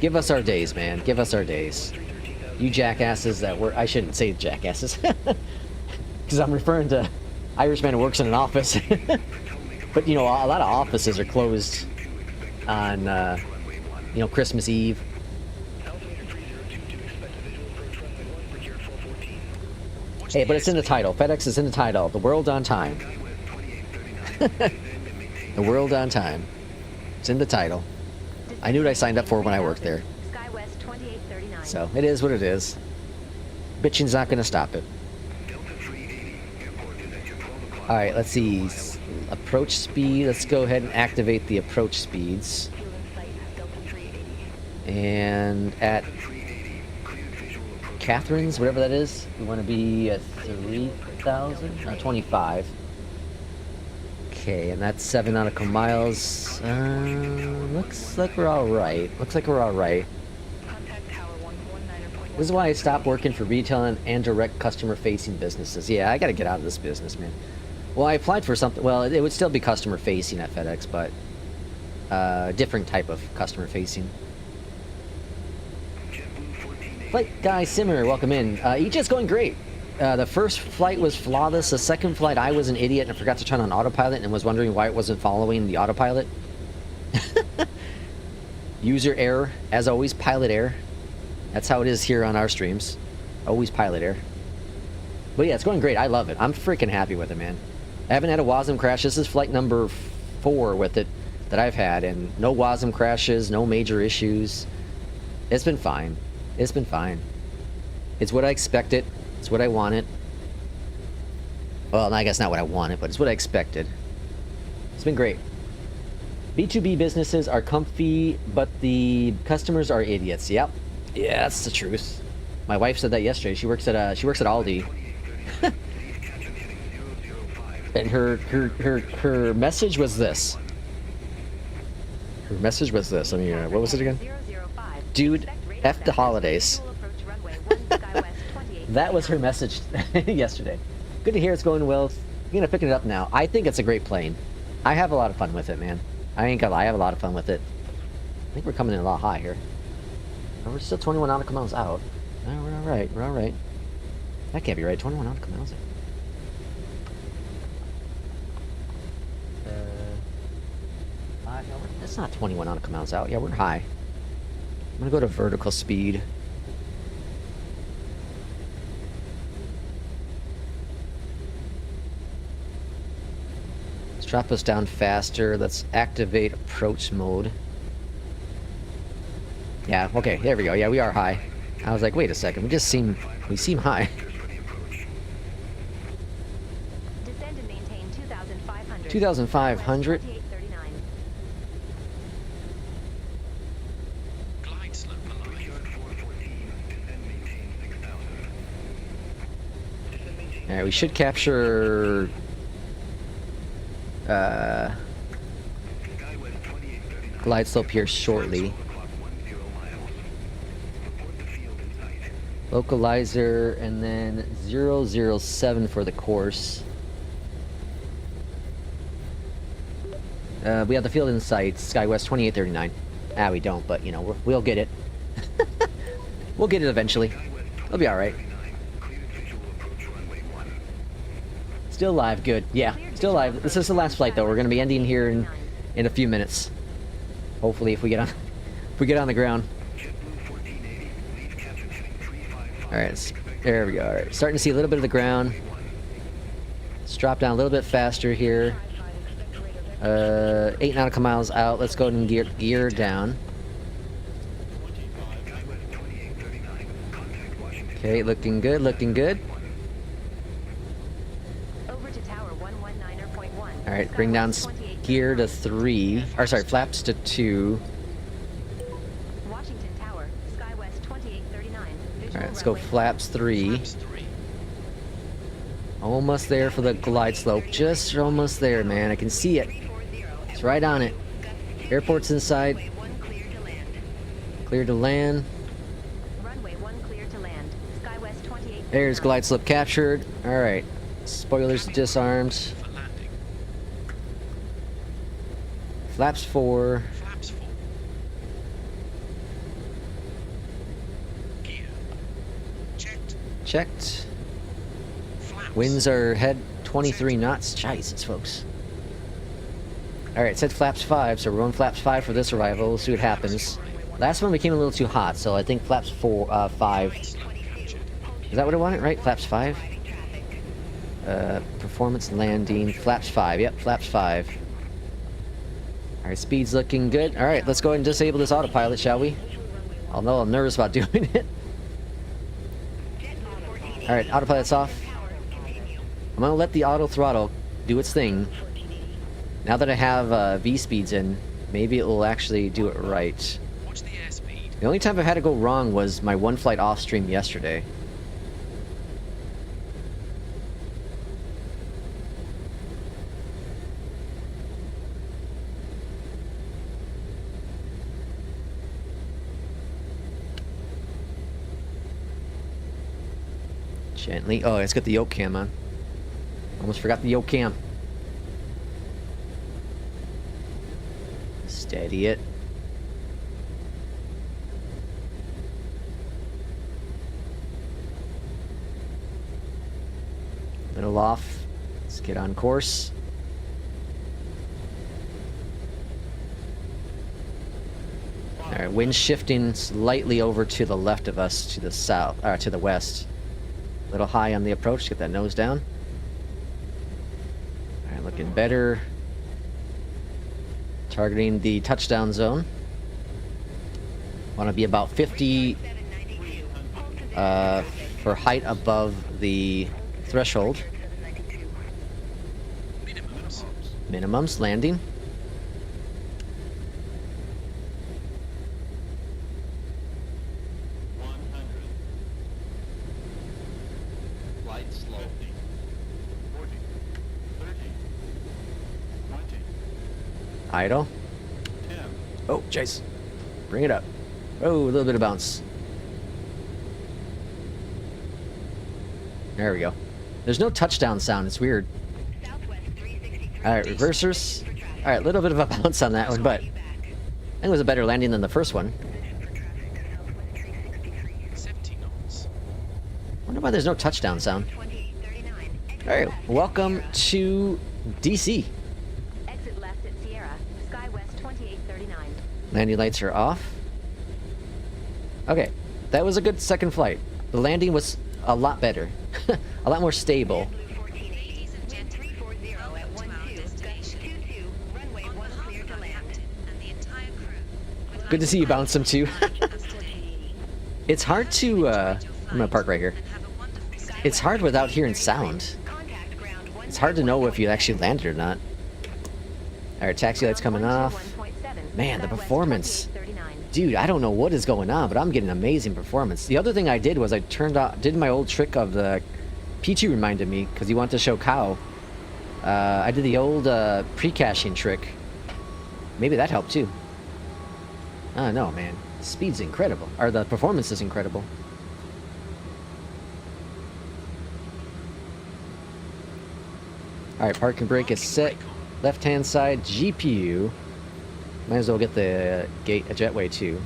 Give us our days, man. Give us our days. You jackasses that work... I shouldn't say jackasses. Because I'm referring to Irishman who works in an office. But, you know, a lot of offices are closed on, you know, Christmas Eve. Hey, but it's in the title. FedEx is in the title. The world on time. The world on time. It's in the title. I knew what I signed up for when I worked there. So, it is what it is. Bitching's not going to stop it. Alright, let's see. Approach speed. Let's go ahead and activate the approach speeds. And at Catherine's, whatever that is, we want to be at 3,000? No, 25. Okay, and that's 7 nautical miles. Looks like we're alright. Looks like we're alright. This is why I stopped working for retail and direct customer-facing businesses. Yeah, I got to get out of this business, man. Well, I applied for something. Well, it would still be customer-facing at FedEx, but different type of customer-facing. Flight Guy Simmer, welcome in. EJET's going great. The first flight was flawless. The second flight, I was an idiot and forgot to turn on autopilot and was wondering why it wasn't following the autopilot. User error, as always, pilot error. That's how it is here on our streams. Always pilot error. But yeah, it's going great. I love it. I'm freaking happy with it, man. I haven't had a WASM crash. This is flight number 4 with it that I've had, and no WASM crashes, no major issues. It's been fine. It's been fine. It's what I expected. It's what I wanted. Well, I guess not what I wanted, but it's what I expected. It's been great. B2B businesses are comfy, but the customers are idiots. Yep. Yeah, that's the truth. My wife said that yesterday. She works at Aldi. And her message was this. Her message was this. I mean, what was it again? Dude, F the holidays. That was her message yesterday. Good to hear it's going well. You're gonna picking it up now. I think it's a great plane. I have a lot of fun with it, man. I ain't gonna lie, I have a lot of fun with it. I think we're coming in a lot high here. Oh, we're still 21 nautical miles out. Oh, we're alright, we're alright. That can't be right, 21 nautical miles. No, that's not 21 nautical miles out. Yeah, we're high. I'm gonna go to vertical speed. Let's drop us down faster. Let's activate approach mode. Yeah, okay, there we go. Yeah, we are high. I was like, wait a second, we seem high. Descend and maintain 2,500. 2,500. Glide slope alive. Alright, we should capture glide slope here shortly. Localizer, and then 007 for the course. We have the field in sight, SkyWest 2839. Ah, we don't, but you know, we'll get it. We'll get it eventually. It'll be alright. Still live, good. Yeah, still live. This is the last flight though. We're gonna be ending here in a few minutes. Hopefully if we get on the ground. Alright, there we go. Alright, starting to see a little bit of the ground. Let's drop down a little bit faster here. 8 nautical miles out. Let's go and gear down. Okay, looking good, looking good. Over to tower 119.1. Alright, bring down gear to 3. Or sorry, flaps to 2. Washington Tower, SkyWest 2839. Alright, let's go flaps 3. Almost there for the glide slope. Just almost there, man. I can see it. It's right on it. Airport's inside. Clear to land. Runway 1 clear to land. SkyWest 2839. There's glide slope captured. Alright. Spoilers disarmed. For landing. Flaps 4. Flaps 4. Gear. Checked. Checked. Flaps. Winds are head 23 knots. Jesus, folks. Alright, set flaps 5, so we're going flaps 5 for this arrival. We'll see what happens. Last one became a little too hot, so I think flaps 5. Is that what I wanted, right? Flaps 5? Performance landing. Flaps 5. Yep, flaps 5. Alright, speed's looking good. Alright, let's go ahead and disable this autopilot, shall we? Although I'm nervous about doing it. Alright, autopilot's off. I'm gonna let the auto throttle do its thing. Now that I have V-speeds in, maybe it will actually do it right. Watch the airspeed. The only time I've had to go wrong was my one flight off stream yesterday. Gently. Oh, let's get the yoke cam on. Almost forgot the yoke cam. Steady it. Little off. Let's get on course. Alright, wind shifting slightly over to the left of us, to the south, or to the west. A little high on the approach, get that nose down. Alright, looking better. Targeting the touchdown zone. Want to be about 50 for height above the threshold. Minimums landing. Idle. Oh, Chase. Bring it up. Oh, a little bit of bounce. There we go. There's no touchdown sound. It's weird. Alright, reversers. Alright, a little bit of a bounce on that one, but I think it was a better landing than the first one. 70 knots. Wonder why there's no touchdown sound. Alright, welcome to DC. Exit left at Sierra. Sky West 2839. Landing lights are off. Okay, that was a good second flight. The landing was a lot better. A lot more stable. Ladies and gentlemen, welcome to our destination. On behalf of our captain and the entire crew, we'd like Good to see you bounce them too. thank you for us today. It's hard to, I'm gonna park right here. And have a wonderful stay. It's hard without hearing sound. It's hard to know if you actually landed or not. Alright, taxi lights coming off. Man, the performance. Dude, I don't know what is going on, but I'm getting amazing performance. The other thing I did was I did my old trick of the P2 reminded me, because he wanted to show cow. I did the old pre-caching trick. Maybe that helped too. I don't know, man. Speed's incredible. Or the performance is incredible. Alright, park and brake is set. Left-hand side, GPU. Might as well get the gate a jetway too.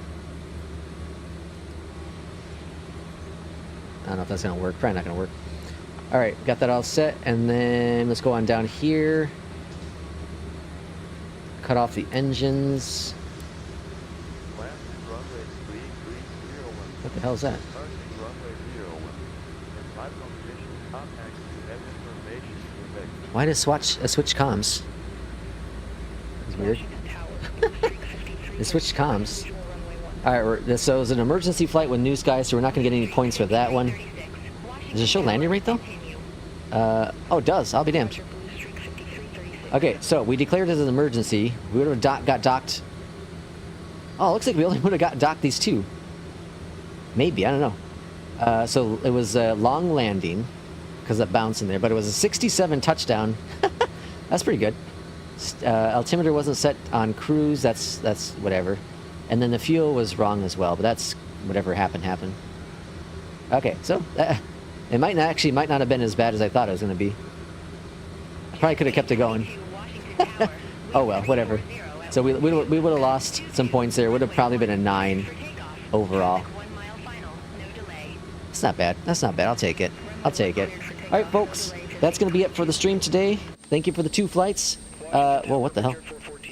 I don't know if that's gonna work. Probably not gonna work. Alright, got that all set, and then let's go on down here. Cut off the engines. What the hell is that? Why did it switch comms? It's weird. It switched comms. Alright, so it was an emergency flight with new skies, so we're not going to get any points for that one. Does it show landing rate though? Oh, it does. I'll be damned. Okay, so we declared it as an emergency. We would have got docked. Oh, it looks like we only would have got docked these two. Maybe, I don't know. So it was a long landing because of bounce in there, but it was a 67 touchdown. That's pretty good. Altimeter wasn't set on cruise. That's whatever. And then the fuel was wrong as well, but that's whatever happened. Okay, so it might not have been as bad as I thought it was going to be. I probably could have kept it going. Oh well, whatever. So we would have lost some points there. It would have probably been a 9 overall. It's not bad. That's not bad. I'll take it. All right, folks. That's going to be it for the stream today. Thank you for the 2 flights. Well, what the hell?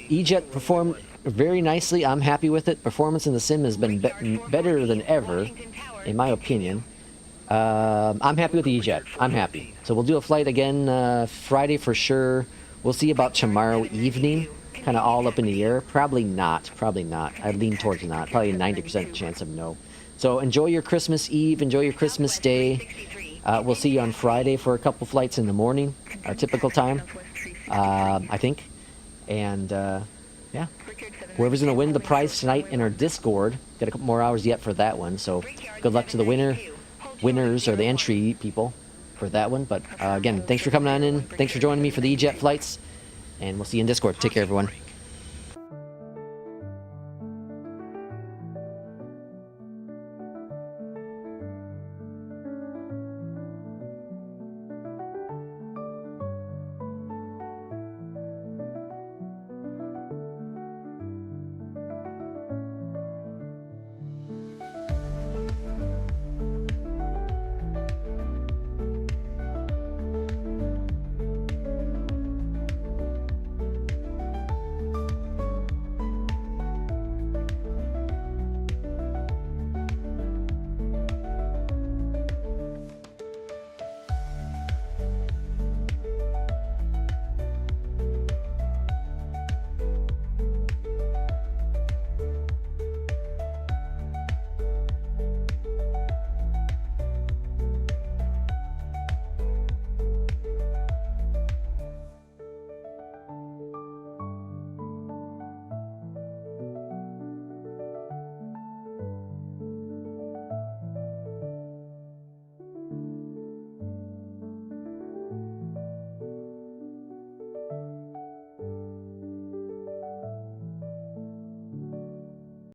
EJET performed very nicely. I'm happy with it. Performance in the sim has been better than ever, in my opinion. I'm happy with the EJET. I'm happy. So we'll do a flight again Friday for sure. We'll see about tomorrow evening. Kind of all up in the air. Probably not. I lean towards not. Probably a 90% chance of no. So enjoy your Christmas Eve. Enjoy your Christmas Day. We'll see you on Friday for a couple flights in the morning. Our typical time. I think. And yeah. Whoever's going to win the prize tonight in our Discord. Got a couple more hours yet for that one. So good luck to the winners or the entry people for that one. But again, thanks for coming on in. Thanks for joining me for the EJET flights. And we'll see you in Discord. Take care, everyone.